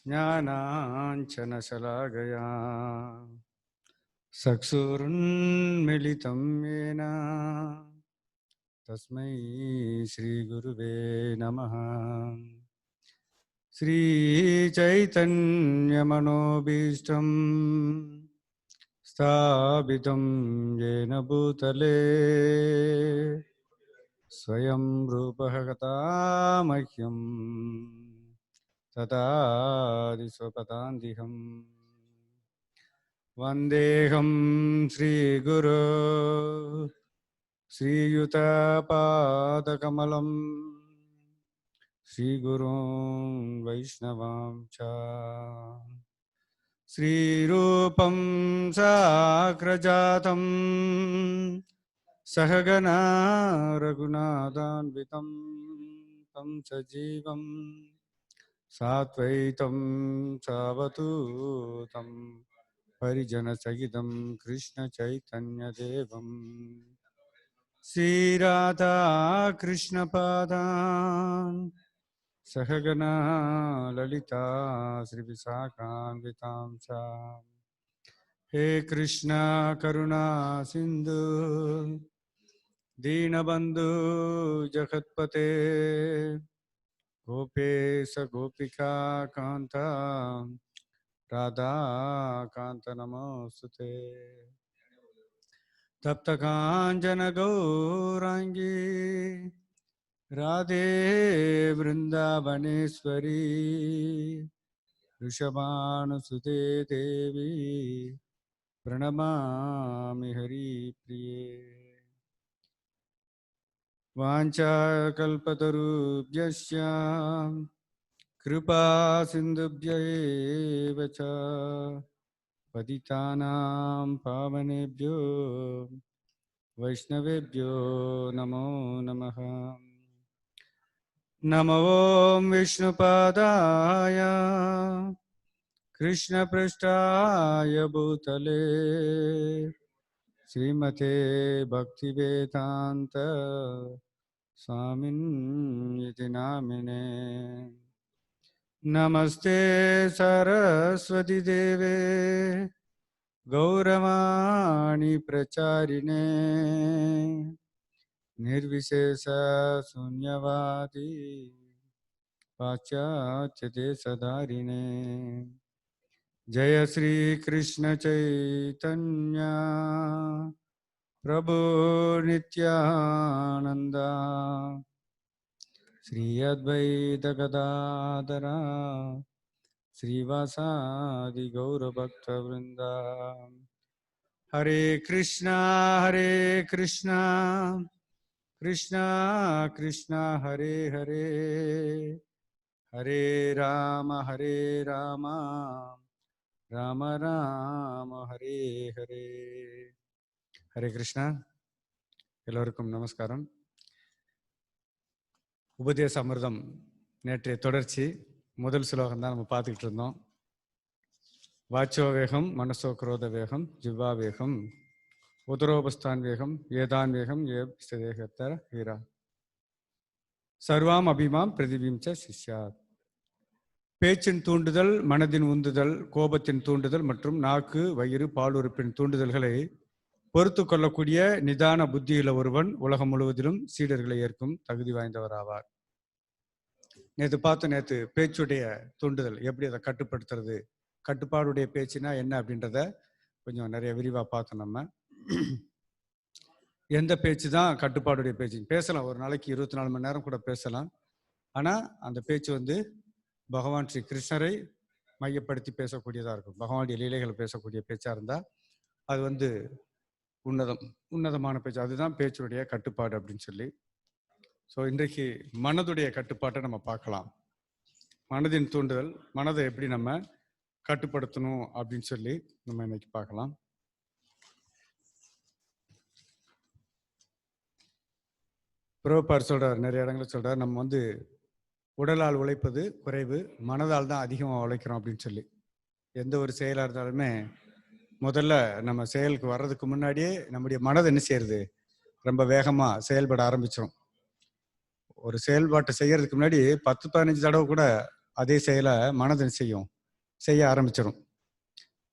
ज्ञानाञ्जनशलाकया चक्षुरुन्मीलितं येन तस्मै श्रीगुरुवे नमः। श्रीचैतन्यमनोभीष्टं स्थापितं येन भूतले स्वयं रूपः कथामह्यं तदादिस्वपदान्तिकम् वन्देऽहं श्रीगुरो श्रीयुतपादकमलं श्रीगुरुं वैष्णवां च श्रीरूपं साग्रजातं सहगना रघुनाथान्वितं तं सजीवं साद्वैतं सावधूतं परिजनसहितं कृष्णचैतन्यदेवं श्रीराधा कृष्णपादान् सहगना ललिता श्रीविशाखान्वितां च। हे कृष्णा करुणा सिन्धु दीनबन्धु जगत्पते गोपेश गोपिका कान्ता राधा कान्त नमोस्तुते। तप्त कांचन गौरांगी राधे वृंदावनेश्वरी वृषभानुसुते देवी प्रणमामि हरिप्रिये। वाञ्छाकल्पतरुभ्यश्च कृपा सिन्धुभ्य एव च पतितानां पावनेभ्यो वैष्णवेभ्यो नमो नमः। नमो विष्णुपादाय कृष्णपृष्ठाय भूतले श्रीमते भक्तिवेदान्त स्वामिन्निति नामिने। नमस्ते सरस्वती देवे गौरवाणी प्रचारिणे निर्विशेष शून्यवादी पाश्चात्य देशधारिणे। जय श्री कृष्ण चैतन्य प्रभु नित्यानंद श्री अद्वैत गदाधर श्रीवासादि गौरभक्तवृंद। हरे कृष्णा कृष्णा कृष्णा हरे हरे हरे राम राम राम हरे हरे। हरे कृष्णा எல்லோருக்கும் நமஸ்காரம். உபதேச அமிர்தம் நேற்றைய தொடர்ச்சி முதல் ஸ்லோகம் தான் நம்ம பார்த்துக்கிட்டு இருந்தோம். வாச்சோ வேகம் மனசோ குரோத வேகம் ஜிவ்வா வேகம் உதரோபஸ்தான் வேகம் ஏதான் வேகம் ஏகத்தர வீரா சர்வாம் அபிமாம் பிரதிபீம் ச சிஷ்யாத். பேச்சின் தூண்டுதல், மனதின் உந்துதல், கோபத்தின் தூண்டுதல் மற்றும் நாக்கு வயிறு பாலுறுப்பின் தூண்டுதல்களை பொறுத்து கொள்ளக்கூடிய நிதான புத்தியுள்ள ஒருவன் உலகம் முழுவதிலும் சீடர்களை ஏற்கும் தகுதி வாய்ந்தவர் ஆவார். நேற்று பேச்சுடைய தூண்டுதல் எப்படி அதை கட்டுப்படுத்துறது, கட்டுப்பாடுடைய பேச்சுனா என்ன அப்படின்றத கொஞ்சம் நிறைய விரிவாக பார்த்தோம். நம்ம எந்த பேச்சு தான் கட்டுப்பாடுடைய பேச்சு? பேசலாம், ஒரு நாளைக்கு 24 மணி நேரம் கூட பேசலாம். ஆனால் அந்த பேச்சு பகவான் ஸ்ரீ கிருஷ்ணரை மையப்படுத்தி பேசக்கூடியதாக இருக்கும். பகவானுடைய லீலைகளை பேசக்கூடிய பேச்சாக இருந்தால் அது உன்னதமான பேச்சு. அதுதான் பேச்சுடைய கட்டுப்பாடு அப்படின்னு சொல்லி. ஸோ இன்றைக்கு மனதுடைய கட்டுப்பாட்டை நம்ம பார்க்கலாம். மனதின் தூண்டுதல், மனதை எப்படி நம்ம கட்டுப்படுத்தணும் அப்படின்னு சொல்லி நம்ம இன்னைக்கு பார்க்கலாம். பிரபுபார் சொல்றார், நிறைய இடங்களில் சொல்றார், நம்ம உடலால் உழைப்பது குறைவு, மனதால் தான் அதிகமாக உழைக்கிறோம் அப்படின்னு சொல்லி. எந்த ஒரு செயலாக இருந்தாலுமே முதல்ல நம்ம செயலுக்கு வர்றதுக்கு முன்னாடியே நம்முடைய மனதை என்ன செய்யறது, ரொம்ப வேகமாக செயல்பட ஆரம்பிச்சிடும். ஒரு செயல்பாட்டை செய்யறதுக்கு முன்னாடி 10-15 தடவை கூட அதே செயலை மனது செய்யும், செய்ய ஆரம்பிச்சிடும்.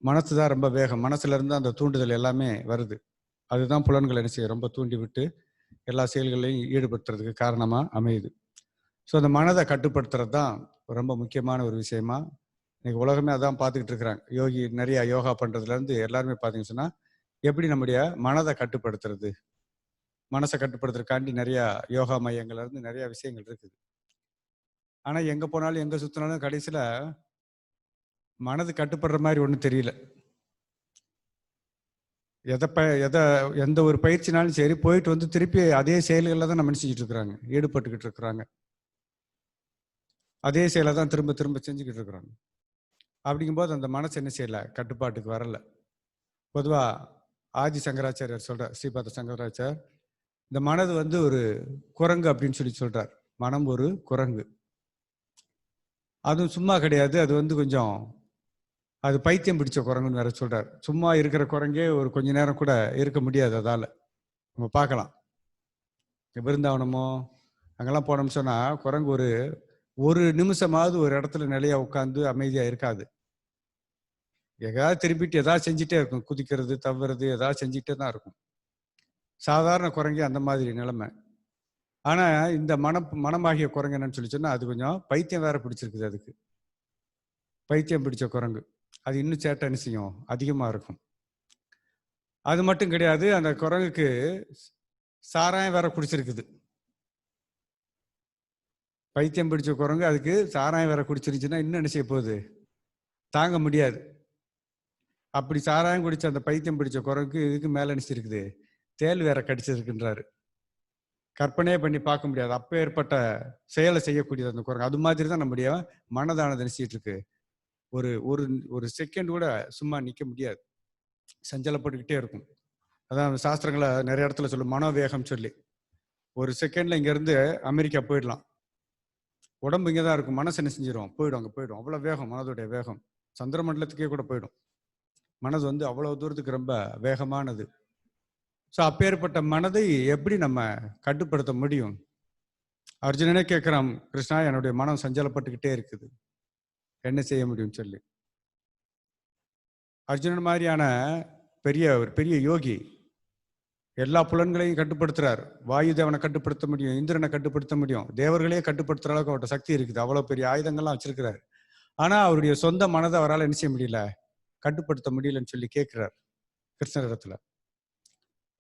மனசு தான் ரொம்ப வேகம். மனசுல இருந்து அந்த தூண்டுதல் எல்லாமே வருது. அதுதான் புலன்கள் என்ன செய்ய ரொம்ப தூண்டி விட்டு எல்லா செயல்களையும் ஈடுபடுத்துறதுக்கு காரணமா அமையுது. ஸோ அந்த மனதை கட்டுப்படுத்துறது தான் ரொம்ப முக்கியமான ஒரு விஷயமா இன்னைக்கு உலகமே அதான் பார்த்துக்கிட்டு இருக்கிறாங்க. நிறைய யோகா பண்றதுல இருந்து எல்லாருமே பார்த்தீங்கன்னு சொன்னா எப்படி நம்முடைய மனதை கட்டுப்படுத்துறது, மனசை கட்டுப்படுத்துறதுக்காண்டி நிறைய யோகா மையங்கள்ல இருந்து நிறைய விஷயங்கள் இருக்குது. ஆனா எங்க போனாலும் எங்க சுத்தினாலும் கடைசியில மனது கட்டுப்படுற மாதிரி ஒன்றும் தெரியல. எந்த ஒரு பயிற்சினாலும் சரி போயிட்டு வந்து திருப்பி அதே செயல்களில் தான் நம்ம செஞ்சுட்டு இருக்கிறாங்க, ஈடுபட்டுக்கிட்டு இருக்கிறாங்க. அதே செயலை தான் திரும்ப திரும்ப செஞ்சுக்கிட்டு இருக்கிறாங்க. அப்படிங்கும்போது அந்த மனசு என்ன செய்யல, கட்டுப்பாட்டுக்கு வரல. பொதுவா ஆதி சங்கராச்சாரியர் சொல்றார், ஸ்ரீபாத சங்கராச்சாரியர் இந்த மனது வந்து ஒரு குரங்கு அப்படின்னு சொல்லி சொல்றார். மனம் ஒரு குரங்கு. அதுவும் சும்மா கிடையாது, அது வந்து கொஞ்சம் அது பைத்தியம் பிடிச்ச குரங்குன்னு வேற சொல்றார். சும்மா இருக்கிற குரங்கே ஒரு கொஞ்ச நேரம் கூட இருக்க முடியாது. அதால நம்ம பார்க்கலாம், விருந்தாவனமோ அங்கெல்லாம் போனோம்னு சொன்னா குரங்கு ஒரு நிமிஷமாவது ஒரு இடத்துல நிலையா உட்காந்து அமைதியா இருக்காது. எதாவது திரும்பிட்டு ஏதாவது செஞ்சுட்டே இருக்கும், குதிக்கிறது தவறுறது ஏதாவது செஞ்சுட்டே தான் இருக்கும். சாதாரண குரங்கே அந்த மாதிரி நிலைமை. ஆனா இந்த மனமாகிய குரங்கு என்னன்னு சொல்லி சொன்னா அது கொஞ்சம் பைத்தியம் வேற பிடிச்சிருக்குது. அதுக்கு பைத்தியம் பிடிச்ச குரங்கு அது இன்னும் சேட்டை என்ன செய்யும், அதிகமா இருக்கும். அது மட்டும் கிடையாது, அந்த குரங்குக்கு சாராயம் வேற குடிச்சிருக்குது. பைத்தியம் பிடிச்ச குரங்கு அதுக்கு சாராயம் வேற குடிச்சிருச்சுன்னா இன்னும் என்ன செய்ய போகுது, தாங்க முடியாது. அப்படி சாராயம் குடிச்ச அந்த பைத்தியம் பிடிச்ச குரங்கு இதுக்கு மேல நினைச்சிருக்குது, தேல் வேற கடிச்சிருக்குன்றாரு. கற்பனையே பண்ணி பார்க்க முடியாது, அப்ப ஏற்பட்ட செயலை செய்யக்கூடியது அந்த குரங்கு. அது மாதிரி தான் நம்முடைய மனதானது நினைச்சிட்டு இருக்கு. ஒரு ஒரு ஒரு செகண்ட் கூட சும்மா நிக்க முடியாது, சஞ்சலப்பட்டுக்கிட்டே இருக்கும். அதான் சாஸ்திரங்களை நிறைய இடத்துல சொல்லும், மனோவேகம் சொல்லி. ஒரு செகண்ட்ல இங்க இருந்து அமெரிக்கா போயிடலாம், உடம்பு இங்கே தான் இருக்கும், மனசு என்ன செஞ்சிடும், போயிடும், அங்கே போயிடும். அவ்வளோ வேகம் மனதுடைய வேகம், சந்திர மண்டலத்துக்கே கூட போயிடும். மனது வந்து அவ்வளவு தூரத்துக்கு ரொம்ப வேகமானது. ஸோ அப்பேற்பட்ட மனதை எப்படி நம்ம கட்டுப்படுத்த முடியும்? அர்ஜுனனே கேட்கிறான், கிருஷ்ணா என்னுடைய மனம் சஞ்சலப்பட்டுக்கிட்டே இருக்குது, என்ன செய்ய முடியும்னு சொல்லி. அர்ஜுனன் மாதிரியான ஒரு பெரிய யோகி எல்லா புலன்களையும் கட்டுப்படுத்துறார். வாயு தேவனை கட்டுப்படுத்த முடியும், இந்திரனை கட்டுப்படுத்த முடியும், தேவர்களையே கட்டுப்படுத்துற அளவுக்கு அவர்கிட்ட சக்தி இருக்குது. அவ்வளவு பெரிய ஆயுதங்கள்லாம் வச்சிருக்கிறார். ஆனா அவருடைய சொந்த மனதை அவரால் என்ன செய்ய முடியல, கட்டுப்படுத்த முடியலன்னு சொல்லி கேட்கிறார் கிருஷ்ணரிடத்துல.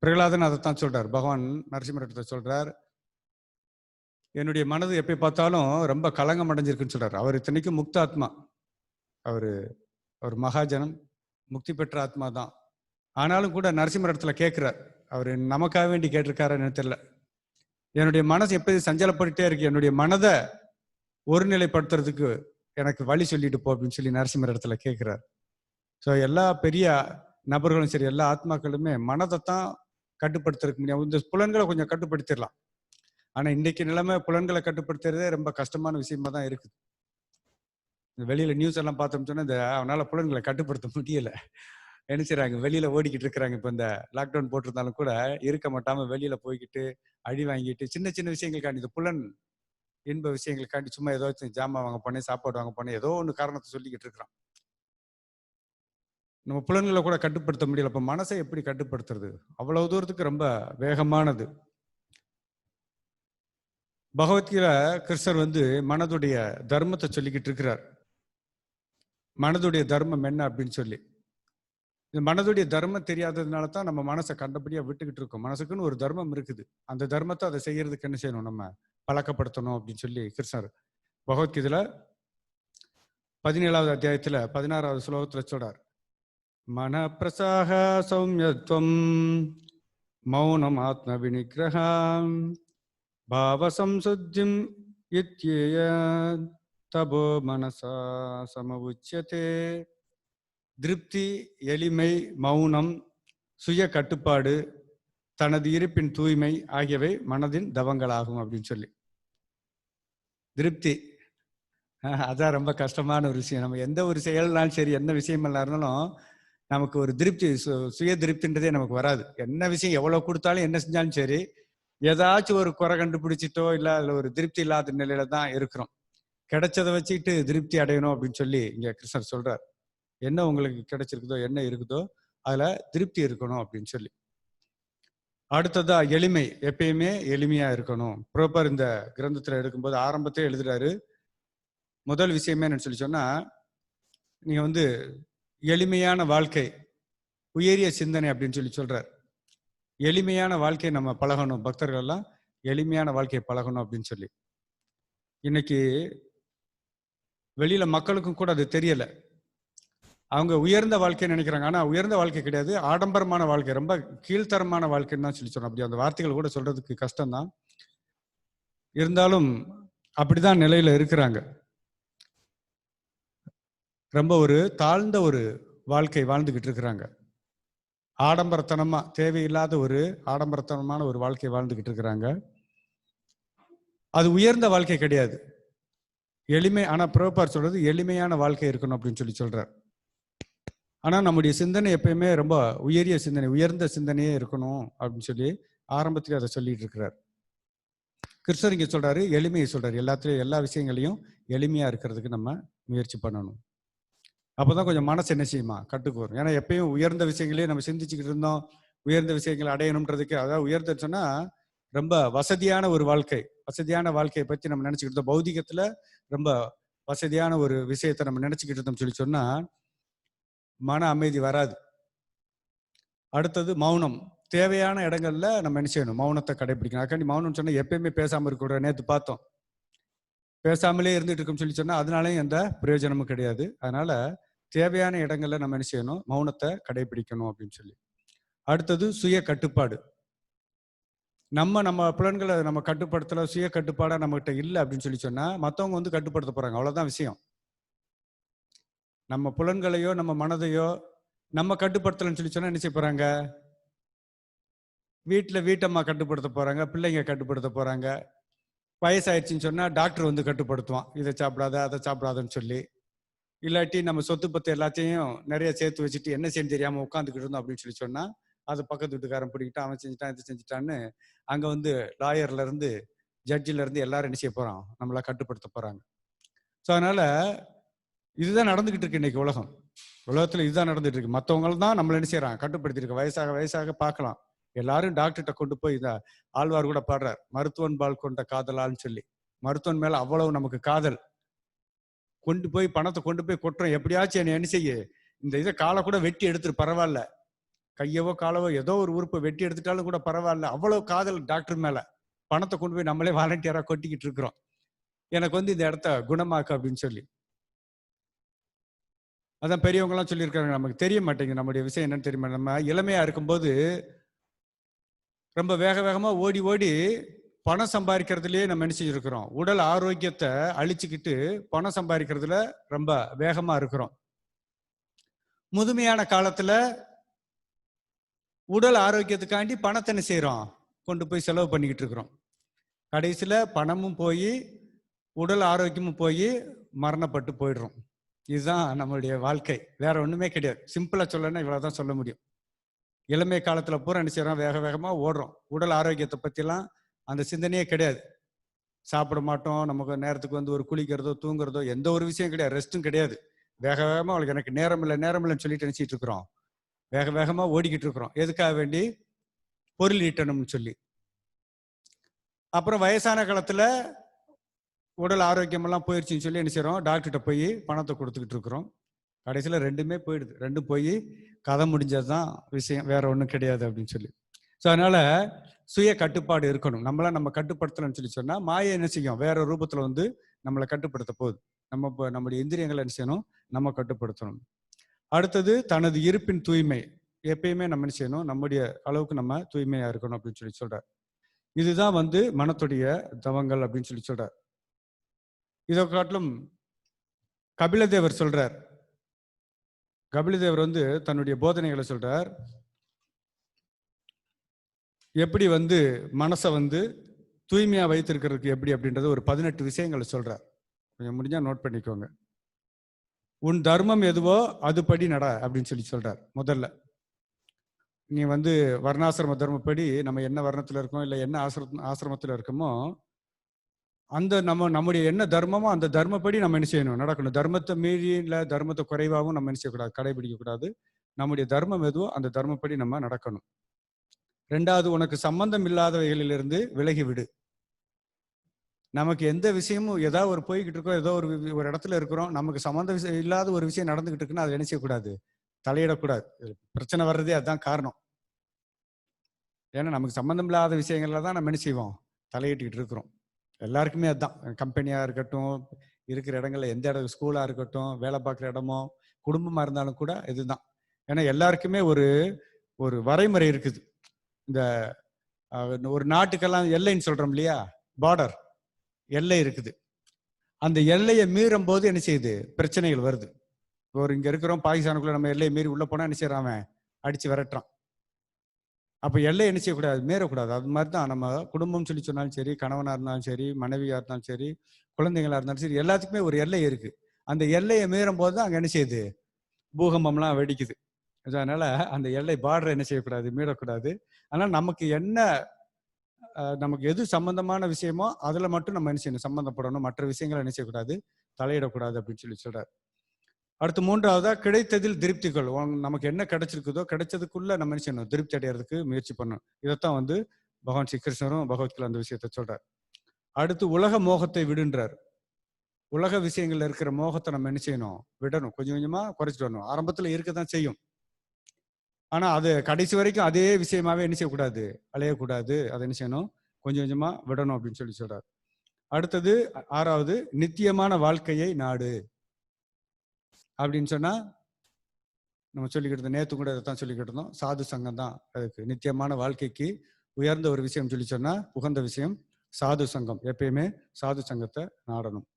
பிரகலாதன் அதைத்தான் சொல்றார், பகவான் நரசிம்மரிடத்துல சொல்றார், என்னுடைய மனது எப்ப பார்த்தாலும் ரொம்ப கலங்கம் அடைஞ்சிருக்குன்னு சொல்றாரு. அவர் இத்தனைக்கும் முக்த ஆத்மா, அவர் மகாஜனம், முக்தி பெற்ற ஆத்மா தான். ஆனாலும் கூட நரசிம்மரிடத்துல கேட்கிறார், அவர் நமக்காக வேண்டி கேட்டிருக்காருன்னு தெரியல, என்னுடைய மனசு எப்போது சஞ்சலப்பட்டுட்டே இருக்கு, என்னுடைய மனதை ஒருநிலைப்படுத்துறதுக்கு எனக்கு வழி சொல்லிட்டு போ அப்படின்னு சொல்லி நரசிம்மர் இடத்துல கேட்கிறார். ஸோ எல்லா பெரிய நபர்களும் சரி, எல்லா ஆத்மாக்களுமே மனதை தான் கட்டுப்படுத்துறதுக்கு முடியும். இந்த புலன்களை கொஞ்சம் கட்டுப்படுத்திடலாம். ஆனா இன்னைக்கு நிலைமை புலன்களை கட்டுப்படுத்துறதே ரொம்ப கஷ்டமான விஷயமா தான் இருக்குது. வெளியில நியூஸ் எல்லாம் பார்த்தோம்னு சொன்னா அவனால புலன்களை கட்டுப்படுத்த முடியல. என்ன செய்றாங்க, வெளியில ஓடிக்கிட்டு இருக்கிறாங்க. இப்போ இந்த லாக்டவுன் போட்டிருந்தாலும் கூட இருக்க மாட்டாம வெளியில போய்கிட்டு அடி வாங்கிட்டு சின்ன சின்ன விஷயங்களுக்காண்டி, இந்த புலன் இன்ப விஷயங்களுக்காண்டி சும்மா ஏதாச்சும் ஜாமான் வாங்க போனேன், சாப்பாடு வாங்க போனேன், ஏதோ ஒன்று காரணத்தை சொல்லிக்கிட்டு இருக்கிறான். நம்ம புலன்களை கூட கட்டுப்படுத்த முடியல. இப்ப மனசை எப்படி கட்டுப்படுத்துறது? அவ்வளவு தூரத்துக்கு ரொம்ப வேகமானது. பகவத்கீதை கிருஷ்ணர் வந்து மனதுடைய தர்மத்தை சொல்லிக்கிட்டு இருக்கிறார். மனதுடைய தர்மம் என்ன அப்படின்னு சொல்லி. இந்த மனதுடைய தர்மம் தெரியாததுனால தான் நம்ம மனசை கண்டபடியா விட்டுக்கிட்டு இருக்கோம். மனசுக்குன்னு ஒரு தர்மம் இருக்குது, அந்த தர்மத்தை அதை செய்யறதுக்கு என்ன செய்யணும், நம்ம பழக்கப்படுத்தணும் அப்படின்னு சொல்லி கிருஷ்ணர் பகவத்கீதையில 17வது அத்தியாயத்துல 16வது ஸ்லோகத்துல சொல்றார், மன பிரசாக சௌமியத்வம் மௌனம் ஆத்ம விநிகிரகம் பாவசம்சுத்திம் இத்யேய தபோ மனசா சமவுச்யதே. திருப்தி, எளிமை, மௌனம், சுய கட்டுப்பாடு, தனது இருப்பின் தூய்மை ஆகியவை மனதின் தவங்களாகும் அப்படின்னு சொல்லி. திருப்தி அதான் ரொம்ப கஷ்டமான ஒரு விஷயம். நம்ம எந்த ஒரு செயல்னாலும் சரி, எந்த விஷயம் இருந்தாலும் நமக்கு ஒரு திருப்தி, சுய திருப்தின்றதே நமக்கு வராது. என்ன விஷயம் எவ்வளவு கொடுத்தாலும் என்ன செஞ்சாலும் சரி, ஏதாச்சும் ஒரு குறை கண்டுபிடிச்சிட்டோ இல்லை அதுல ஒரு திருப்தி இல்லாத நிலையில தான் இருக்கிறோம். கிடைச்சதை வச்சுக்கிட்டு திருப்தி அடையணும் அப்படின்னு சொல்லி இங்க கிருஷ்ணர் சொல்றார். என்ன உங்களுக்கு கிடைச்சிருக்குதோ, என்ன இருக்குதோ அதுல திருப்தி இருக்கணும் அப்படின்னு சொல்லி. அடுத்ததா எளிமை, எப்பயுமே எளிமையா இருக்கணும். ப்ரோப்பர் இந்த கிரந்தத்துல எடுக்கும்போது ஆரம்பத்திலே எழுதுறாரு. முதல் விஷயமே என்னன்னு சொல்லி சொன்னா, நீங்க வந்து எளிமையான வாழ்க்கை, உயரிய சிந்தனை அப்படின்னு சொல்லி சொல்றார். எளிமையான வாழ்க்கையை நம்ம பழகணும், பக்தர்கள் எல்லாம் எளிமையான வாழ்க்கையை பழகணும் அப்படின்னு சொல்லி. இன்னைக்கு வெளியில மக்களுக்கும் கூட அது தெரியல. அவங்க உயர்ந்த வாழ்க்கை நினைக்கிறாங்க. ஆனா உயர்ந்த வாழ்க்கை கிடையாது, ஆடம்பரமான வாழ்க்கை, ரொம்ப கீழ்த்தரமான வாழ்க்கைன்னு தான் சொல்லி சொன்னோம். அப்படி அந்த வார்த்தைகள் கூட சொல்றதுக்கு கஷ்டம்தான். இருந்தாலும் அப்படிதான் நிலையில இருக்கிறாங்க. ரொம்ப ஒரு தாழ்ந்த ஒரு வாழ்க்கை வாழ்ந்துகிட்டு இருக்கிறாங்க. ஆடம்பரத்தனமா, தேவையில்லாத ஒரு ஆடம்பரத்தனமான ஒரு வாழ்க்கை வாழ்ந்துகிட்டு இருக்கிறாங்க. அது உயர்ந்த வாழ்க்கை கிடையாது, எளிமை. ஆனா பிரபுபார் சொல்றது எளிமையான வாழ்க்கை இருக்கணும் அப்படின்னு சொல்லி சொல்றார். ஆனா நம்முடைய சிந்தனை எப்பயுமே ரொம்ப உயரிய சிந்தனை, உயர்ந்த சிந்தனையே இருக்கணும் அப்படின்னு சொல்லி ஆரம்பத்திலே அதை சொல்லிட்டு இருக்கிறார். கிருஷ்ணர் இங்க சொல்றாரு, எளிமையை சொல்றாரு. எல்லாத்துலயும் எல்லா விஷயங்களையும் எளிமையா இருக்கிறதுக்கு நம்ம முயற்சி பண்ணணும். அப்போதான் கொஞ்சம் மனசு என்ன செய்யுமா, கட்டுக்கு வரும். ஏன்னா எப்பயும் உயர்ந்த விஷயங்களே நம்ம சிந்திச்சுக்கிட்டு இருந்தோம், உயர்ந்த விஷயங்களை அடையணுன்றதுக்கு. அதாவது உயர்ந்த சொன்னா ரொம்ப வசதியான ஒரு வாழ்க்கை, வசதியான வாழ்க்கையை பற்றி நம்ம நினைச்சுக்கிட்டு இருந்தோம். பௌதிகத்துல ரொம்ப வசதியான ஒரு விஷயத்தை நம்ம நினைச்சுக்கிட்டு இருந்தோம் சொல்லி சொன்னா மன அமைதி வராது. அடுத்தது மௌனம். தேவையான இடங்கள்ல நம்ம என்ன செய்யணும், மௌனத்தை கடைபிடிக்கணும். அதுக்காண்டி மௌனம் சொன்னா எப்பயுமே பேசாம இருக்க. நேற்று பார்த்தோம், பேசாமலே இருந்துட்டு இருக்கோம் சொல்லி சொன்னா அதனாலேயும் எந்த பிரயோஜனமும் கிடையாது. அதனால தேவையான இடங்கள்ல நம்ம என்ன செய்யணும், மௌனத்தை கடைபிடிக்கணும் அப்படின்னு சொல்லி. அடுத்தது சுய கட்டுப்பாடு. நம்ம புலன்களை நம்ம கட்டுப்படுத்தல, சுய கட்டுப்பாடா நம்மகிட்ட இல்லை அப்படின்னு சொல்லி சொன்னா மற்றவங்க வந்து கட்டுப்படுத்த போறாங்க, அவ்வளவுதான் விஷயம். நம்ம புலன்களையோ நம்ம மனதையோ நம்ம கட்டுப்படுத்தலன்னு சொல்லி சொன்னா என்ன செய்ய போறாங்க, வீட்டம்மா கட்டுப்படுத்த போறாங்க, பிள்ளைங்க கட்டுப்படுத்த போறாங்க. வயசாயிடுச்சுன்னு சொன்னா டாக்டர் வந்து கட்டுப்படுத்துவான், இதை சாப்பிடாத அதை சாப்பிடாதன்னு சொல்லி. இல்லாட்டி நம்ம சொத்து பத்து எல்லாத்தையும் நிறைய சேர்த்து வச்சுட்டு என்ன செய்ய தெரியாம உட்காந்துக்கிட்டு இருந்தோம் அப்படின்னு சொல்லி சொன்னா அது பக்கத்து வீட்டுக்காரன் பிடிக்கிட்டு அவன் செஞ்சுட்டான் இது செஞ்சுட்டான்னு அங்க வந்து லாயர்ல இருந்து ஜட்ஜில இருந்து எல்லாரும் என்ன செய்ய போறான், நம்மள கட்டுப்படுத்த போறாங்க. ஸோ அதனால இதுதான் நடந்துகிட்டு இருக்கு இன்னைக்கு உலகத்துல இதுதான் நடந்துட்டு இருக்கு. மற்றவங்க தான் நம்மள என்ன செய்யறாங்க, கட்டுப்படுத்திருக்கு. வயசாக பார்க்கலாம். எல்லாரும் டாக்டர்கிட்ட கொண்டு போய் இந்த ஆழ்வார் கூட பாடுறார், மருத்துவன் பால் கொண்ட காதலான்னு சொல்லி. மருத்துவன் மேல அவ்வளவு நமக்கு காதல். கொண்டு போய் பணத்தை கொண்டு போய் கொட்டுறோம், எப்படியாச்சும் என்ன செய்ய, இந்த இதை காலை கூட வெட்டி எடுத்துட்டு பரவாயில்ல, கையவோ காலவோ ஏதோ ஒரு உறுப்பை வெட்டி எடுத்துட்டாலும் கூட பரவாயில்ல, அவ்வளவு காதல் டாக்டர் மேல. பணத்தை கொண்டு போய் நம்மளே வாலண்டியரா கொட்டிக்கிட்டு இருக்கிறோம், எனக்கு வந்து இந்த இடத்த குணமாக்கு அப்படின்னு சொல்லி. அதான் பெரியவங்க எல்லாம் சொல்லியிருக்காங்க, நமக்கு தெரிய மாட்டேங்குது நம்முடைய விஷயம் என்னன்னு தெரியுமா. நம்ம இளமையா இருக்கும்போது ரொம்ப வேகமா ஓடி ஓடி பணம் சம்பாதிக்கிறதுலயே நம்ம என்ன செஞ்சிருக்கிறோம், உடல் ஆரோக்கியத்தை அழிச்சுக்கிட்டு பணம் சம்பாதிக்கிறதுல ரொம்ப வேகமா இருக்கிறோம். முதுமையான காலத்துல உடல் ஆரோக்கியத்துக்காண்டி பணத்தை என்ன செய்யறோம், கொண்டு போய் செலவு பண்ணிக்கிட்டு இருக்கிறோம். கடைசியில பணமும் போய் உடல் ஆரோக்கியமும் போய் மரணப்பட்டு போயிடுறோம். இதுதான் நம்மளுடைய வாழ்க்கை, வேற ஒண்ணுமே கிடையாது. சிம்பிளா சொல்லணும்னா இவ்வளவுதான் சொல்ல முடியும். இளமை காலத்துல பூரா என்ன செய்யறோம், வேகமா ஓடுறோம். உடல் ஆரோக்கியத்தை பத்திலாம் அந்த சிந்தனையே கிடையாது. சாப்பிட மாட்டோம், நமக்கு நேரத்துக்கு வந்து ஒரு குளிக்கிறதோ தூங்குறதோ எந்த ஒரு விஷயம் கிடையாது, ரெஸ்ட்டும் கிடையாது. வேகமா அவளுக்கு எனக்கு நேரம் இல்லைன்னு சொல்லிட்டு நினைச்சிட்டு இருக்கிறோம். வேகமா ஓடிக்கிட்டு இருக்கிறோம். எதுக்காக வேண்டி, பொருள் ஈட்டணும்னு சொல்லி. அப்புறம் வயசான காலத்துல உடல் ஆரோக்கியம் எல்லாம் போயிடுச்சுன்னு சொல்லி என்ன செய்யறோம், டாக்டர்கிட்ட போய் பணத்தை கொடுத்துக்கிட்டு இருக்கிறோம். கடைசியில ரெண்டுமே போயிடுது. ரெண்டும் போய் கதை முடிஞ்சதுதான் விஷயம், வேற ஒண்ணும் கிடையாது அப்படின்னு சொல்லி. ஸோ அதனால சுய கட்டுப்பாடு இருக்கணும். நம்ம கட்டுப்படுத்தலன்னு சொல்லி சொன்னா மாயை என்ன செய்யும், வேற ரூபத்துல வந்து நம்மளை கட்டுப்படுத்த போகுது. நம்முடைய இந்திரியங்களை என்ன செய்யணும், நம்ம கட்டுப்படுத்தணும். அடுத்தது தனது இருப்பின் தூய்மை. எப்பயுமே நம்ம என்ன செய்யணும், நம்முடைய அளவுக்கு நம்ம தூய்மையா இருக்கணும் அப்படின்னு சொல்லி சொல்றார். இதுதான் வந்து மனத்துடைய தவங்கள் அப்படின்னு சொல்லி சொல்றார். இதை காட்டிலும் கபிலதேவர் சொல்றார். கபிலதேவர் வந்து தன்னுடைய போதனைகளை சொல்றார், எப்படி வந்து மனசை வந்து தூய்மையா வைத்திருக்கிறதுக்கு எப்படி அப்படின்றது ஒரு 18 விஷயங்களை சொல்றார். கொஞ்சம் முடிஞ்சா நோட் பண்ணிக்கோங்க. உன் தர்மம் எதுவோ அதுபடி நட அப்படின்னு சொல்லி சொல்றார். முதல்ல நீ வந்து வர்ணாசிரம தர்மப்படி நம்ம என்ன வர்ணத்துல இருக்கோம், இல்லை என்ன ஆசிரமத்துல இருக்கோமோ அந்த நம்முடைய என்ன தர்மமோ அந்த தர்மப்படி நம்ம என்ன செய்யணும், நடக்கணும். தர்மத்தை மீறி இல்லை தர்மத்தை குறைவாகவும் நம்ம என்ன செய்யக்கூடாது, கடைபிடிக்க கூடாது. நம்முடைய தர்மம் எதுவோ அந்த தர்மப்படி நம்ம நடக்கணும். 2வது, உனக்கு சம்பந்தம் இல்லாதவைகளிலிருந்து விலகி விடு. நமக்கு எந்த விஷயமும் ஏதாவது ஒரு போய்கிட்டு இருக்கோம், ஏதோ ஒரு இடத்துல இருக்கிறோம், நமக்கு சம்மந்தம் இல்லாத ஒரு விஷயம் நடந்துகிட்டு இருக்குன்னா அதை என்ன செய்யக்கூடாது, தலையிடக்கூடாது. பிரச்சனை வர்றதே அதுதான் காரணம். ஏன்னா நமக்கு சம்மந்தம் இல்லாத விஷயங்கள்ல தான் நம்ம என்ன செய்வோம், தலையிட்டுக்கிட்டு இருக்கிறோம். எல்லாருக்குமே அதுதான். கம்பெனியா இருக்கட்டும், இருக்கிற இடங்கள்ல எந்த இடம், ஸ்கூலா இருக்கட்டும், வேலை பார்க்குற இடமோ, குடும்பமா இருந்தாலும் கூட இதுதான். ஏன்னா எல்லாருக்குமே ஒரு ஒரு வரைமுறை இருக்குது. இந்த ஒரு நாட்டுக்கெல்லாம் எல்லைன்னு சொல்றோம் இல்லையா, பார்டர் எல்லை இருக்குது. அந்த எல்லையை மீறும் போது என்ன செய்யுது, பிரச்சனைகள் வருது. ஒரு இங்க இருக்கிறோம், பாகிஸ்தானுக்குள்ள நம்ம எல்லையை மீறி உள்ள போனா என்ன செய்யறான், அவன் அடிச்சு விரட்டுறான். அப்ப எல்லை என்ன செய்யக்கூடாது, மீறக்கூடாது. அது மாதிரி தான் நம்ம குடும்பம் சொல்லி சொன்னாலும் சரி, கணவனா இருந்தாலும் சரி, மனைவியா இருந்தாலும் சரி, குழந்தைங்களா இருந்தாலும் சரி, எல்லாத்துக்குமே ஒரு எல்லை இருக்கு. அந்த எல்லையை மீறும் போது தான் அங்க என்ன செய்யுது, பூகம்பம்லாம் வெடிக்குது. அதனால அந்த எல்லை பார்டரை என்ன செய்யக்கூடாது, மீறக்கூடாது. அதனால நமக்கு என்ன நமக்கு எது சம்பந்தமான விஷயமோ அதுல மட்டும் நம்ம என்ன செய்யணும், சம்பந்தப்படணும். மற்ற விஷயங்களை என்ன செய்யக்கூடாது, தலையிடக்கூடாது அப்படின்னு சொல்லி சொல்றாரு. அடுத்து 3வதா, கிடைத்ததில் திருப்தி கொள். நமக்கு என்ன கிடைச்சிருக்குதோ கிடைச்சதுக்குள்ள நம்ம என்ன செய்யணும், திருப்தி அடைகிறதுக்கு முயற்சி பண்ணணும். இதைத்தான் பகவான் ஸ்ரீகிருஷ்ணரும் பகவத்கீதை அந்த விஷயத்த சொல்றார். அடுத்து உலக மோகத்தை விடுன்றார். உலக விஷயங்கள்ல இருக்கிற மோகத்தை நம்ம என்ன செய்யணும், விடணும். கொஞ்சம் கொஞ்சமா குறைச்சிட்டு வரணும். ஆரம்பத்துல இருக்கதான் செய்யும், ஆனா அது கடைசி வரைக்கும் அதே விஷயமாவே என்ன செய்யக்கூடாது, அலையக்கூடாது. அதை என்ன செய்யணும், கொஞ்சம் கொஞ்சமா விடணும் அப்படின்னு சொல்லி சொல்றாரு. அடுத்தது 6வது, நித்தியமான வாழ்க்கையை நாடு அப்படின்னு சொன்னா, நம்ம சொல்லிக்கிட்டு இருந்தோம், நேற்று கூட இதைத்தான் சொல்லிக்கிட்டு இருந்தோம். சாது சங்கம் தான் அதுக்கு நித்தியமான வாழ்க்கைக்கு உயர்ந்த ஒரு விஷயம் சொல்லி சொன்னா, உகந்த விஷயம் சாது சங்கம். எப்பயுமே சாது சங்கத்தை நாடணும்.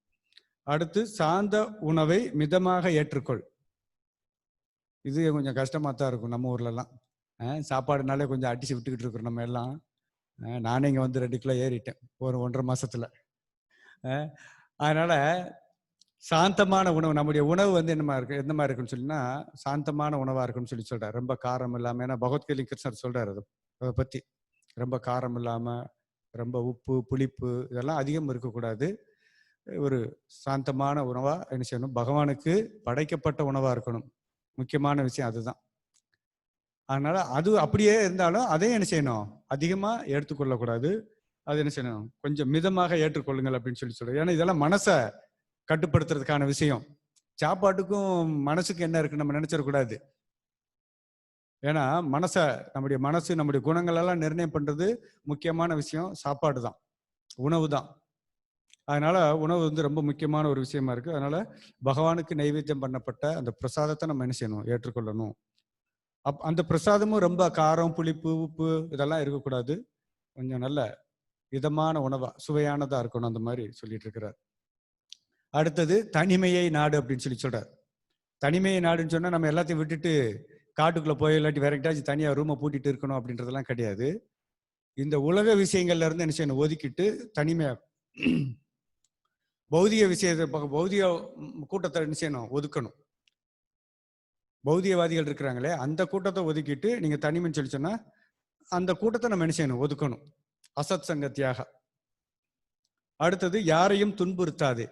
அடுத்து, சார்ந்த உணவை மிதமாக ஏற்றுக்கொள். இது கொஞ்சம் கஷ்டமா தான் இருக்கும் நம்ம ஊர்லலாம். சாப்பாடுனாலே கொஞ்சம் அடிச்சு விட்டுக்கிட்டு இருக்கிறோம் நம்ம எல்லாம். நானே இங்கே வந்து 2 கிலோ ஏறிட்டேன் ஒரு 1.5 மாசத்துல. அதனால சாந்தமான உணவு, நம்முடைய உணவு வந்து எந்த மாதிரி இருக்குன்னு சொல்லினா, சாந்தமான உணவா இருக்குன்னு சொல்லி சொல்றாரு. ரொம்ப காரம் இல்லாம. ஏன்னா பகவத்கீதை கிருஷ்ணர் சொல்றாரு அதை பத்தி. ரொம்ப காரம் இல்லாம, ரொம்ப உப்பு புளிப்பு இதெல்லாம் அதிகம் இருக்கக்கூடாது. ஒரு சாந்தமான உணவா என்ன செய்யணும், பகவானுக்கு படைக்கப்பட்ட உணவா இருக்கணும். முக்கியமான விஷயம் அதுதான். அதனால அது அப்படியே இருந்தாலும் அதையும் என்ன செய்யணும், அதிகமா எடுத்துக்கொள்ளக்கூடாது. அது என்ன செய்யணும், கொஞ்சம் மிதமாக ஏற்றுக்கொள்ளுங்கள் அப்படின்னு சொல்லி சொல்றேன். ஏன்னா இதெல்லாம் மனசை கட்டுப்படுத்துறதுக்கான விஷயம். சாப்பாட்டுக்கும் மனசுக்கு என்ன இருக்குன்னு நம்ம நினைச்சிடக்கூடாது. ஏன்னா நம்முடைய மனசு நம்முடைய குணங்கள் எல்லாம் நிர்ணயம் பண்றது முக்கியமான விஷயம் சாப்பாடு தான், உணவு தான். அதனால உணவு வந்து ரொம்ப முக்கியமான ஒரு விஷயமா இருக்கு. அதனால பகவானுக்கு நைவேத்தியம் பண்ணப்பட்ட அந்த பிரசாதத்தை நம்ம என்ன செய்யணும், ஏற்றுக்கொள்ளணும். அந்த பிரசாதமும் ரொம்ப காரம் புளிப்பு உப்பு இதெல்லாம் இருக்கக்கூடாது. கொஞ்சம் நல்ல இதமான உணவா சுவையானதா இருக்கணும். அந்த மாதிரி சொல்லிட்டு இருக்கிறார். அடுத்தது, தனிமையை நாடு அப்படின்னு சொல்லி சொல்றார். தனிமையை நாடுன்னு சொன்னா நம்ம எல்லாத்தையும் விட்டுட்டு காட்டுக்குள்ள போய் இல்லாட்டி வேற எங்கிட்டாச்சும் தனியா ரூமை பூட்டிட்டு இருக்கணும் அப்படின்றதெல்லாம் கிடையாது. இந்த உலக விஷயங்கள்ல இருந்து என்ன செய்யணும், ஒதுக்கிட்டு தனிமையா பௌதிக விஷயத்தை பௌதிக கூட்டத்தை என்ன செய்யணும், ஒதுக்கணும். பௌதிகவாதிகள் இருக்கிறாங்களே அந்த கூட்டத்தை ஒதுக்கிட்டு நீங்க தனிமைன்னு சொல்லி சொன்னா அந்த கூட்டத்தை நம்ம என்ன செய்யணும், ஒதுக்கணும். அசத் சங்கத்தியாக. அடுத்தது, யாரையும் துன்புறுத்தாது.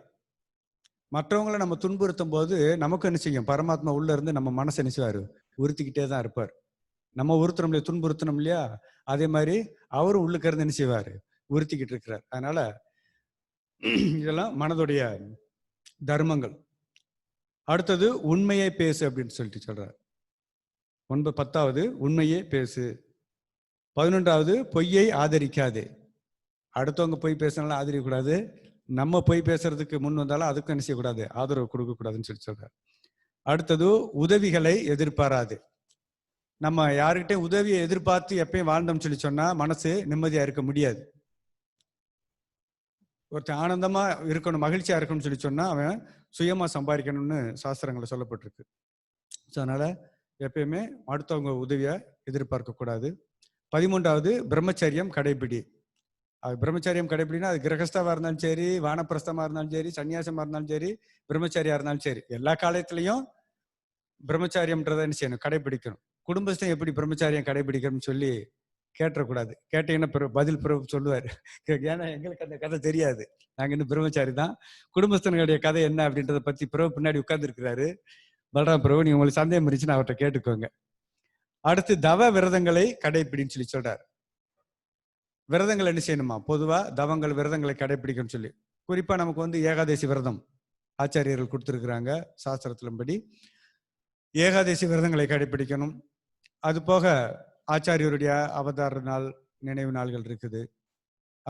மற்றவங்களை நம்ம துன்புறுத்தும் போது நமக்கு என்ன செய்யும், பரமாத்மா உள்ள இருந்து நம்ம மனசை என்ன செய்வாரு, உறுத்திக்கிட்டே தான் இருப்பார். நம்ம உறுத்துறோம் இல்லையா, துன்புறுத்தணும் இல்லையா, அதே மாதிரி அவரும் உள்ளுக்கு இருந்து என்ன செய்வாரு, உறுத்திக்கிட்டு இருக்கிறார். அதனால இதெல்லாம் மனதுடைய தர்மங்கள். அடுத்தது, உண்மையை பேசு அப்படின்னு சொல்லிட்டு சொல்றார். 10வது, உண்மையே பேசு. 11வது, பொய்யை ஆதரிக்காது. அடுத்தவங்க பொய் பேசினாலும் ஆதரிக்கக்கூடாது. நம்ம பொய் பேசுறதுக்கு முன் வந்தாலும் அதுக்கும் என்ன செய்யக்கூடாது, ஆதரவு கொடுக்கக்கூடாதுன்னு சொல்லி சொல்றாரு. அடுத்தது, உதவிகளை எதிர்பாராது. நம்ம யாருக்கிட்டையும் உதவியை எதிர்பார்த்து எப்பயும் வாழ்ந்தோம்னு சொல்லி சொன்னா மனசு நிம்மதியா இருக்க முடியாது. ஒருத்தர் ஆனந்தமா இருக்கணும், மகிழ்ச்சியா இருக்கணும்னு சொல்லி சொன்னா அவன் சுயமா சம்பாதிக்கணும்னு சாஸ்திரங்களை சொல்லப்பட்டிருக்கு. அதனால எப்பயுமே அடுத்தவங்க உதவியை எதிர்பார்க்க கூடாது. 13வது, பிரம்மச்சரியம் கடைபிடி. அது பிரம்மச்சரியம் கடைபிடினா அது கிரகஸ்தாவா இருந்தாலும் சரி, வானப்பிரஸ்தமா இருந்தாலும் சரி, சன்னியாசமா இருந்தாலும் சரி, பிரம்மச்சாரியா இருந்தாலும் சரி, எல்லா காலத்திலையும் பிரம்மச்சாரியம்ன்றதை என்ன செய்யணும், கடைபிடிக்கணும். குடும்பத்தையும் எப்படி பிரம்மச்சாரியம் கடைபிடிக்கணும்னு சொல்லி கேட்டக்கூடாது. கேட்டீங்கன்னா பதில் பிறகு சொல்லுவார். ஏன்னா எங்களுக்கு அந்த கதை தெரியாது. நாங்க இன்னும் பிரம்மச்சாரி தான். குடும்பஸ்தனுடைய கதை என்ன அப்படின்றத பத்தி பிறகு பின்னாடி உட்கார்ந்து இருக்கிறாரு பலராம பிரபு. நீங்க உங்களுக்கு சந்தேகம் இருந்துச்சுன்னா அவர்கிட்ட கேட்டுக்கோங்க. அடுத்து தவ விரதங்களை கடைப்பிடின்னு சொல்லி சொல்றாரு. விரதங்கள் என்ன செய்யணுமா? பொதுவா தவங்கள் விரதங்களை கடைப்பிடிக்கணும்னு சொல்லி, குறிப்பா நமக்கு வந்து ஏகாதசி விரதம் ஆச்சாரியர்கள் கொடுத்துருக்குறாங்க. சாஸ்திரத்தின்படி ஏகாதசி விரதங்களை கடைப்பிடிக்கணும். அது போக ஆச்சாரியருடைய அவதார நாள் நினைவு நாள்கள் இருக்குது.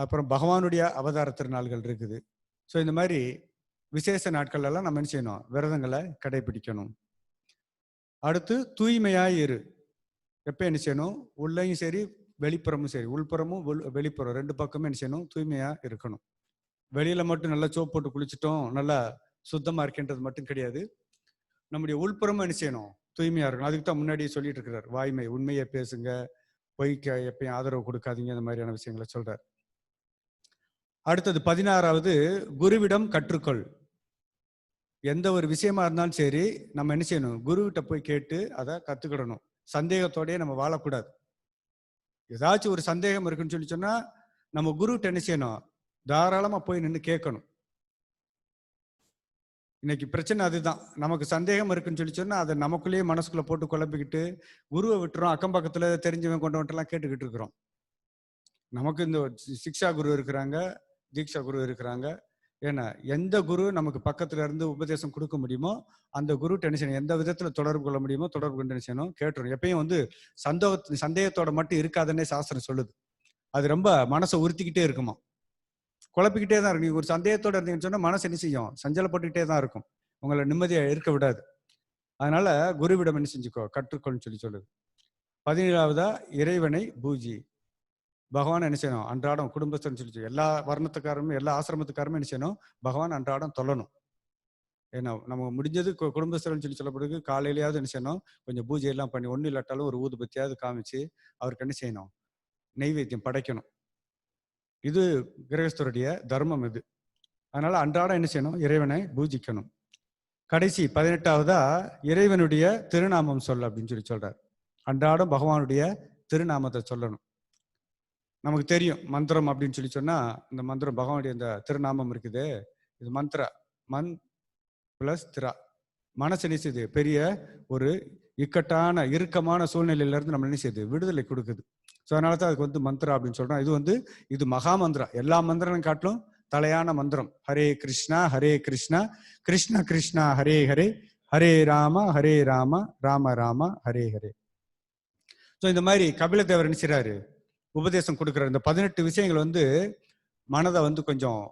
அப்புறம் பகவானுடைய அவதார திருநாள்கள் இருக்குது. ஸோ இந்த மாதிரி விசேஷ நாட்கள் எல்லாம் நம்ம என்ன செய்யணும்? விரதங்களை கடைபிடிக்கணும். அடுத்து தூய்மையாய் இரு. எப்போ என்ன செய்யணும்? உள்ளேயும் சரி வெளிப்புறமும் சரி, உள்புறமும் வெளிப்புறம் ரெண்டு பக்கமும் என்ன செய்யணும்? தூய்மையா இருக்கணும். வெளியில மட்டும் நல்லா சோப்பு போட்டு குளிச்சுட்டோம் நல்லா சுத்தமா இருக்கின்றது மட்டும் கிடையாது. நம்முடைய உள்புறமும் என்ன செய்யணும்? தூய்மையா இருக்கணும். அதுக்கு தான் முன்னாடியே சொல்லிட்டு இருக்கிறார். வாய்மை, உண்மையை பேசுங்க, பொய்க்க எப்பயும் ஆதரவு கொடுக்காதீங்க, இந்த மாதிரியான விஷயங்களை சொல்றார். அடுத்தது 16வது, குருவிடம் கற்றுக்கொள். எந்த ஒரு விஷயமா இருந்தாலும் சரி நம்ம என்ன செய்யணும்? குருவிட்ட போய் கேட்டு அதை கத்துக்கிடணும். சந்தேகத்தோடய நம்ம வாழக்கூடாது. ஏதாச்சும் ஒரு சந்தேகம் இருக்குன்னு சொல்லி சொன்னா நம்ம குருவிட்ட என்ன செய்யணும்? தாராளமா போய் நின்று கேட்கணும். இன்னைக்கு பிரச்சனை அதுதான். நமக்கு சந்தேகம் இருக்குன்னு சொல்லி சொன்னா அதை நமக்குள்ளேயே மனசுக்குள்ள போட்டு குழப்பிக்கிட்டு குருவை விட்டுறோம். அக்கம் பக்கத்துல தெரிஞ்சவன் கொண்டவன்ட்டெல்லாம் கேட்டுக்கிட்டு இருக்கிறோம். நமக்கு இந்த சிக்ஷா குரு இருக்கிறாங்க, தீக்ஷா குரு இருக்கிறாங்க. ஏன்னா எந்த குரு நமக்கு பக்கத்துல இருந்து உபதேசம் கொடுக்க முடியுமோ அந்த குரு டென்ஷன் எந்த விதத்துல தொடர்பு கொள்ள முடியுமோ தொடர்பு கொண்டு டென்ஷனும் கேட்டுரும். எப்பயும் வந்து சந்தேகத்தோட மட்டும் இருக்காதுன்னே சாஸ்திரம் சொல்லுது. அது ரொம்ப மனசை உறுத்திக்கிட்டே இருக்குமா, குழப்பிக்கிட்டே தான் இருக்கும். நீங்க ஒரு சந்தேகத்தோட இருந்தீங்கன்னு சொன்னா மனசு என்ன செய்யும்? சஞ்சலப்பட்டுக்கிட்டே தான் இருக்கும். உங்களை நிம்மதியா இருக்க விடாது. அதனால குருவிடம் என்ன செஞ்சுக்கோ, கற்றுக்கொள்னு சொல்லி சொல்லுது. 17வதா இறைவனை பூஜி. பகவான் என்ன செய்யணும்? அன்றாடம் குடும்பஸ்தன் சொல்லி எல்லா வர்ணத்துக்காரரும் எல்லா ஆசிரமத்துக்காரரும் என்ன செய்யணும்? பகவான் அன்றாடம் தொழணும். ஏன்னா நம்ம முடிஞ்சது குடும்பஸ்தன் சொல்லி சொல்லப்படுது. காலையிலேயாவது என்ன செய்யணும்? கொஞ்சம் பூஜை எல்லாம் பண்ணி, ஒன்றும் இல்லாட்டாலும் ஒரு ஊதுபத்தியாவது காமிச்சு அவருக்கு என்ன செய்யணும்? நெய்வேத்தியம் படைக்கணும். இது கிரகஸ்தருடைய தர்மம் இது. அதனால அன்றாடம் என்ன செய்யணும்? இறைவனை பூஜிக்கணும். கடைசி 18வதா இறைவனுடைய திருநாமம் சொல்ல அப்படின்னு சொல்லி சொல்றார். அன்றாடம் பகவானுடைய திருநாமத்தை சொல்லணும். நமக்கு தெரியும் மந்திரம் அப்படின்னு சொல்லி சொன்னா இந்த மந்திரம் பகவானுடைய இந்த திருநாமம் இருக்குது. இது மந்திரா, மண் பிளஸ் திரா. மனசு நினைச்சது பெரிய ஒரு இக்கட்டான இறுக்கமான சூழ்நிலையில இருந்து நம்ம நினைச்சது விடுதலை கொடுக்குது. ஸோ அதனால தான் அதுக்கு வந்து மந்திரா அப்படின்னு சொல்றோம். இது மகா மந்திரம். எல்லா மந்திரம் காட்டிலும் தலையான மந்திரம். ஹரே கிருஷ்ணா கிருஷ்ண கிருஷ்ணா ஹரே ஹரே, ஹரே ராம ராம ராம ஹரே ஹரே. ஸோ இந்த மாதிரி கபிலதேவர் நினைச்சாரு உபதேசம் கொடுக்குற இந்த 18 விஷயங்கள் வந்து மனதை வந்து கொஞ்சம்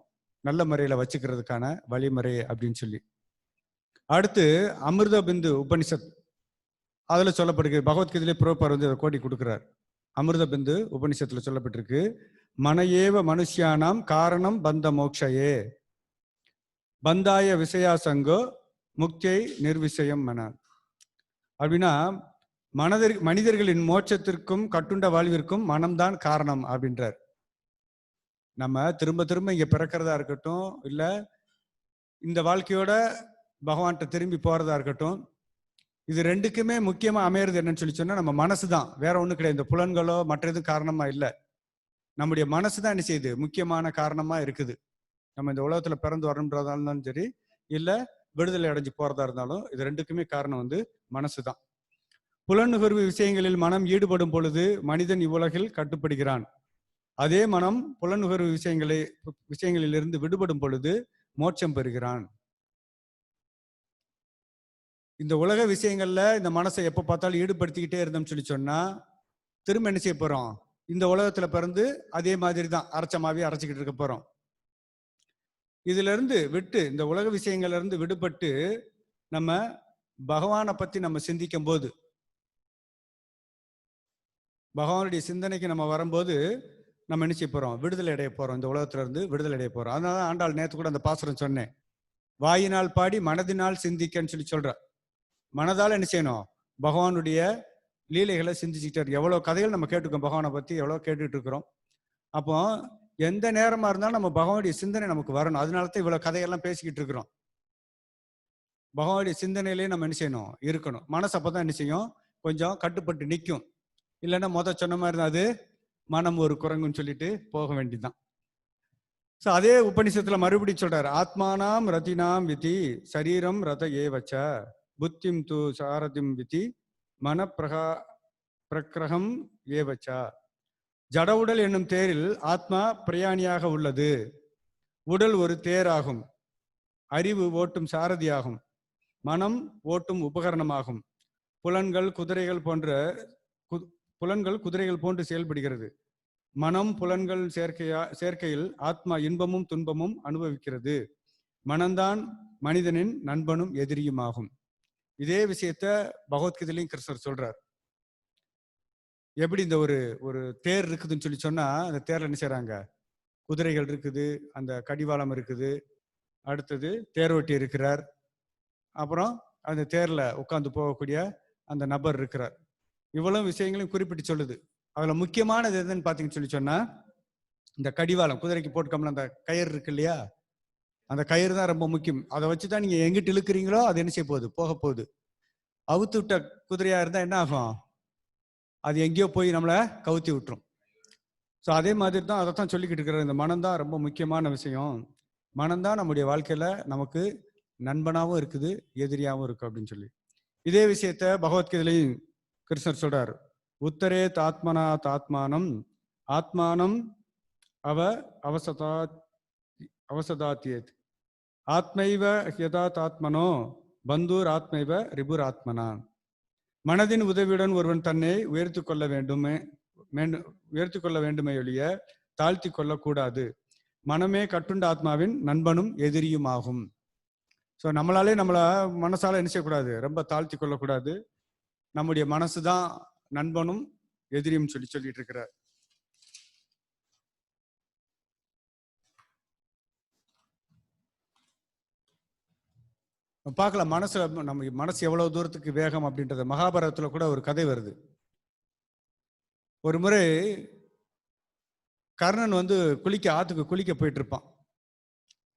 நல்ல முறையில வச்சுக்கிறதுக்கான வழிமுறை அப்படின்னு சொல்லி. அடுத்து அமிர்த பிந்து உபனிஷத், அதுல சொல்லப்பட்டிருக்கு. பகவத்கீதையிலே பிரபுபார் வந்து அதை கோடி கொடுக்குறார். அமிர்த பிந்து உபனிஷத்துல சொல்லப்பட்டிருக்கு, மனையேவ மனுஷியானாம் காரணம் பந்த மோக்ஷயே பந்தாய விசயாசங்கோ முக்தியை நிர்விஷயம் மன. அப்படின்னா மனிதர்களின் மோட்சத்திற்கும் கட்டுண்ட வாழ்விற்கும் மனம்தான் காரணம் அப்படின்றார். நம்ம திரும்ப திரும்ப இங்க பிறக்கிறதா இருக்கட்டும், இல்ல இந்த வாழ்க்கையோட பகவான்கிட்ட திரும்பி போறதா இருக்கட்டும், இது ரெண்டுக்குமே முக்கியமா அமையிறது என்னன்னு சொல்லி சொன்னா நம்ம மனசு தான். வேற ஒண்ணு கிடையாது. இந்த புலன்களோ மற்ற எதுவும் காரணமா இல்லை. நம்முடைய மனசு தான் என்ன செய்யுது? முக்கியமான காரணமா இருக்குது. நம்ம இந்த உலகத்துல பிறந்து வரணுன்றதா இருந்தாலும் சரி, இல்ல விடுதலை அடைஞ்சு போறதா இருந்தாலும், இது ரெண்டுக்குமே காரணம் வந்து மனசு தான். புலனுகர்வு விஷயங்களில் மனம் ஈடுபடும் பொழுது மனிதன் இவ்வுலகில் கட்டுப்படுகிறான். அதே மனம் புலனுகர்வு விஷயங்களிலிருந்து விடுபடும் பொழுது மோட்சம் பெறுகிறான். இந்த உலக விஷயங்கள்ல இந்த மனசை எப்ப பார்த்தாலும் ஈடுபடுத்திக்கிட்டே இருந்தோம்னு சொல்லி சொன்னா திரும்ப என்ன செய்ய போறோம்? இந்த உலகத்துல பிறந்து அதே மாதிரி தான் அரைச்சமாவே அரைச்சிக்கிட்டு இருக்க போறோம். இதுல இருந்து விட்டு, இந்த உலக விஷயங்கள்ல இருந்து விடுபட்டு நம்ம பகவானை பத்தி நம்ம சிந்திக்கும் போது, பகவானுடைய சிந்தனைக்கு நம்ம வரும்போது நம்ம என்ன செய்ய போறோம்? விடுதலை அடைய போறோம். இந்த உலகத்துல இருந்து விடுதலை அடைய போறோம். அதனால ஆண்டாள் நேற்று கூட அந்த பாசுரம் சொன்னேன், வாயினால் பாடி மனதினால் சிந்திக்கன்னு சொல்லி சொல்ற. மனதால என்ன செய்யணும்? பகவானுடைய லீலைகளை சிந்திச்சுக்கிட்டு. எவ்வளவு கதைகள் நம்ம கேட்டுக்கோம் பகவானை பத்தி, எவ்வளவு கேட்டுட்டு இருக்கிறோம். அப்போ எந்த நேரமா இருந்தாலும் நம்ம பகவானுடைய சிந்தனை நமக்கு வரணும். அதனாலதான் இவ்வளவு கதையெல்லாம் பேசிக்கிட்டு இருக்கிறோம். பகவானுடைய சிந்தனையிலேயே நம்ம என்ன செய்யணும்? இருக்கணும். மனசு அப்பதான் என்ன செய்யும்? கொஞ்சம் கட்டுப்பட்டு நிற்கும். இல்லைன்னா சொன்ன மாதிரி தான் அது மனம் ஒரு குரங்குன்னு சொல்லிட்டு போக வேண்டியதுதான். ஸோ அதே உபநிஷத்துல மறுபடியும் சொல்றாரு, ஆத்மானாம் ரதினாம் விதி சரீரம் ரத ஏவச்ச புத்திம் து சாரதிம் விதி மன பிரகிரகம் ஏவச்சா. ஜட உடல் என்னும் தேரில் ஆத்மா பிரயாணியாக உள்ளது. உடல் ஒரு தேராகும். அறிவு ஓட்டும் சாரதியாகும். மனம் ஓட்டும் உபகரணமாகும். புலன்கள் குதிரைகள் போன்று செயல்படுகிறது. மனம் புலன்கள் சேர்க்கையில் ஆத்மா இன்பமும் துன்பமும் அனுபவிக்கிறது. மனம்தான் மனிதனின் நண்பனும் எதிரியுமாகும். இதே விஷயத்த பகவத்கீதையிலையும் கிருஷ்ணர் சொல்றார். எப்படி இந்த ஒரு தேர் இருக்குதுன்னு சொல்லி சொன்னா, அந்த தேர்ல என்ன செய்றாங்க, குதிரைகள் இருக்குது, அந்த கடிவாளம் இருக்குது, அடுத்தது தேரோட்டி இருக்கிறார், அப்புறம் அந்த தேர்ல உட்கார்ந்து போகக்கூடிய அந்த நபர் இருக்கிறார். இவ்வளவு விஷயங்களையும் குறிப்பிட்டு சொல்லுது. அதுல முக்கியமானது எதுன்னு பாத்தீங்கன்னு சொல்லி சொன்னா, இந்த கடிவாளம், குதிரைக்கு போட்டுக்கோம்ல அந்த கயிறு இருக்கு இல்லையா, அந்த கயிறு தான் ரொம்ப முக்கியம். அதை வச்சுதான் நீங்க எங்கிட்டு இழுக்கிறீங்களோ அது என்ன செய்ய போகுது, போக போகுது. அவுத்து விட்ட குதிரையா இருந்தா என்ன ஆகும், அது எங்கேயோ போய் நம்மளை கவுத்தி விட்டுரும். ஸோ அதே மாதிரி தான் அதைத்தான் சொல்லிக்கிட்டு இருக்கிற, இந்த மனம்தான் ரொம்ப முக்கியமான விஷயம். மனம்தான் நம்முடைய வாழ்க்கையில நமக்கு நண்பனாகவும் இருக்குது, எதிரியாகவும் இருக்கு அப்படின்னு சொல்லி. இதே விஷயத்த பகவத்கீதையிலையும் கிருஷ்ணர் சொல்றார். உத்தரே தாத்மனா தாத்மானம் ஆத்மானம் அவசதாத்தியேத் ஆத்மைவ ஹியதா தாத்மனோ பந்தூர் ஆத்மைவ ரிபுர் ஆத்மனா. மனதின் உதவியுடன் ஒருவன் தன்னை உயர்த்தி கொள்ள வேண்டுமே ஒழிய தாழ்த்தி கொள்ளக்கூடாது. மனமே கட்டுண்ட ஆத்மாவின் நண்பனும் எதிரியும் ஆகும். ஸோ நம்மளால மனசால என்ன செய்யக்கூடாது, ரொம்ப தாழ்த்தி கொள்ளக்கூடாது. நம்முடைய மனசுதான் நண்பனும் எதிரியும் சொல்லிட்டு இருக்கிறார். பார்க்கலாம் மனசுல நம்ம மனசு எவ்வளவு தூரத்துக்கு வேகம் அப்படின்றது. மகாபாரதத்துல கூட ஒரு கதை வருது. ஒரு முறை கர்ணன் ஆத்துக்கு குளிக்க போயிட்டு இருப்பான்.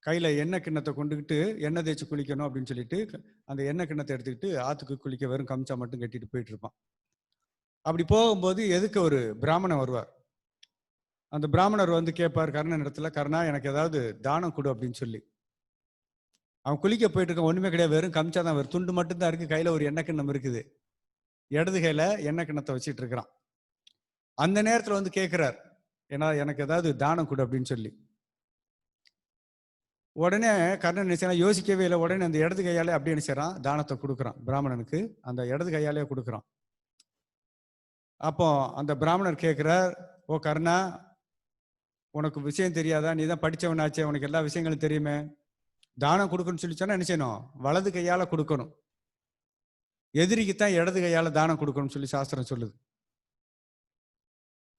கையில எண்ணெய் கிண்ணத்தை கொண்டுகிட்டு எண்ணெய் தேய்ச்சி குளிக்கணும் அப்படின்னு சொல்லிட்டு அந்த எண்ணெய் கிண்ணத்தை எடுத்துக்கிட்டு ஆத்துக்கு குளிக்க வெறும் கம்சா மட்டும் கட்டிட்டு போயிட்டு இருப்பான். அப்படி போகும்போது எதுக்கு ஒரு பிராமணன் வருவார். அந்த பிராமணர் கேட்பார் கர்ணன் இடத்துல, கர்ணா எனக்கு ஏதாவது தானம் கொடு அப்படின்னு சொல்லி. அவன் குளிக்க போயிட்டு இருக்கான், ஒண்ணுமே கிடையாது, வெறும் கம்சா தான், ஒரு துண்டு மட்டும்தான் இருக்கு, கையில ஒரு எண்ணெய் கிண்ணம் இருக்குது, இடது கையில எண்ணெய் கிண்ணத்தை வச்சுட்டு இருக்கிறான். அந்த நேரத்துல கேட்கிறார், ஏன்னா எனக்கு ஏதாவது தானம் கொடு அப்படின்னு சொல்லி. உடனே கர்ணன் என்ன யோசிக்கவே இல்லை, உடனே அந்த இடது கையாலே அப்படியே என்ன செய்யறான், தானத்தை கொடுக்குறான் பிராமணனுக்கு, அந்த இடது கையாலே கொடுக்குறான். அப்போ அந்த பிராமணர் கேட்கிறார், ஓ கர்ணா, உனக்கு விஷயம் தெரியாதா, நீ தான் படிச்சவனாச்சே, உனக்கு எல்லா விஷயங்களும் தெரியுமே, தானம் கொடுக்கணும்னு சொல்லி சொன்னா என்ன செய்யணும், வலது கையால கொடுக்கணும், எதிரிக்குத்தான் இடது கையால தானம் கொடுக்கணும்னு சொல்லி சாஸ்திரம் சொல்லுது.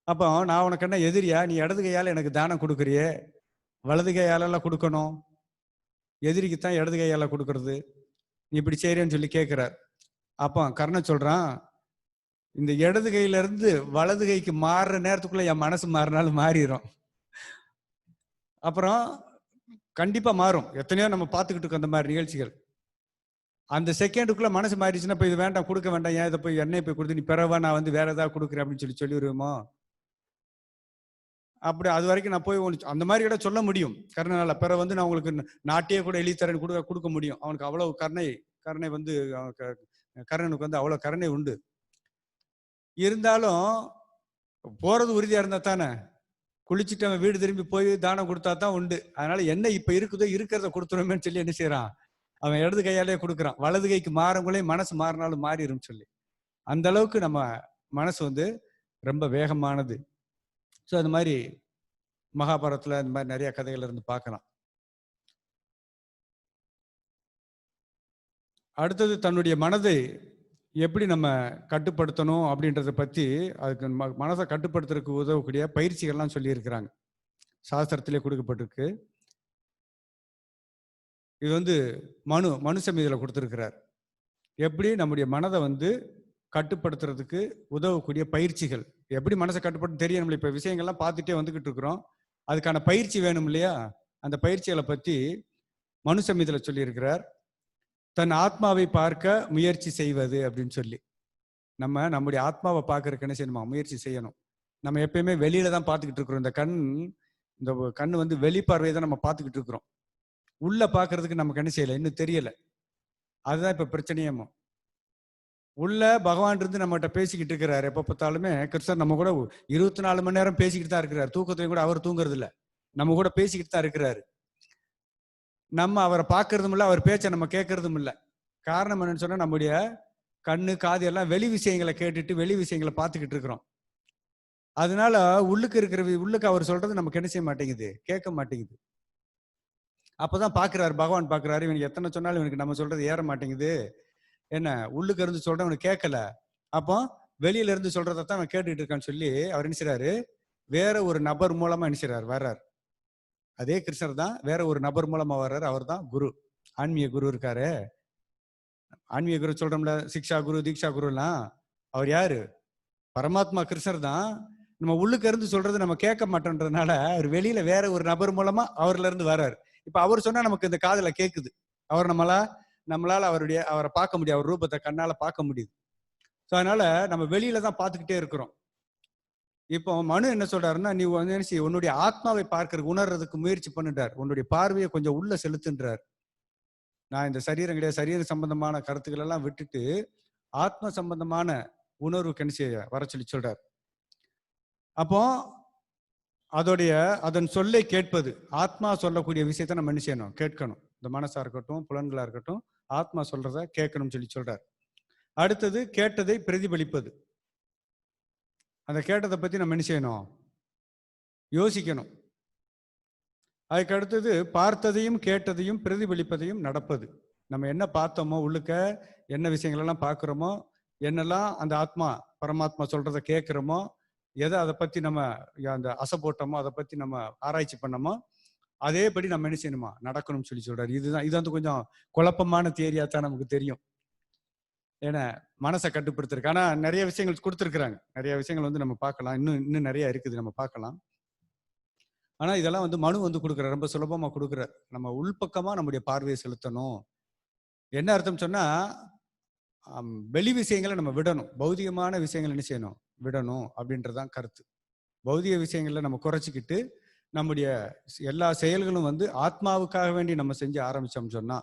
அப்போ நான் உனக்கு என்ன எதிரியா, நீ இடது கையால எனக்கு தானம் கொடுக்குறியே, வலது கையாலெல்லாம் கொடுக்கணும், எதிரிக்குத்தான் இடது கையால கொடுக்கறது, நீ இப்படி செய்யறேன்னு சொல்லி கேட்கிறார். அப்போ கர்ணன் சொல்றான், இந்த இடது கையில இருந்து வலது கைக்கு மாறுற நேரத்துக்குள்ள என் மனசு மாறினாலும் மாறிடும். அப்புறம் கண்டிப்பா மாறும். எத்தனையோ நம்ம பார்த்துக்கிட்டு இருக்கோம் அந்த மாதிரி நிகழ்ச்சிகள். அந்த செகண்டுக்குள்ள மனசு மாறிடுச்சுன்னா போய் இது வேண்டாம், கொடுக்க வேண்டாம், ஏன் இதை போய் எண்ணெய் போய் கொடுத்து நீ பிறவா நான் வேற ஏதாவது கொடுக்குறேன் அப்படின்னு சொல்லிடுவோமோ. அப்படி அது வரைக்கும் நான் போய் அந்த மாதிரி கூட சொல்ல முடியும் கர்ணனால. பிற நான் உங்களுக்கு நாட்டையே கூட எழுதித்தரேன் கொடுக்க முடியும். அவனுக்கு அவ்வளவு கருணை கர்ணனுக்கு அவ்வளவு கருணை உண்டு. இருந்தாலும் போறது உறுதியா இருந்தா தானே, குளிச்சுட்டு அவன் வீடு திரும்பி போய் தானம் கொடுத்தா தான் உண்டு. அதனால என்ன இப்ப இருக்குதோ இருக்கிறத கொடுத்துருமேன்னு சொல்லி என்ன செய்யறான், அவன் இடது கையாலே கொடுக்குறான். வலது கைக்கு மாறவங்களே மனசு மாறினாலும் மாறிடும் சொல்லி. அந்த அளவுக்கு நம்ம மனசு ரொம்ப வேகமானது. ஸோ அது மாதிரி மகாபாரதத்துல இந்த மாதிரி நிறைய கதைகள் இருந்து பார்க்கலாம். அடுத்தது தன்னுடைய மனதை எப்படி நம்ம கட்டுப்படுத்தணும் அப்படின்றத பத்தி, அதுக்கு மனசை கட்டுப்படுத்துறதுக்கு உதவக்கூடிய பயிற்சிகள்லாம் சொல்லி இருக்கிறாங்க, சாஸ்திரத்திலே கொடுக்கப்பட்டிருக்கு. இது மனு சமீதியில கொடுத்திருக்கிறார். எப்படி நம்முடைய மனதை கட்டுப்படுத்துறதுக்கு உதவக்கூடிய பயிற்சிகள், எப்படி மனசை கட்டுப்படுத்த தெரியும். நம்மள இப்ப விஷயங்கள்லாம் பார்த்துட்டே வந்துகிட்டு இருக்கிறோம், அதுக்கான பயிற்சி வேணும் இல்லையா. அந்த பயிற்சிகளை பத்தி மனு சமீதியில சொல்லி இருக்கிறார். தன் ஆத்மாவை பார்க்க முயற்சி செய்வது அப்படின்னு சொல்லி, நம்முடைய ஆத்மாவை பார்க்கறதுக்கு என்ன செய்யணுமா, முயற்சி செய்யணும். நம்ம எப்பயுமே வெளியில தான் பார்த்துக்கிட்டு இருக்கிறோம். இந்த கண் வந்து வெளிப்பார்வையை தான் நம்ம பார்த்துக்கிட்டு இருக்கிறோம். உள்ள பார்க்கறதுக்கு நமக்கு என்ன செய்யல, இன்னும் தெரியல. அதுதான் இப்ப பிரச்சனையேமோ. உள்ள பகவான் இருந்து நம்மகிட்ட பேசிக்கிட்டு இருக்கிறாரு. எப்ப பார்த்தாலுமே கிருஷ்ணர் நம்ம கூட 24 மணி நேரம் பேசிக்கிட்டு தான் இருக்கிறார். தூக்கத்திலையும் கூட அவர் தூங்குறது இல்ல, நம்ம கூட பேசிக்கிட்டு தான் இருக்கிறாரு. நம்ம அவரை பார்க்கறதும் இல்லை, அவர் பேச்சை நம்ம கேட்கறதும் இல்லை. காரணம் என்னன்னு சொன்னா, நம்முடைய கண்ணு காது எல்லாம் வெளி விஷயங்களை கேட்டுட்டு வெளி விஷயங்களை பார்த்துக்கிட்டு இருக்கிறோம். அதனால உள்ளுக்கு அவர் சொல்றது நமக்கு என்ன செய்ய மாட்டேங்குது, கேட்க மாட்டேங்குது. அப்பதான் பாக்குறாரு, பகவான் பாக்குறாரு, இவனுக்கு எத்தனை சொன்னாலும் இவனுக்கு நம்ம சொல்றது ஏற மாட்டேங்குது. என்ன, உள்ளுக்கு இருந்து சொல்ற அவனுக்கு கேட்கல, அப்போ வெளியில இருந்து சொல்றதான் அவன் கேட்டுக்கிட்டு இருக்கான்னு சொல்லி அவர் என்ன செய்றாரு, வேற ஒரு நபர் மூலமா என்ன செய்றாரு, வர்றாரு. அதே கிருஷ்ணர் தான் வேற ஒரு நபர் மூலமா வர்றாரு. அவர் தான் குரு, ஆன்மீக குரு இருக்காரு. ஆன்மீக குரு சொல்றோம்ல, சிக்ஷா குரு தீக்ஷா குரு எல்லாம், அவர் யாரு, பரமாத்மா கிருஷ்ணர் தான். நம்ம உள்ளுக்கு இருந்து சொல்றது நம்ம கேட்க மாட்டோன்றதுனால அவர் வெளியில வேற ஒரு நபர் மூலமா அவர்ல இருந்து வர்றாரு. இப்ப அவர் சொன்னா நமக்கு இந்த காதுல கேக்குது. அவர் நம்மளால அவரை பார்க்க முடியும், அவர் ரூபத்தை கண்ணால பார்க்க முடியுது. அதனால நம்ம வெளியில தான் பார்த்துக்கிட்டே இருக்கிறோம். இப்போ மனு என்ன சொல்றாருன்னா, நீ வந்து உன்னுடைய ஆத்மாவை பார்க்கறதுக்கு உணர்றதுக்கு முயற்சி பண்ணுறார். உன்னுடைய பார்வையை கொஞ்சம் உள்ள செலுத்துன்றார். நான் இந்த சரீரம் கிடையாது, சரீர சம்பந்தமான கருத்துக்கள் எல்லாம் விட்டுட்டு ஆத்ம சம்பந்தமான உணர்வுக்கு என்ன செய்ய வர சொல்லி சொல்றார். அப்போ அதன் சொல்லை கேட்பது, ஆத்மா சொல்லக்கூடிய விஷயத்த நம்ம என்ன செய்யணும், கேட்கணும். இந்த மனசா இருக்கட்டும், புலன்களா இருக்கட்டும், ஆத்மா சொல்றத கேட்கணும்னு சொல்லி சொல்றார். அடுத்தது கேட்டதை பிரதிபலிப்பது. அந்த கேட்டதை பத்தி நம்ம என்ன செய்யணும், யோசிக்கணும். அதுக்கு அடுத்தது பார்த்ததையும் கேட்டதையும் பிரதிபலிப்பதையும் நடப்பது. நம்ம என்ன பார்த்தோமோ, உள்ளுக்க என்ன விஷயங்கள் எல்லாம் பார்க்கிறோமோ, என்னெல்லாம் அந்த ஆத்மா பரமாத்மா சொல்றதை கேட்கிறோமோ, எதை அதை பத்தி நம்ம அந்த அசை போட்டோமோ, அதை பத்தி நம்ம ஆராய்ச்சி பண்ணோமோ, அதேபடி நம்ம என்ன செய்யணுமா, நடக்கணும்னு சொல்லி சொல்றாரு. இது வந்து கொஞ்சம் குழப்பமான தியரியா தான் நமக்கு தெரியும். ஏன்னா மனசை கட்டுப்படுத்துறதுக்கு ஆனா நிறைய விஷயங்கள் கொடுத்துருக்குறாங்க. நிறைய விஷயங்கள் வந்து நம்ம பார்க்கலாம், இன்னும் நிறைய இருக்குது நம்ம பார்க்கலாம். ஆனா இதெல்லாம் வந்து மனு வந்து கொடுக்குற, ரொம்ப சுலபமா கொடுக்குற. நம்ம உள்பக்கமா நம்முடைய பார்வையை செலுத்தணும். என்ன அர்த்தம் சொன்னா, வெளி விஷயங்களை நம்ம விடணும், பௌதிகமான விஷயங்கள் என்ன செய்யணும், விடணும் அப்படின்றதான் கருத்து. பௌதிக விஷயங்கள்ல நம்ம குறைச்சிக்கிட்டு நம்முடைய எல்லா செயல்களும் வந்து ஆத்மாவுக்காக வேண்டி நம்ம செஞ்சு ஆரம்பிச்சோம்னு சொன்னா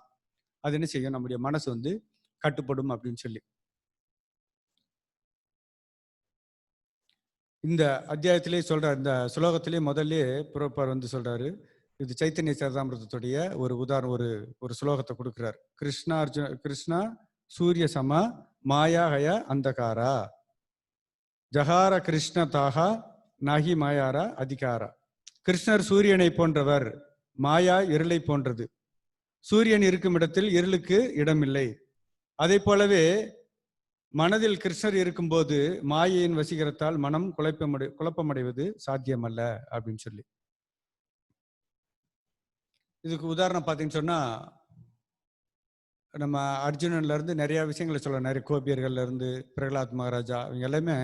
அது என்ன செய்யும், நம்முடைய மனசு வந்து கட்டுப்படும் அப்படின்னு சொல்லி இந்த அத்தியாயத்திலே சொல்றாரு. இந்த சுலோகத்திலே முதல்ல புரோப்பார் வந்து சொல்றாரு, இது சைத்தன்ய சரிதாமிரதத்துடைய ஒரு உதாரணம், ஒரு சுலோகத்தை கொடுக்கிறார். கிருஷ்ணா சூரிய சம மாயா ஹய அந்தகாரா ஜகார கிருஷ்ண தாகா நாகி மாயாரா அதிகாரா. கிருஷ்ணர் சூரியனை போன்றவர், மாயா இருளை போன்றது. சூரியன் இருக்கும் இடத்தில் இருளுக்கு இடமில்லை. அதே போலவே மனதில் கிருஷ்ணர் இருக்கும்போது மாயையின் வசீகரத்தால் மனம் குழப்பமடைவது சாத்தியமல்ல அப்படின்னு சொல்லி. இதுக்கு உதாரணம் பார்த்தீங்கன்னு சொன்னா, நம்ம அர்ஜுனன்ல இருந்து நிறைய விஷயங்களை சொல்லலாம். நிறைய கோபியர்கள்ல இருந்து பிரகலாத் மகாராஜா, இவங்க எல்லாமே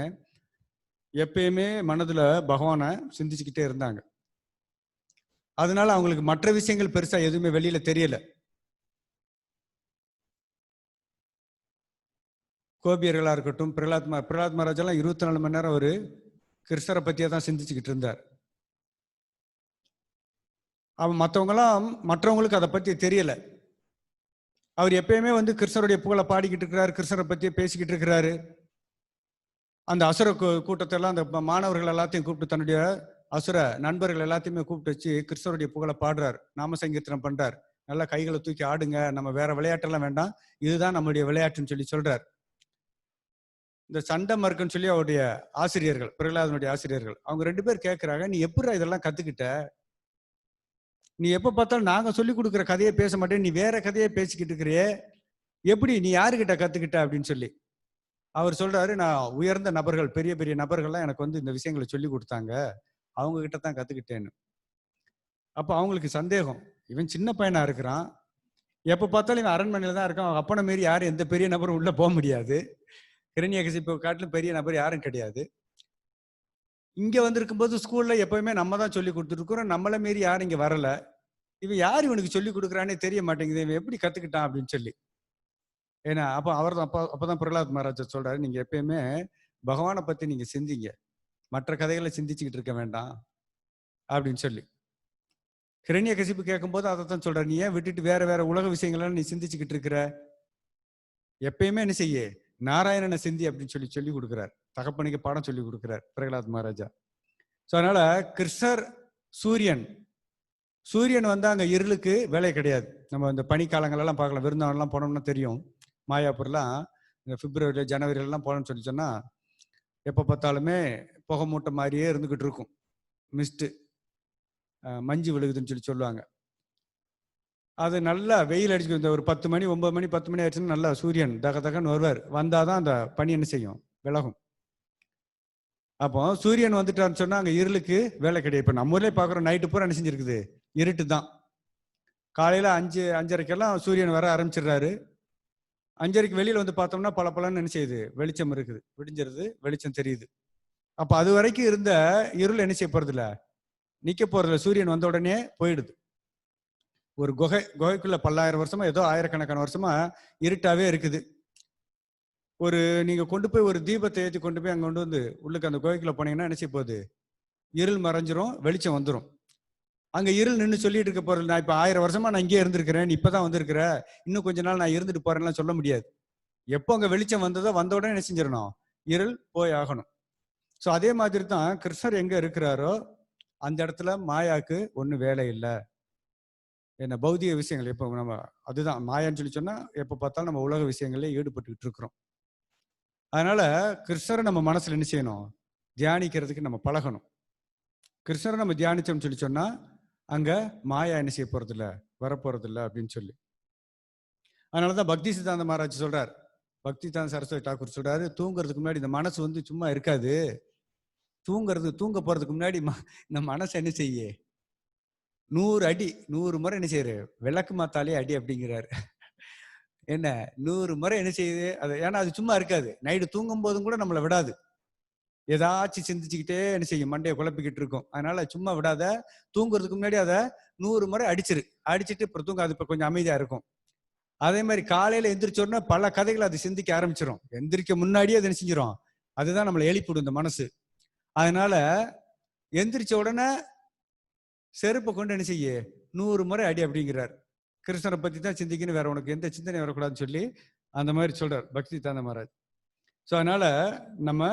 எப்பயுமே மனதுல பகவானை சிந்திச்சுக்கிட்டே இருந்தாங்க. அதனால அவங்களுக்கு மற்ற விஷயங்கள் பெருசா எதுவுமே வெளியில தெரியல. கோபியர்களா இருக்கட்டும், பிரகலாத் மகாராஜெல்லாம் 24 மணி நேரம் ஒரு கிருஷ்ணரை பத்தியே தான் சிந்திச்சுக்கிட்டு இருந்தார். மற்றவங்களுக்கு அதை பத்தி தெரியல. அவர் எப்பயுமே வந்து கிருஷ்ணருடைய புகழை பாடிக்கிட்டு இருக்கிறாரு, கிருஷ்ணரை பத்தியே பேசிக்கிட்டு இருக்கிறாரு. அந்த அசுர கூட்டத்தை எல்லாம், அந்த மாணவர்கள் எல்லாத்தையும் கூப்பிட்டு, தன்னுடைய அசுர நண்பர்கள் எல்லாத்தையுமே கூப்பிட்டு வச்சு கிருஷ்ணருடைய புகழை பாடுறார், நாம சங்கீர்த்தனம் பண்றார். நல்லா கைகளை தூக்கி ஆடுங்க, நம்ம வேற விளையாட்டெல்லாம் வேண்டாம், இதுதான் நம்மளுடைய விளையாட்டுன்னு சொல்லி சொல்றார். இந்த சண்டை மறுக்குன்னு சொல்லி அவருடைய ஆசிரியர்கள், பிரகலாதனுடைய ஆசிரியர்கள், அவங்க 2 பேர் கேட்கிறாங்க, நீ எப்படி இதெல்லாம் கத்துக்கிட்ட? நீ எப்ப பார்த்தாலும் நாங்க சொல்லி கொடுக்குற கதையை பேச மாட்டேன், நீ வேற கதையை பேசிக்கிட்டு இருக்கிறியே, எப்படி, நீ யாருக்கிட்ட கத்துக்கிட்ட அப்படின்னு சொல்லி. அவர் சொல்றாரு, நான் உயர்ந்த நபர்கள், பெரிய பெரிய நபர்கள்லாம் எனக்கு வந்து இந்த விஷயங்களை சொல்லி கொடுத்தாங்க, அவங்க கிட்ட தான் கத்துக்கிட்டேன்னு. அப்ப அவங்களுக்கு சந்தேகம், இவன் சின்ன பையனா இருக்கிறான், எப்ப பார்த்தாலும் இவன் அரண்மனையில தான் இருக்கான், அவங்க அப்பனை மீறி யாரும் எந்த பெரிய நபரும் உள்ள போக முடியாது, ஹிரண்யகசிப்பு காட்டிலும் பெரிய நபர் யாரும் கிடையாது. இங்க வந்திருக்கும்போது ஸ்கூல்ல எப்பவுமே நம்ம தான் சொல்லி கொடுத்துருக்கிறோம், நம்மள மீறி யாரும் இங்க வரல, இவன் யார் இவனுக்கு சொல்லி கொடுக்குறானே தெரிய மாட்டேங்குது, இவன் எப்படி கத்துக்கிட்டான் அப்படின்னு சொல்லி. ஏன்னா அப்ப அவர் தான் அப்பதான் பிரகலாத் மகாராஜா சொல்றாரு, நீங்க எப்பயுமே பகவானை பத்தி நீங்க சிந்திங்க, மற்ற கதைகளை சிந்திச்சுக்கிட்டு இருக்க வேண்டாம் அப்படின்னு சொல்லி. ஹிரண்யகசிப்பு கேட்கும்போது அதைத்தான் சொல்ற, நீ ஏன் விட்டுட்டு வேற வேற உலக விஷயங்கள்லாம் நீ சிந்திச்சுக்கிட்டு இருக்கிற? எப்பயுமே என்ன செய்ய, நாராயணனை சிந்தி அப்படின்னு சொல்லி சொல்லி கொடுக்குறார். தகப்பனுக்கு பாடம் சொல்லி கொடுக்குறார் பிரகலாத் மகாராஜா. ஸோ அதனால கிருஷ்ணர் சூரியன், சூரியன் வந்து அங்கே இருளுக்கு வேலை கிடையாது. நம்ம இந்த பனிக்காலங்களெல்லாம் பார்க்கலாம், விருந்தாவனம்லாம் போனோம்னா தெரியும். மாயாப்பூர்லாம் இந்த பிப்ரவரி ஜனவரிலாம் போனோம்னு சொல்லி சொன்னால் எப்போ பார்த்தாலுமே புகை மூட்டை மாதிரியே இருந்துக்கிட்டு இருக்கும். மிஸ்ட்டு மஞ்சு விழுகுதுன்னு சொல்லி சொல்லுவாங்க. அது நல்லா வெயில் அடிச்சு இந்த ஒரு 10 மணி 9 மணி 10 மணி ஆயிடுச்சுன்னா நல்லா சூரியன் தக தகன்னு வருவார். வந்தால் தான் அந்த பனி என்ன செய்யும், விலகும். அப்போ சூரியன் வந்துட்டான்னு சொன்னா அங்கே இருளுக்கு வேலை கிடையாது. இப்போ நம்ம ஊர்லேயே பார்க்குறோம், நைட்டு பூரா என்ன செஞ்சிருக்குது, இருட்டு தான். காலையில் 5:30க்கெல்லாம் சூரியன் வர ஆரம்பிச்சிடுறாரு. 5:30க்கு வெளியில் வந்து பார்த்தோம்னா பல பலன்னு என்ன செய்யுது, வெளிச்சம் இருக்குது, விடிஞ்சிருது, வெளிச்சம் தெரியுது. அப்போ அது வரைக்கும் இருந்த இருள் என்ன செய்ய போறதில்ல, நிற்க போறதில்ல. சூரியன் வந்த உடனே போயிடுது. ஒரு குகைக்குள்ள பல்லாயிரம் வருஷமா ஏதோ ஆயிரக்கணக்கான வருஷமா இருட்டாவே இருக்குது. ஒரு நீங்க கொண்டு போய் ஒரு தீபத்தை ஏற்றி கொண்டு போய் அங்க கொண்டு வந்து உள்ளுக்கு அந்த குகைக்குள்ள போனீங்கன்னா என்ன செய்ய போகுது, இருள் மறைஞ்சிரும், வெளிச்சம் வந்துடும். அங்க இருள் நின்று சொல்லிட்டு இருக்க போறது, நான் இப்ப 1000 வருஷமா நான் இங்கே இருந்திருக்கிறேன், நீ இப்பதான் வந்திருக்கிற, இன்னும் கொஞ்ச நாள் நான் இருந்துட்டு போறேன்லாம் சொல்ல முடியாது. எப்போ அங்க வெளிச்சம் வந்ததோ வந்த உடனே என்ன செஞ்சிடணும், இருள் போய் ஆகணும். ஸோ அதே மாதிரி தான் கிருஷ்ணர் எங்க இருக்கிறாரோ அந்த இடத்துல மாயாக்கு ஒன்றும் வேலை இல்லை. என்ன பௌதிக விஷயங்கள் எப்போ நம்ம அதுதான் மாயான்னு சொல்லி சொன்னா எப்போ பார்த்தாலும் நம்ம உலக விஷயங்களே ஈடுபட்டுக்கிட்டு இருக்கிறோம். அதனால கிருஷ்ணரை நம்ம மனசுல என்ன செய்யணும், தியானிக்கிறதுக்கு நம்ம பழகணும். கிருஷ்ணரை நம்ம தியானிச்சோம்னு சொல்லி சொன்னா அங்க மாயா என்ன செய்ய போறது இல்லை, வரப்போறது இல்லை அப்படின்னு சொல்லி. அதனாலதான் பக்தி சித்தாந்த மகாராஜ் சொல்றார், பக்தி சித்தாந்த சரஸ்வதி தாக்கூர் சொல்றாரு, தூங்குறதுக்கு முன்னாடி இந்த மனசு வந்து சும்மா இருக்காது, தூங்க போறதுக்கு முன்னாடி இந்த மனசை என்ன செய்ய 100 அடி 100 முறை என்ன செய்யறாரு, விளக்கு மாத்தாலே அடி அப்படிங்கிறாரு. என்ன 100 முறை என்ன செய்யுது அது, ஏன்னா அது சும்மா இருக்காது. நைட்டு தூங்கும் போதும் கூட நம்மளை விடாது, ஏதாச்சும் சிந்திச்சுக்கிட்டே என்ன செய்யும், மண்டையை குழப்பிக்கிட்டு இருக்கும். அதனால சும்மா விடாத, தூங்குறதுக்கு முன்னாடி அதை 100 முறை அடிச்சுட்டு அப்புறம் தூங்க, அது இப்ப கொஞ்சம் அமைதியா இருக்கும். அதே மாதிரி காலையில எந்திரிச்சோன்னா பல கதைகளை அது சிந்திக்க ஆரம்பிச்சிடும். எந்திரிக்க முன்னாடியே அது என்ன செஞ்சிடும், அதுதான் நம்மளை எழுப்பிடும் இந்த மனசு. அதனால எந்திரிச்ச உடனே செருப்பை கொண்டு என்ன செய்ய 100 முறை அடி அப்படிங்கிறார். கிருஷ்ணரை பத்தி தான் சிந்திக்கணும், வேற உனக்கு எந்த சிந்தனை வரக்கூடாதுன்னு சொல்லி அந்த மாதிரி சொல்றார் பக்தி சித்தாந்த மகாராஜ். ஸோ அதனால நம்ம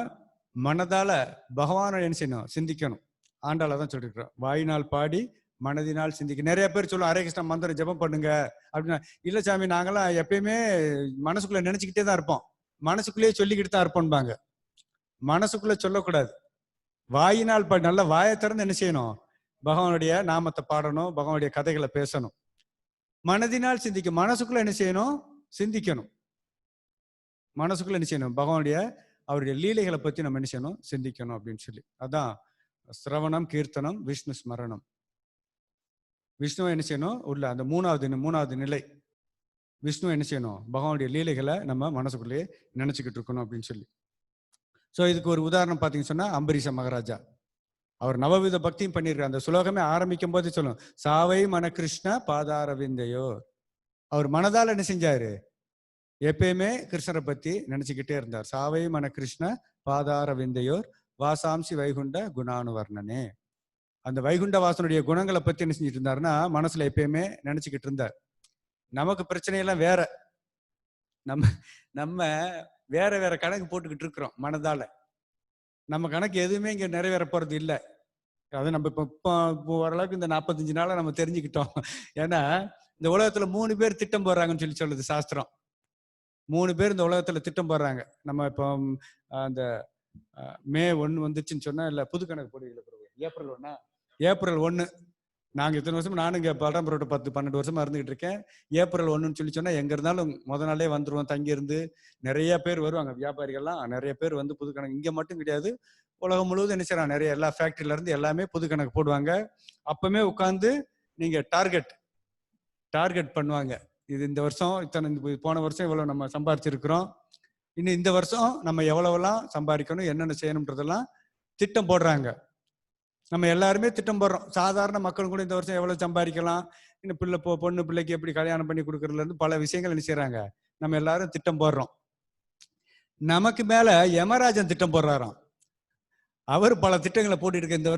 மனதால பகவானை என்ன செய்யணும், சிந்திக்கணும். ஆண்டாள தான் சொல்லிருக்கிறோம், வாயினால் பாடி மனதினால் சிந்திக்க. நிறைய பேர் சொல்லுவோம், ஹரே கிருஷ்ணா மந்திரம் ஜெபம் பண்ணுங்க அப்படின்னா, இல்ல சாமி நாங்கெல்லாம் எப்பயுமே மனசுக்குள்ள நினைச்சுக்கிட்டே தான் இருப்போம், மனசுக்குள்ளேயே சொல்லிக்கிட்டு தான் இருப்போம்பாங்க. மனசுக்குள்ள சொல்லக்கூடாது, வாயினால் பாடி, நல்லா வாயை திறந்து என்ன செய்யணும், பகவானுடைய நாமத்தை பாடணும், பகவானுடைய கதைகளை பேசணும். மனதினால் சிந்திக்க, மனசுக்குள்ள என்ன செய்யணும், சிந்திக்கணும். மனசுக்குள்ள என்ன செய்யணும், பகவானுடைய அவருடைய லீலைகளை பத்தி நம்ம என்ன செய்யணும், சிந்திக்கணும் அப்படின்னு சொல்லி. அதான் சிரவணம், கீர்த்தனம், விஷ்ணு ஸ்மரணம். விஷ்ணுவை என்ன செய்யணும், உள்ள அந்த மூணாவது நிலை விஷ்ணு என்ன செய்யணும், பகவானுடைய லீலைகளை நம்ம மனசுக்குள்ளேயே நினைச்சுக்கிட்டு இருக்கணும் அப்படின்னு சொல்லி. ஸோ இதுக்கு ஒரு உதாரணம் பார்த்தீங்கன்னு சொன்னா அம்பரீஷ மகாராஜா, அவர் நவவித பக்தியும் பண்ணியிருக்கார். அந்த சுலோகமே ஆரம்பிக்கும் போது சொல்லும், சாவை மன கிருஷ்ண பாதாரவிந்தையோ. அவர் மனதால் என்ன செஞ்சாரு, எப்பயுமே கிருஷ்ணரை பத்தி நினைச்சுக்கிட்டே இருந்தார். சாவை மன கிருஷ்ண பாதாரவிந்தையோர் வாசாம்சி வைகுண்ட குணானுவர்ணனே. அந்த வைகுண்ட வாசனுடைய குணங்களை பத்தி என்ன செஞ்சுட்டு இருந்தாருன்னா மனசுல எப்பயுமே நினைச்சுக்கிட்டு இருந்தார். நமக்கு பிரச்சனையெல்லாம் வேற, நம்ம வேற வேற கணக்கு போட்டுக்கிட்டு இருக்கிறோம் மனதால. நம்ம கணக்கு எதுவுமே இங்க நிறைவேற போறது இல்லை. அது நம்ம இப்போ ஓரளவுக்கு இந்த 45 நாளா நம்ம தெரிஞ்சுக்கிட்டோம். ஏன்னா இந்த உலகத்துல 3 பேர் திட்டம் போடுறாங்கன்னு சொல்லி சொல்லுது சாஸ்திரம். 3 பேர் இந்த உலகத்துல திட்டம் போடுறாங்க. நம்ம இப்போ அந்த மே 1 வந்துச்சுன்னு சொன்னா, இல்ல புது கணக்கு போடுவீங்களா, ஏப்ரல் 1 நாங்க இத்தனை வருஷம், நானும் இங்க பல்ராம்பரோட 10-12 வருஷமா இருந்துகிட்டு இருக்கேன். ஏப்ரல் 1ன்னு சொல்லி சொன்னா எங்க இருந்தாலும் முத நாளே வந்துருவோம், தங்கி இருந்து. நிறைய பேர் வருவாங்க, வியாபாரிகள்லாம் நிறைய பேர் வந்து புது கணக்கு, இங்க மட்டும் கிடையாது உலகம் முழுவதும் என்ன செய்யறாங்க, நிறைய எல்லா ஃபேக்டரியில இருந்து எல்லாமே புது கணக்கு போடுவாங்க. அப்பவுமே உட்காந்து நீங்க டார்கெட் பண்ணுவாங்க. இது இந்த வருஷம் இத்தனை, போன வருஷம் இவ்வளவு நம்ம சம்பாரிச்சிருக்கிறோம், இன்னும் இந்த வருஷம் நம்ம எவ்வளவெல்லாம் சம்பாதிக்கணும், என்னென்ன செய்யணும்ன்றதெல்லாம் திட்டம் போடுறாங்க. நம்ம எல்லாருமே திட்டம் போடுறோம். சாதாரண மக்களும் கூட இந்த வருஷம் எவ்வளவு சம்பாதிக்கலாம், இன்னும் பொண்ணு பிள்ளைக்கு எப்படி கல்யாணம் பண்ணி கொடுக்கறதுல இருந்து பல விஷயங்கள் என்ன செய்யறாங்க, நம்ம எல்லாரும் திட்டம் போடுறோம். நமக்கு மேல யமராஜன் திட்டம் போடுறாராம். அவர் பல திட்டங்களை போட்டுட்டு இருக்க. இந்த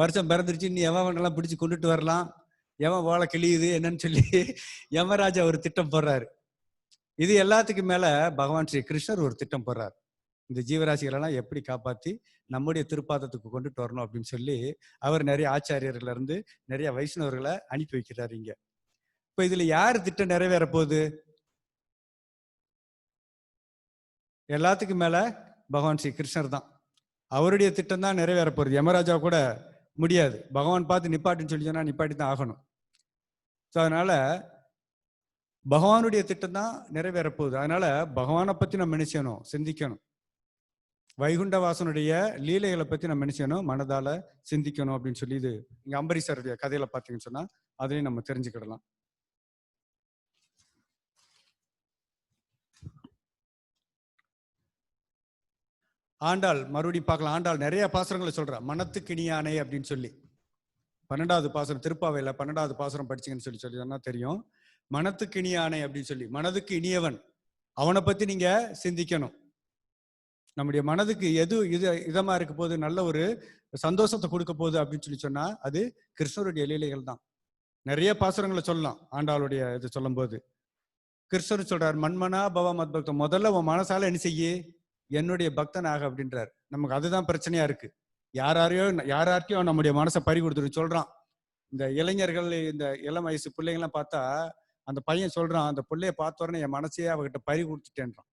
வருஷம் பிறந்துருச்சு, நீ எவன் வேணாலும் பிடிச்சு கொண்டுட்டு வரலாம், எவன் ஓலை கிழியுது என்னன்னு சொல்லி யமராஜா ஒரு திட்டம் போடுறாரு. இது எல்லாத்துக்கும் மேல பகவான் ஸ்ரீ கிருஷ்ணர் ஒரு திட்டம் போடுறார். இந்த ஜீவராசிகளெல்லாம் எப்படி காப்பாத்தி நம்முடைய திருப்பாதத்துக்கு கொண்டுட்டு வரணும் அப்படின்னு சொல்லி அவர் நிறைய ஆச்சாரியர்கள இருந்து நிறைய வைஷ்ணவர்களை அனுப்பி வைக்கிறாரு இங்க. இப்ப இதுல யாரு திட்டம் நிறைவேற போகுது? எல்லாத்துக்கும் மேல பகவான் ஸ்ரீ கிருஷ்ணர் தான். அவருடைய திட்டம் தான் நிறைவேற போறது. யமராஜா கூட முடியாது. பகவான் பார்த்து நிப்பாட்டுன்னு சொல்லி சொன்னா நிப்பாட்டி தான் ஆகணும். ஸோ அதனால பகவானுடைய திட்டம் தான் நிறைவேற போகுது. அதனால பகவானை பத்தி நம்ம என்ன செய்யணும்? சிந்திக்கணும். வைகுண்டவாசனுடைய லீலைகளை பத்தி நம்ம என்ன செய்யணும்? மனதால சிந்திக்கணும் அப்படின்னு சொல்லி இது இங்க அம்பரீஷருடைய கதையில பார்த்தீங்கன்னு சொன்னா அதையும் நம்ம தெரிஞ்சுக்கிடலாம். ஆண்டாள் மறுபடியும் பார்க்கலாம். ஆண்டாள் நிறைய பாசுரங்களை சொல்றா. மனத்துக்கு இனியானை அப்படின்னு சொல்லி 12வது பாசுரம் திருப்பாவையில 12வது பாசுரம் படிச்சீங்கன்னு சொல்லி சொன்னா தெரியும். மனத்துக்கு இனியானை அப்படின்னு சொல்லி, மனதுக்கு இனியவன் அவனை பத்தி நீங்க சிந்திக்கணும். நம்முடைய மனதுக்கு எது இதமா இருக்க போது, நல்ல ஒரு சந்தோஷத்தை கொடுக்க போகுது அப்படின்னு சொல்லி சொன்னா அது கிருஷ்ணருடைய லீலைகள் தான். நிறைய பாசுரங்களை சொல்லலாம். ஆண்டாளுடைய இது சொல்லும் போது கிருஷ்ணர் சொல்றார், மண்மனா பவ மத்பக்தம், முதல்ல உன் மனசால என்ன செய்ய, என்னுடைய பக்தனாக அப்படின்றார். நமக்கு அதுதான் பிரச்சனையா இருக்கு. யாரார்க்கையும் நம்முடைய மனசை பறி கொடுத்துட்டு சொல்றான். இந்த இளைஞர்கள், இந்த இளம் வயசு பிள்ளைங்கெல்லாம் பார்த்தா அந்த பையன் சொல்றான், அந்த பிள்ளைய பார்த்த உடனே என் மனசையே அவகிட்ட பறி கொடுத்துட்டேன்றான்.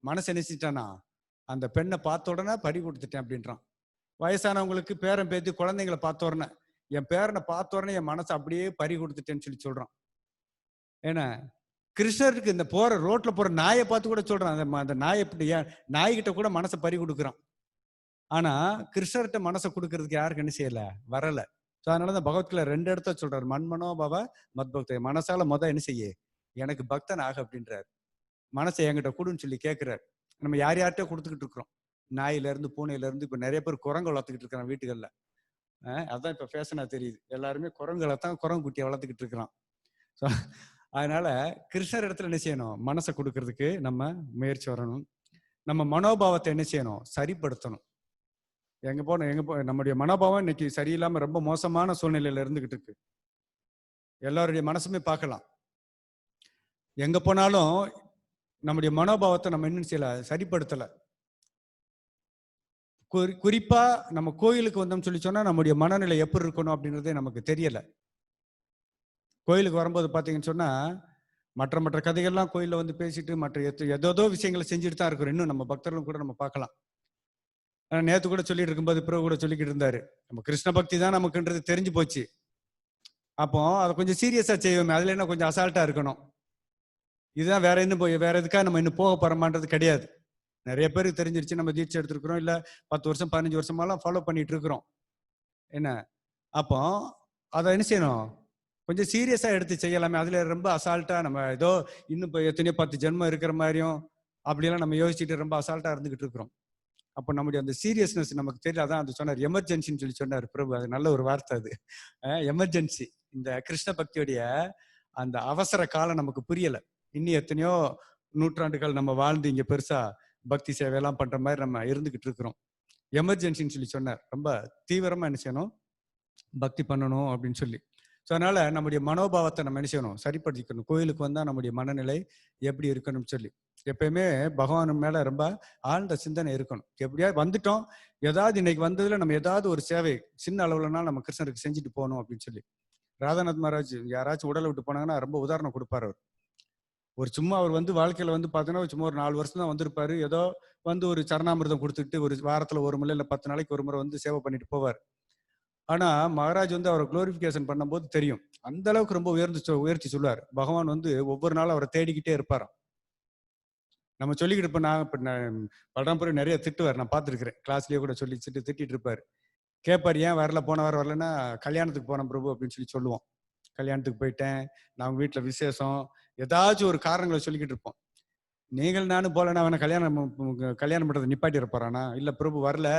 மனசை நினைச்சிட்டானா, அந்த பெண்ணை பார்த்த உடனே பறி கொடுத்துட்டேன் அப்படின்றான். வயசானவங்களுக்கு பேரன் பேத்தி குழந்தைங்களை பார்த்த உடனே, என் பேரனை பார்த்த உடனே என் மனசை அப்படியே பறி கொடுத்துட்டேன்னு சொல்லி சொல்றான். ஏன்னா கிருஷ்ணருக்கு இந்த ரோட்ல போற நாயை பார்த்து கூட சொல்றான். அந்த நாய் எப்படி, நாய்கிட்ட கூட மனசை பறி கொடுக்குறான். ஆனா கிருஷ்ணர்கிட்ட மனசை கொடுக்கறதுக்கு யாருக்கு என்ன செய்யல, வரல. ஸோ அதனாலதான் பகவத்கீதை 2 இடத்த சொல்றாரு, மண்மனோ பவ மத்பக்த, மனசால என்ன செய்ய, எனக்கு பக்தன் ஆக அப்படின்றாரு. மனசை என்கிட்ட கொடுன்னு சொல்லி கேட்கிறாரு. நம்ம யார்கிட்டயோ கொடுத்துக்கிட்டு இருக்கிறோம். நாயில இருந்து பூனையில இருந்து இப்ப நிறைய பேர் குரங்கு வளர்த்துக்கிட்டு இருக்கிறான் வீட்டுகள்ல. அதான் இப்ப ஃபேஷனா தெரியுது. எல்லாருமே குரங்குகளை தான், குரங்கு குட்டியை வளர்த்துக்கிட்டு இருக்கிறான். ஸோ அதனால கிருஷ்ணர் இடத்துல என்ன செய்யணும், மனசை கொடுக்கறதுக்கு நம்ம முயற்சி வரணும். நம்ம மனோபாவத்தை என்ன செய்யணும், சரிப்படுத்தணும். நம்முடைய மனோபாவம் இன்னைக்கு சரியில்லாம ரொம்ப மோசமான சூழ்நிலையில இருந்துகிட்டு இருக்கு. எல்லாருடைய மனசுமே பார்க்கலாம். எங்க போனாலும் நம்முடைய மனோபாவத்தை நம்ம இன்னும் செய்யல, சரிப்படுத்தல. குறிப்பா நம்ம கோயிலுக்கு வந்தோம்னு சொல்லி சொன்னா நம்முடைய மனநிலை எப்படி இருக்கணும் அப்படின்றதே நமக்கு தெரியல. கோயிலுக்கு வரும்போது பாத்தீங்கன்னு சொன்னா மற்ற கதைகள்லாம் கோயில்ல வந்து பேசிட்டு மற்ற ஏதோ விஷயங்களை செஞ்சுட்டு தான் இருக்கிறோம். இன்னும் நம்ம பக்தர்களும் கூட நம்ம பார்க்கலாம். நேத்து கூட சொல்லிட்டு இருக்கும்போது பிறகு கூட சொல்லிக்கிட்டு இருந்தாரு, நம்ம கிருஷ்ண பக்தி தான் நமக்குன்றது தெரிஞ்சு போச்சு. அப்போ அதை கொஞ்சம் சீரியஸா செய்வோமே, அதுல என்ன கொஞ்சம் அசால்ட்டா இருக்கணும். இதுதான் வேற எதுக்காக நம்ம இன்னும் போக போறோமான்றது கிடையாது. நிறைய பேருக்கு தெரிஞ்சிருச்சு, நம்ம தீட்சை எடுத்துருக்கிறோம், இல்ல 10 வருஷம் 15 வருஷமாலாம் ஃபாலோ பண்ணிட்டு இருக்கிறோம். என்ன அப்போ அதை என்ன செய்யணும், கொஞ்சம் சீரியஸா எடுத்து செய்யலாமே. அதுல ரொம்ப அசால்ட்டா நம்ம ஏதோ இன்னும் இப்போ எத்தனையோ 10 ஜென்மம் இருக்கிற மாதிரியும் அப்படியெல்லாம் நம்ம யோசிச்சுட்டு ரொம்ப அசால்ட்டா இருந்துகிட்டு இருக்கிறோம். அப்போ நம்முடைய அந்த சீரியஸ்னஸ் நமக்கு தெரியல. அதான் அது சொன்னார், எமர்ஜென்சின்னு சொல்லி சொன்னார் பிரபு. அது நல்ல ஒரு வார்த்தை. அது எமர்ஜென்சி. இந்த கிருஷ்ண பக்தியுடைய அந்த அவசர காலம் நமக்கு புரியல. இன்னும் எத்தனையோ நூற்றாண்டுகள் நம்ம வாழ்ந்து இங்க பெருசா பக்தி சேவையெல்லாம் பண்ற மாதிரி நம்ம இருந்துகிட்டு இருக்கிறோம். எமர்ஜென்சின்னு சொல்லி சொன்னார். ரொம்ப தீவிரமா என்ன செய்யணும், பக்தி பண்ணணும் அப்படின்னு சொல்லி. ஸோ அதனால நம்முடைய மனோபாவத்தை நம்ம என்ன செய்யணும், சரிப்படுத்திக்கணும். கோயிலுக்கு வந்தா நம்முடைய மனநிலை எப்படி இருக்கணும்னு சொல்லி எப்பயுமே பகவான் மேல ரொம்ப ஆழ்ந்த சிந்தனை இருக்கணும். எப்படியா வந்துட்டோம், ஏதாவது இன்னைக்கு வந்ததுல நம்ம ஏதாவது ஒரு சேவை சின்ன அளவுலனாலும் நம்ம கிருஷ்ணருக்கு செஞ்சுட்டு போகணும் அப்படின்னு சொல்லி. ராதாநாத் மகாராஜ் யாராச்சும் உடலை விட்டு போனாங்கன்னா ரொம்ப உதாரணம் கொடுப்பாரு. அவர் சும்மா அவர் வந்து வாழ்க்கையில வந்து பார்த்தீங்கன்னா சும்மா ஒரு 4 வருஷம் தான் வந்திருப்பாரு. ஏதோ வந்து ஒரு சரணாமிர்தம் கொடுத்துட்டு ஒரு வாரத்துல ஒரு முறை இல்லை 10 நாளைக்கு ஒரு முறை வந்து சேவை பண்ணிட்டு போவார். ஆனா மகாராஜ் வந்து அவரை குளோரிபிகேஷன் பண்ணும்போது தெரியும், அந்த அளவுக்கு ரொம்ப உயர்த்தி சொல்லுவார். பகவான் வந்து ஒவ்வொரு நாளும் அவரை தேடிக்கிட்டே இருப்பாராம். நம்ம சொல்லிக்கிட்டு இருப்போம். நான் இப்போ பலராம்புரம் நிறைய திட்டுவார், நான் பார்த்துருக்கிறேன். கிளாஸ்லயே கூட திட்டிட்டு இருப்பாரு. கேட்பார், ஏன் வரல, போன வாரம் வரலன்னா, கல்யாணத்துக்கு போனேன் பிரபு அப்படின்னு சொல்லுவோம். கல்யாணத்துக்கு போயிட்டேன், நான் வீட்டுல விசேஷம், ஏதாச்சும் ஒரு காரணங்களை சொல்லிக்கிட்டு இருப்போம். நீங்கள் நானும் போலன்னா அவனை கல்யாணம் பண்றதை நிப்பாட்டி இருப்பாரானா? இல்ல பிரபு வரல,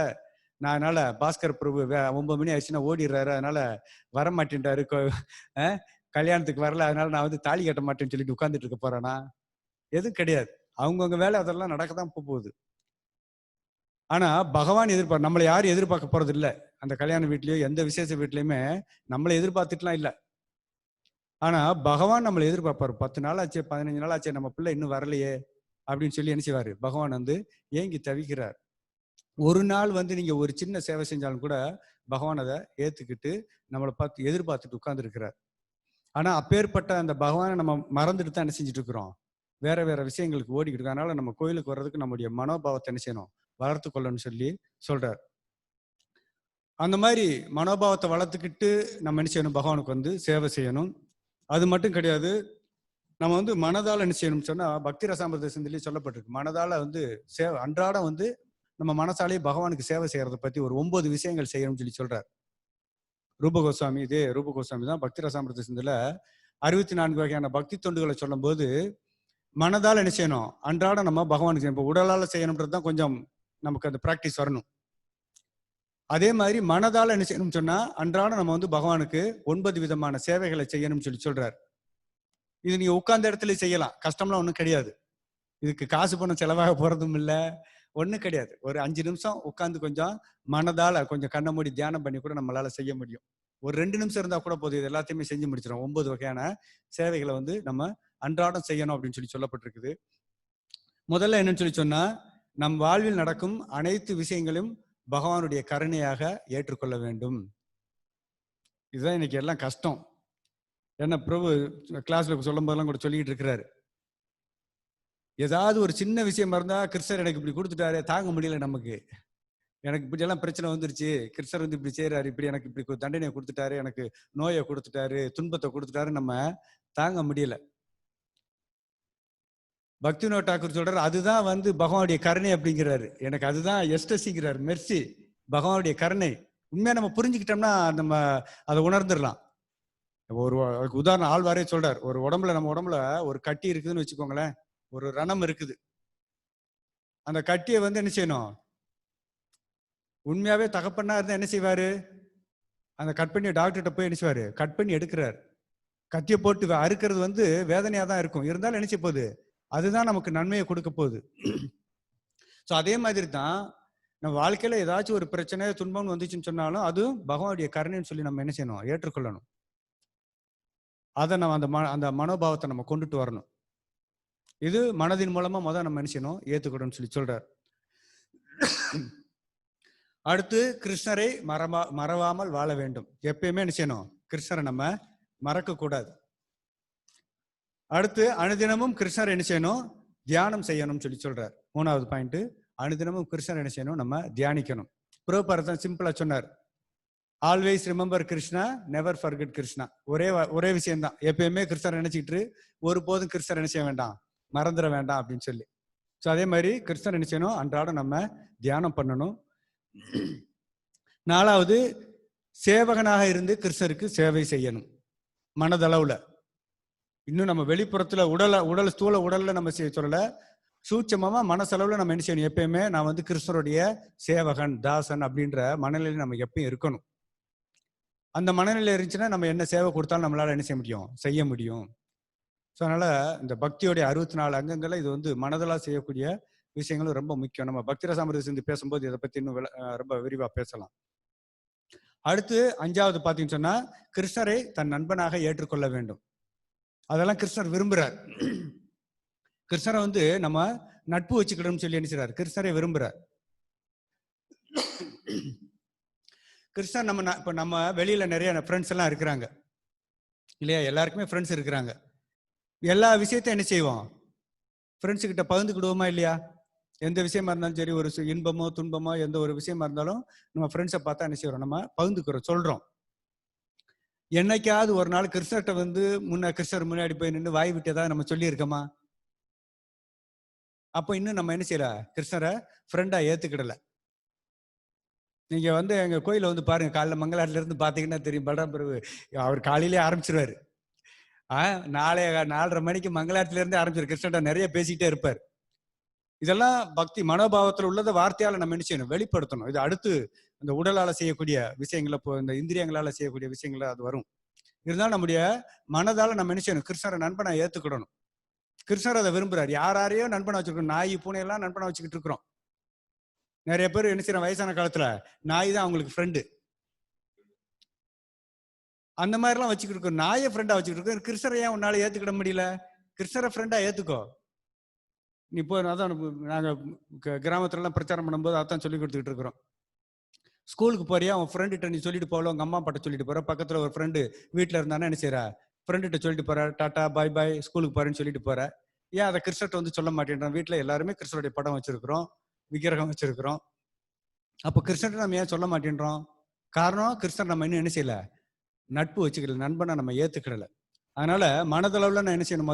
நான் அதனால பாஸ்கர் பிரபு 9 மணி ஆயிடுச்சுன்னா ஓடிடுறாரு, அதனால வர மாட்டேன்றாரு, கல்யாணத்துக்கு வரல, அதனால நான் வந்து தாலி கட்ட மாட்டேன்னு சொல்லிட்டு உட்கார்ந்துட்டு இருக்க போறானா? எதுவும் கிடையாது. அவங்கவுங்க வேலை அதெல்லாம் நடக்கதான் போகுது. ஆனா பகவான் நம்மளை யாரும் எதிர்பார்க்க போறது இல்ல. அந்த கல்யாண வீட்லயோ எந்த விசேஷ வீட்லயுமே நம்மளை எதிர்பார்த்துட்டுலாம் இல்ல. ஆனா பகவான் நம்மளை எதிர்பார்ப்பாரு. 10 நாள் ஆச்சு, 15 நாள் ஆச்சு, நம்ம பிள்ளை இன்னும் வரலையே அப்படின்னு சொல்லி என்ன செய்வாரு? பகவான் ஏங்கி தவிக்கிறார். ஒரு நாள் நீங்க ஒரு சின்ன சேவை செஞ்சாலும் கூட பகவான் அதை ஏத்துக்கிட்டு நம்மளை பார்த்து எதிர்பார்த்துட்டு உட்கார்ந்து இருக்கிறார். ஆனா அப்பேற்பட்ட அந்த பகவானை நம்ம மறந்துட்டு தான் என்ன செஞ்சுட்டு இருக்கிறோம்? வேற வேற விஷயங்களுக்கு ஓடிக்கிட்டு இருக்கோம். அதனால நம்ம கோயிலுக்கு வர்றதுக்கு நம்முடைய மனோபாவத்தை என்ன செய்யணும்? வளர்த்து கொள்ளணும்னு சொல்லி சொல்றார். அந்த மாதிரி மனோபாவத்தை வளர்த்துக்கிட்டு நம்ம என்ன செய்யணும்? பகவானுக்கு சேவை செய்யணும். அது மட்டும் கிடையாது. நம்ம மனதால என்ன செய்யணும்னு சொன்னா பக்தி ரசாமிர்த சிந்திலே சொல்லப்பட்டிருக்கு. மனதால சேவை அன்றாடம் நம்ம மனசாலே பகவானுக்கு சேவை செய்யறதை பத்தி ஒரு 9 விஷயங்கள் செய்யணும்னு சொல்லி சொல்றார். ரூப கோஸ்வாமி தான் பக்தி ரசாமிர்த சிந்தில 64 வகையான பக்தி தொண்டுகளை சொல்லும் போது மனதால என்ன செய்யணும்? அன்றாடம் நம்ம பகவானுக்கு இப்போ உடலால செய்யணும்ன்றது தான் கொஞ்சம் நமக்கு அந்த பிராக்டிஸ் வரணும். அதே மாதிரி மனதால என்ன செய்யணும்னு சொன்னா அன்றாடம் நம்ம பகவானுக்கு 9 விதமான சேவைகளை செய்யணும்னு சொல்லி சொல்றார். இது நீங்க உட்கார்ந்த இடத்துல செய்யலாம். கஷ்டம்லாம் ஒன்றும் கிடையாது. இதுக்கு காசு பணம் செலவாக போறதும் இல்லை, ஒன்றும் கிடையாது. ஒரு 5 நிமிஷம் உட்கார்ந்து கொஞ்சம் மனதால கொஞ்சம் கண்ணை மூடி தியானம் பண்ணி கூட நம்மளால செய்ய முடியும். ஒரு 2 நிமிஷம் இருந்தா கூட போதும். இது எல்லாத்தையுமே செஞ்சு முடிச்சிடும். 9 வகையான சேவைகளை நம்ம அன்றாடம் செய்யணும் அப்படின்னு சொல்லி சொல்லப்பட்டிருக்குது. முதல்ல என்னன்னு சொல்லி சொன்னா நம் வாழ்வில் நடக்கும் அனைத்து விஷயங்களும் பகவானுடைய கருணையாக ஏற்றுக்கொள்ள வேண்டும். இதுதான் இன்னைக்கு எல்லாம் கஷ்டம். ஏன்னா பிரபு கிளாஸ்ல சொல்லும் போதெல்லாம் கூட சொல்லிட்டு இருக்கிறாரு. ஏதாவது ஒரு சின்ன விஷயம் இருந்தா கிருஷ்ணர் எனக்கு இப்படி கொடுத்துட்டாரு, தாங்க முடியல, நமக்கு எனக்கு இப்படி எல்லாம் பிரச்சனை வந்துருச்சு, கிருஷ்ணர் இப்படி செய்யறாரு, இப்படி எனக்கு இப்படி தண்டனையை கொடுத்துட்டாரு, எனக்கு நோயை கொடுத்துட்டாரு, துன்பத்தை கொடுத்துட்டாரு, நம்ம தாங்க முடியல. பக்திவினோத் தாக்கூர் சொல்றாரு அதுதான் பகவானுடைய கருணை அப்படிங்கிறாரு. எனக்கு அதுதான் எஸ்டசிங்கிறாரு, மெர்சி, பகவானுடைய கருணை. உண்மையா நம்ம புரிஞ்சுக்கிட்டோம்னா நம்ம அதை உணர்ந்துடலாம். ஒரு உதாரணம் ஆழ்வாரே சொல்றார். ஒரு நம்ம உடம்புல ஒரு கட்டி இருக்குதுன்னு வச்சுக்கோங்களேன், ஒரு ரணம் இருக்குது. அந்த கட்டியை என்ன செய்யணும்? உண்மையாவே தகப்பனா இருந்தா என்ன செய்வாரு? அந்த கட் பண்ணி டாக்டர்கிட்ட போய் என்ன செய்வாரு? கட் பண்ணி எடுக்கிறார். கத்தியை போட்டு அறுக்கிறது வேதனையா தான் இருக்கும். இருந்தாலும் என்ன செய்ய போகுது? அதுதான் நமக்கு நன்மையை கொடுக்க போகுது. ஸோ அதே மாதிரி தான் நம்ம வாழ்க்கையில ஏதாச்சும் ஒரு பிரச்சனை துன்பம் வந்துச்சுன்னு சொன்னாலும் அது பகவானுடைய கருணைன்னு சொல்லி நம்ம என்ன செய்யணும்? ஏற்றுக்கொள்ளணும். அதை நம்ம அந்த மனோபாவத்தை நம்ம கொண்டுட்டு வரணும். இது மனதின் மூலமா நம்ம என்ன செய்யணும்? ஏத்துக்கணும்னு சொல்லி சொல்றார். அடுத்து கிருஷ்ணரை மறவாமல் வாழ வேண்டும். எப்பயுமே என்ன செய்யணும்? கிருஷ்ணரை நம்ம மறக்க கூடாது. அடுத்து அனுதினமும் கிருஷ்ணர் என்ன செய்யணும்? தியானம் செய்யணும்னு சொல்லி சொல்றார். 3வது பாயிண்ட், அனுதினமும் கிருஷ்ணர் என்ன செய்யணும்? நம்ம தியானிக்கணும். பிரபுபாதர் சிம்பிளா சொன்னார், always remember Krishna, never forget Krishna. ஒரே விஷயம்தான். எப்பயுமே கிருஷ்ணர் நினைச்சிட்டு ஒருபோதும் கிருஷ்ணர் என்ன செய்ய வேண்டாம்? மறந்துட வேண்டாம் அப்படின்னு சொல்லி. ஸோ அதே மாதிரி கிருஷ்ணர் என்ன செய்யணும்? அன்றாடம் நம்ம தியானம் பண்ணணும். 4வது, சேவகனாக இருந்து கிருஷ்ணருக்கு சேவை செய்யணும் மனதளவுல. இன்னும் நம்ம வெளிப்புறத்துல உடல் ஸ்தூல உடல்ல நம்ம சொல்லல, சூட்சமா மனசளவுல நம்ம என்ன செய்யணும்? எப்பயுமே நான் கிருஷ்ணருடைய சேவகன், தாசன் அப்படின்ற மனநிலையில நம்ம எப்பயும் இருக்கணும். அந்த மனநிலை இருந்துச்சுன்னா நம்ம என்ன சேவை கொடுத்தாலும் நம்மளால என்ன செய்ய முடியும்? செய்ய முடியும். ஸோ அதனால இந்த பக்தியோடைய 64 அங்கங்களை இது மனதலா செய்யக்கூடிய விஷயங்களும் ரொம்ப முக்கியம். நம்ம பக்தி ரசாமிர்த சிந்து பேசும்போது இதை பத்தி இன்னும் ரொம்ப விரிவா பேசலாம். அடுத்து 5வது பாத்தீங்கன்னு சொன்னா கிருஷ்ணரை தன் நண்பனாக ஏற்றுக்கொள்ள வேண்டும். அதெல்லாம் கிருஷ்ணர் விரும்புறார். கிருஷ்ணரை நம்ம நட்பு வச்சுக்கணும்னு சொல்லி என்ன செய்றார்? கிருஷ்ணரை விரும்புறார். கிருஷ்ணர் இப்ப நம்ம வெளியில நிறைய ஃப்ரெண்ட்ஸ் எல்லாம் இருக்கிறாங்க இல்லையா? எல்லாருக்குமே ஃப்ரெண்ட்ஸ் இருக்கிறாங்க. எல்லா விஷயத்தையும் என்ன செய்வோம்? ஃப்ரெண்ட்ஸு கிட்ட பகிர்ந்துக்கிடுவோமா இல்லையா? எந்த விஷயமா இருந்தாலும் சரி, ஒரு இன்பமோ துன்பமோ எந்த ஒரு விஷயமா இருந்தாலும் நம்ம ஃப்ரெண்ட்ஸை பார்த்தா என்ன செய்யறோம்? நம்ம பகிர்ந்துக்கிறோம், சொல்றோம். என்னைக்காவது ஒரு நாள் கிருஷ்ணர்கிட்ட கிருஷ்ணர் முன்னாடி போய் நின்று வாய் விட்டு ஏதாவது நம்ம சொல்லி இருக்கோமா? அப்போ இன்னும் நம்ம என்ன செய்யல? கிருஷ்ணரை ஃப்ரெண்டா ஏத்துக்கிடல. நீங்க எங்க கோயில பாருங்க, காலைல மங்களாட்டுல இருந்து பாத்தீங்கன்னா தெரியும். பலராம் பிரபு அவர் காலையிலே ஆரம்பிச்சிருவாரு. 4:30 மணிக்கு மங்களாட்டுல இருந்து ஆரம்பிச்சிரு. கிருஷ்ணர்கிட்ட நிறைய பேசிக்கிட்டே இருப்பார். இதெல்லாம் பக்தி மனோபாவத்தில் உள்ளத வார்த்தையால நம்ம என்ன செய்யணும்? வெளிப்படுத்தணும். இது அடுத்து இந்த உடலால செய்யக்கூடிய விஷயங்களை, இந்த இந்திரியங்களால செய்யக்கூடிய விஷயங்கள அது வரும். இருந்தாலும் நம்முடைய மனதால நம்ம என்ன செய்யணும்? கிருஷ்ணரை நண்பனை ஏத்துக்கிடணும். கிருஷ்ணர் அதை விரும்புறாரு. யாரையோ நண்பனை வச்சுக்கணும். நாய் பூனை எல்லாம் நண்பனை வச்சுக்கிட்டு இருக்கிறோம். நிறைய பேர் என்ன செய்யறாங்க, வயசான காலத்துல நாய் தான் அவங்களுக்கு ஃப்ரெண்டு. அந்த மாதிரிலாம் வச்சுக்கிட்டு இருக்கோம். நாயை ஃப்ரெண்டா வச்சுக்கிட்டு இருக்கோம். கிருஷ்ணரை ஏன் உன்னால ஏத்துக்கிட முடியல? கிருஷ்ணரை ஃப்ரெண்டா ஏத்துக்கோ. நீ இப்போ அதான் நாங்க கிராமத்துல எல்லாம் பிரச்சாரம் பண்ணும்போது அதான் சொல்லி கொடுத்துக்கிட்டு இருக்கிறோம். ஸ்கூலுக்கு போறியா, உன் ஃப்ரெண்டுகிட்ட நீ சொல்லிட்டு போகல, உங்க அம்மா அப்பாட்ட சொல்லிட்டு போற. பக்கத்துல ஒரு ஃப்ரெண்டு வீட்டுல இருந்தானே என்ன செய்யற, ஃப்ரெண்டுகிட்ட சொல்லிட்டு போற, டாட்டா பாய் பாய் ஸ்கூலுக்கு போறேன்னு சொல்லிட்டு போற. ஏன் அதை கிருஷ்ணர்கிட்ட வந்து சொல்ல மாட்டேன்றோம்? வீட்டுல எல்லாருமே கிருஷ்ணருடைய படம் வச்சிருக்கிறோம், விக்கிரகம் வச்சிருக்கிறோம். அப்போ கிருஷ்ணர்கிட்ட நம்ம ஏன் சொல்ல மாட்டேன்றோம்? காரணம், கிருஷ்ணர் நம்ம இன்னும் என்ன செய்யல, நட்பு வச்சுக்கல, நண்பனா நம்ம ஏத்துக்கிடல. அதனால மனதளவுல நான் என்ன செய்யணும்,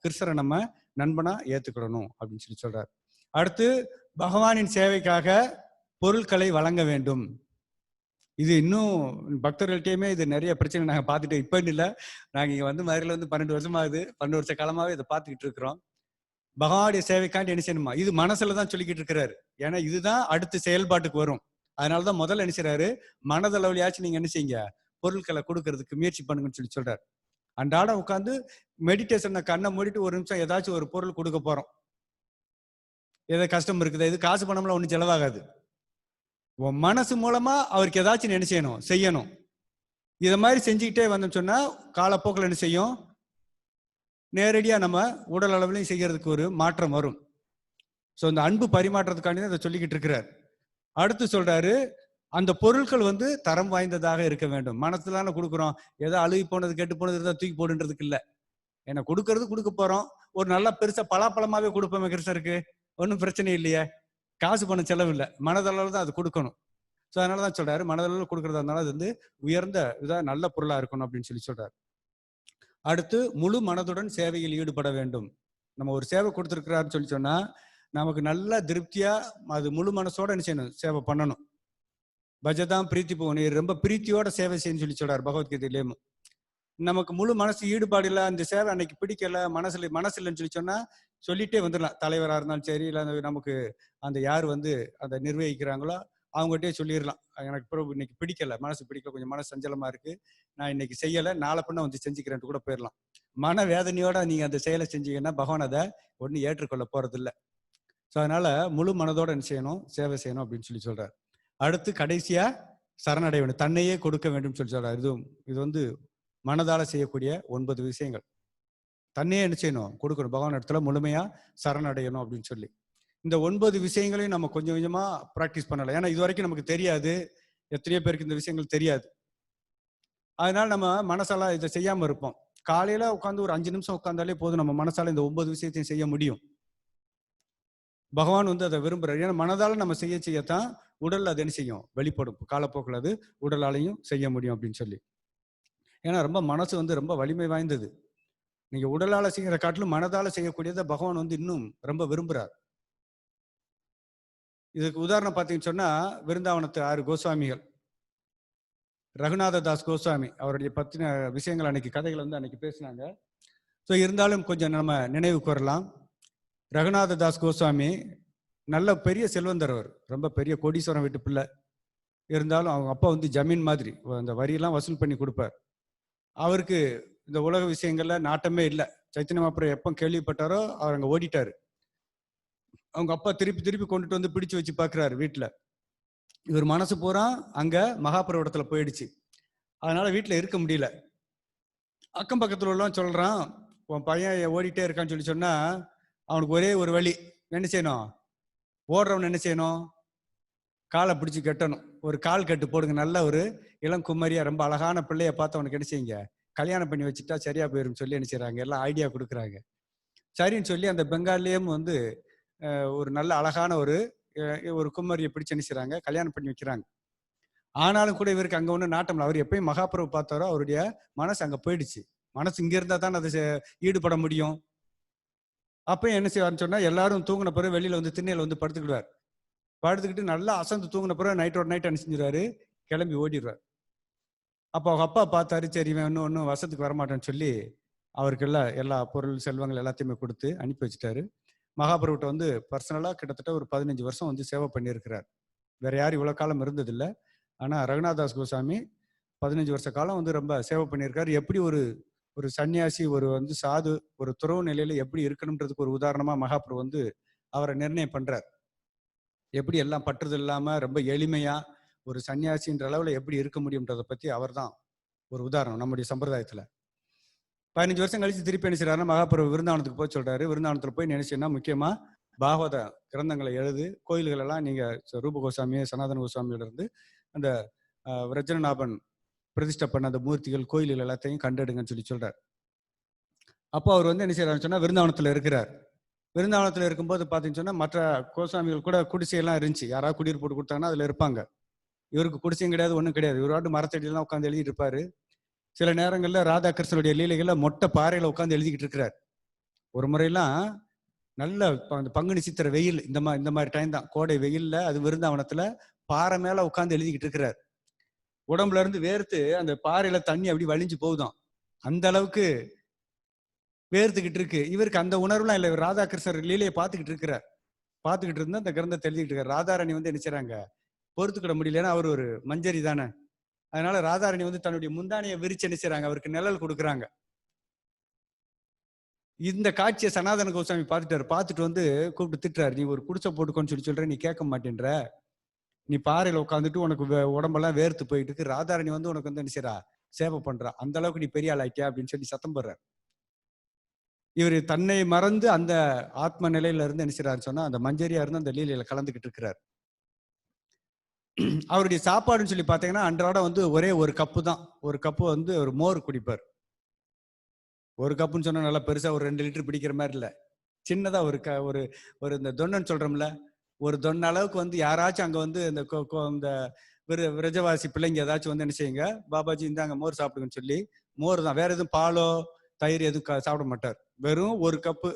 கிருஷ்ணரை நம்ம நண்பனா ஏத்துக்கிடணும் அப்படின்னு சொல்லி சொல்றாரு. அடுத்து, பகவானின் சேவைக்காக பொருட்களை வழங்க வேண்டும். இது இன்னும் பக்தர்கள்ட்டையுமே இது நிறைய பிரச்சனை நாங்க பார்த்துட்டு, இப்ப இல்லை, நாங்க இங்க வந்து மதுரையில வந்து 12 வருஷமாகுது, 12 வருஷ காலமாவே இதை பார்த்துக்கிட்டு இருக்கிறோம். பகவானுடைய சேவைக்காண்டி என்ன செய்யணுமா, இது மனசுலதான் சொல்லிக்கிட்டு இருக்கிறாரு. ஏன்னா இதுதான் அடுத்த செயல்பாட்டுக்கு வரும். அதனாலதான் முதல்ல என்ன செய்யறாரு, மனதளவுலையாச்சும் நீங்க என்ன செய்யுங்க, பொருட்களை கொடுக்கறதுக்கு முயற்சி பண்ணுங்கன்னு சொல்லி சொல்றாரு. அன்றாடம் உட்காந்து மெடிடேஷன், கண்ணை மூடிட்டு ஒரு நிமிஷம் ஏதாச்சும் ஒரு பொருள் கொடுக்க போறோம். ஏதோ கஷ்டம் இருக்குது, இது காசு பணம்லாம் ஒன்றும் செலவாகாது. உன் மனசு மூலமா அவருக்கு ஏதாச்சும் என்ன செய்யணும், செய்யணும். இதை மாதிரி செஞ்சுக்கிட்டே வந்தோம்னு சொன்னா காலப்போக்கில் என்ன செய்யும், நேரடியா நம்ம உடல் அளவுலையும் செய்யறதுக்கு ஒரு மாற்றம் வரும். ஸோ இந்த அன்பு பரிமாற்றத்துக்காண்டி தான் இதை சொல்லிக்கிட்டு இருக்கிறார். அடுத்து சொல்றாரு, அந்த பொருட்கள் வந்து தரம் வாய்ந்ததாக இருக்க வேண்டும். மனசுலான கொடுக்குறோம், ஏதோ அழுகி போனது கெட்டு போனது இருந்தால் தூக்கி போடுன்றதுக்கு இல்லை. ஏன்னா கொடுக்கறது கொடுக்க போறோம். ஒரு நல்லா பெருசா பலாப்பழமாவே கொடுப்போமே கிருஷ்ணருக்கு, ஒன்றும் பிரச்சனை இல்லையே, காசு பணம் செலவு இல்லை, மனதளவில் தான் அது கொடுக்கணும். ஸோ அதனாலதான் சொல்றாரு, மனதளவில் கொடுக்கறதா இருந்தாலும் அது வந்து உயர்ந்த இதா நல்ல பொருளா இருக்கணும் அப்படின்னு சொல்லி சொல்றாரு. அடுத்து, முழு மனதுடன் சேவையில் ஈடுபட வேண்டும். நம்ம ஒரு சேவை கொடுத்துருக்கிறாருன்னு சொல்லி சொன்னா நமக்கு நல்ல திருப்தியா அது முழு மனசோட என்ன செய்யணும், சேவை பண்ணணும். பஜதான் பிரீத்தி போகணும், ரொம்ப பிரீத்தியோட சேவை செய்யணும்னு சொல்லி சொல்றாரு பகவத்கீதையிலேயும். நமக்கு முழு மனசு ஈடுபாடு இல்லை, அந்த சேவை அன்னைக்கு பிடிக்கல, மனசு இல்லைன்னு சொல்லி சொன்னா சொல்லிட்டே வந்துடலாம். தலைவராக இருந்தாலும் சரி, இல்லை நமக்கு அந்த யார் வந்து அந்த நிர்வகிக்கிறாங்களோ அவங்ககிட்டே சொல்லிடலாம், எனக்கு பிறகு இன்னைக்கு பிடிக்கல, மனசு பிடிக்கல, கொஞ்சம் மனசு சஞ்சலமா இருக்கு, நான் இன்னைக்கு செய்யலை, நாளை பின்ன வந்து செஞ்சுக்கிறேன்ட்டு கூட போயிடலாம். மன வேதனையோட நீங்க அந்த செயலை செஞ்சீங்கன்னா பகவான் அதை ஒன்றும் ஏற்றுக்கொள்ள போறது இல்லை. ஸோ அதனால முழு மனதோட என்ன செய்யணும், சேவை செய்யணும் அப்படின்னு சொல்லி சொல்றாரு. அடுத்து கடைசியா சரணடைய வேண்டும், தன்னையே கொடுக்க வேண்டும் சொல்லி சொல்றாரு. இது வந்து மனதால செய்யக்கூடிய 9 விஷயங்கள். தன்னையே என்ன செய்யணும், கொடுக்கணும், பகவான் இடத்துல முழுமையா சரணடையணும் அப்படின்னு சொல்லி. இந்த 9 விஷயங்களையும் நம்ம கொஞ்சம் கொஞ்சமா பிராக்டிஸ் பண்ணலாம். ஏன்னா இது வரைக்கும் நமக்கு தெரியாது, எத்தனையோ பேருக்கு இந்த விஷயங்கள் தெரியாது. அதனால நம்ம மனசால இதை செய்யாம இருப்போம். காலையில உட்காந்து ஒரு 5 நிமிஷம் உட்கார்ந்தாலே போதும், நம்ம மனசால இந்த 9 விஷயத்தையும் செய்ய முடியும். பகவான் வந்து அதை விரும்புறாரு. ஏன்னா மனதால நம்ம செய்யத்தான் உடல் அது என்ன செய்யும், வெளிப்படும். காலப்போக்கில் அது உடலாலையும் செய்ய முடியும் அப்படின்னு சொல்லி. ஏன்னா ரொம்ப மனசு வந்து ரொம்ப வலிமை வாய்ந்தது. நீங்க உடலால செய்யற காட்டிலும் மனதால செய்யக்கூடியதை பகவான் வந்து இன்னும் ரொம்ப விரும்புறார். இதுக்கு உதாரணம் பார்த்தீங்கன்னு சொன்னா, விருந்தாவனத்து 6 கோஸ்வாமிகள், ரகுநாத தாஸ் கோஸ்வாமி, அவருடைய பத்தின விஷயங்கள் அன்னைக்கு கதைகள் வந்து அன்னைக்கு பேசினாங்க. ஸோ இருந்தாலும் கொஞ்சம் நம்ம நினைவு கூறலாம். ரகுநாத தாஸ் கோஸ்வாமி நல்ல பெரிய செல்வந்தர், அவர் ரொம்ப பெரிய கோடீஸ்வரம் வீட்டு பிள்ளை. இருந்தாலும் அவங்க அப்பா வந்து ஜமீன் மாதிரி அந்த வரியெல்லாம் வசூல் பண்ணி கொடுப்பார். அவருக்கு இந்த உலக விஷயங்கள்ல நாட்டமே இல்லை. சைத்தன்ய மகாபிரபு எப்போ கேள்விப்பட்டாரோ அவர் அங்கே ஓடிட்டாரு. அவங்க அப்பா திருப்பி திருப்பி கொண்டுட்டு வந்து பிடிச்சு வச்சு பார்க்குறாரு வீட்டில். இவர் மனசு பூரா அங்க மகாபிரபு இடத்துல போயிடுச்சு. அதனால வீட்டில் இருக்க முடியல. அக்கம் பக்கத்துல உள்ளவன் சொல்றான், உன் பையன் ஓடிட்டே இருக்கான்னு சொல்லி சொன்னா அவனுக்கு ஒரே ஒரு வழி, என்ன செய்யணும், ஓடுறவன் என்ன செய்யணும், காலை பிடிச்சி கட்டணும். ஒரு கால் கட்டு போடுங்க, நல்ல ஒரு இளம் குமரியா ரொம்ப அழகான பிள்ளைய பார்த்து அவனுக்கு என்ன செய்யுங்க, கல்யாணம் பண்ணி வச்சுட்டா சரியா போயிரும் சொல்லி என்ன செய்யறாங்க, எல்லாம் ஐடியா கொடுக்குறாங்க. சரின்னு சொல்லி அந்த பெங்காலியும் வந்து ஒரு நல்ல அழகான ஒரு குமரியை பிடிச்சு என்ன செய்றாங்க, கல்யாணம் பண்ணி வைக்கிறாங்க. ஆனாலும் கூட இவருக்கு அங்க ஒண்ணு நாட்டம் இல்லை. அவர் எப்பயும் மகாபிரபு பார்த்தாரோ அவருடைய மனசு அங்க போயிடுச்சு. மனசு இங்க இருந்தா தான் அதை ஈடுபட முடியும். அப்ப என்ன செய்வார்னு சொன்னா, எல்லாரும் தூங்கின பிறகு வெளியில வந்து திண்ணையில வந்து படுத்துக்கிடுவார். படுத்துக்கிட்டு நல்லா அசந்து தூங்கின பிறகு நைட்டோட நைட் என்ன செஞ்சிருவாரு, கிளம்பி ஓடிடுவார். அப்போ அவங்க அப்பா பார்த்தாரு, சரி இவன் ஒன்றும் வசத்துக்கு வரமாட்டேன்னு சொல்லி அவருக்கு எல்லா பொருள் செல்வங்கள் எல்லாத்தையுமே கொடுத்து அனுப்பி வச்சுட்டாரு. மகாபிரபுட்ட வந்து பர்சனலா கிட்டத்தட்ட ஒரு 15 வருஷம் வந்து சேவை பண்ணியிருக்கிறார். வேற யாரும் இவ்வளவு காலம் இருந்ததில்லை. ஆனா ரகுநாதாஸ் கோசாமி 15 வருஷ காலம் வந்து ரொம்ப சேவை பண்ணியிருக்காரு. எப்படி ஒரு சன்னியாசி, ஒரு வந்து சாது, ஒரு துறவு நிலையில எப்படி இருக்கணும்ன்றதுக்கு ஒரு உதாரணமா மகாபிரபு வந்து அவரை நிர்ணயம் பண்றார். எப்படி எல்லாம் பற்றுதல் இல்லாம ரொம்ப எளிமையா ஒரு சன்னியாசின்ற அளவுல எப்படி இருக்க முடியும்ன்றதை பத்தி அவர் தான் ஒரு உதாரணம் நம்முடைய சம்பிரதாயத்துல. 15 வருஷம் கழிச்சு திருப்பி என்ன செய்யறாருன்னா மகாபிரபு விருந்தாவனத்துக்கு போய் சொல்றாரு. விருந்தாவனத்துல போய் நினைச்சேன்னா முக்கியமா பாகவத கிரந்தங்களை எழுது, கோயில்கள் எல்லாம் நீங்க ரூப கோசாமி, சனாதன கோசாமியில இருந்து அந்த விரஜனநாபன் பிரதிஷ்டை பண்ண அந்த மூர்த்திகள் கோயில்கள் எல்லாத்தையும் கண்டெடுங்கன்னு சொல்லி சொல்றாரு. அப்போ அவர் வந்து என்ன செய்யறாருன்னு சொன்னா விருந்தாவனத்துல இருக்கிறார். விருந்தாவனத்துல இருக்கும்போது பாத்தீங்கன்னு சொன்னா மற்ற கோசாமிகள் கூட குடிசையெல்லாம் இருந்துச்சு. யாராவது குடியிரு போட்டு கொடுத்தாங்கன்னா அதுல இருப்பாங்க. இவருக்கு குடிசையும் கிடையாது, ஒன்றும் கிடையாது. இவரோட மரத்தடியெல்லாம் உட்காந்து எழுதிட்டு இருப்பாரு. சில நேரங்கள்ல ராதாகிருஷ்ணனுடைய லீலைகளை மொட்டை பாறையில உட்காந்து எழுதிக்கிட்டு இருக்கிறார். ஒரு முறையெல்லாம் நல்ல அந்த பங்குனி சித்திரை வெயில், இந்த மாதிரி டைம் தான், கோடை வெயில்ல அது விருந்தாவனத்துல பாறை மேல உட்காந்து எழுதிக்கிட்டு இருக்கிறார். உடம்புல இருந்து வேர்த்து அந்த பாறையில தண்ணி அப்படி வலிஞ்சு போகுதான். அந்த அளவுக்கு வேர்த்துக்கிட்டு இருக்கு. இவருக்கு அந்த உணர்வுலாம் இல்லை. ராதாகிருஷ்ணர் லீலையை பார்த்துக்கிட்டு இருக்கிறார். பார்த்துக்கிட்டு இருந்தா அந்த கிரந்தத்தை எழுதிக்கிட்டு இருக்காரு. ராதாராணி வந்து என்ன செய்றாங்க, பொறுத்துக்கிட முடியலன்னா, அவர் ஒரு மஞ்சரி தானே, அதனால ராதாராணி வந்து தன்னுடைய முந்தானையை விரிச்சு என்ன செய்றாங்க, அவருக்கு நிழல் கொடுக்குறாங்க. இந்த காட்சியை சனாதன கோசாமி பார்த்துட்டாரு. பார்த்துட்டு வந்து கூப்பிட்டு திட்டுறாரு. நீ ஒரு குடிசை போட்டுக்கோன்னு சொல்ற, நீ கேட்க மாட்டேன்ற, நீ பாறையில உட்காந்துட்டு உனக்கு உடம்பெல்லாம் வேர்த்து போயிட்டு இருக்கு, ராதாராணி வந்து உனக்கு வந்து என்ன செய்றா, சேவை பண்றா, அந்த அளவுக்கு நீ பெரிய ஆள் ஆயிட்டியா அப்படின்னு சொல்லி சத்தம் போடுறாரு. இவர் தன்னை மறந்து அந்த ஆத்ம நிலையில இருந்து என்ன செய்றாருன்னு சொன்னா அந்த மஞ்சரியா இருந்து அந்த லீலையில கலந்துகிட்டு இருக்கிறார். அவருடைய சாப்பாடுன்னு சொல்லி பாத்தீங்கன்னா அன்றாட வந்து ஒரே ஒரு கப்பு தான். ஒரு கப்பு வந்து ஒரு மோர் குடிப்பார். ஒரு கப்புன்னு சொன்னா நல்லா பெருசா ஒரு 2 லிட்டர் பிடிக்கிற மாதிரி இல்ல, சின்னதா ஒரு ஒரு இந்த தொன்னன்னு சொல்றோம்ல, ஒரு தொன்ன அளவுக்கு வந்து யாராச்சும் அங்க வந்து இந்த விரஜவாசி பிள்ளைங்க ஏதாச்சும் வந்து என்ன செய்யுங்க, பாபாஜி இந்தாங்க மோர் சாப்பிடுங்கன்னு சொல்லி மோர் தான், வேற எதுவும் பாலோ தயிர் எதுவும் சாப்பிட மாட்டார். வெறும் ஒரு கப்பு.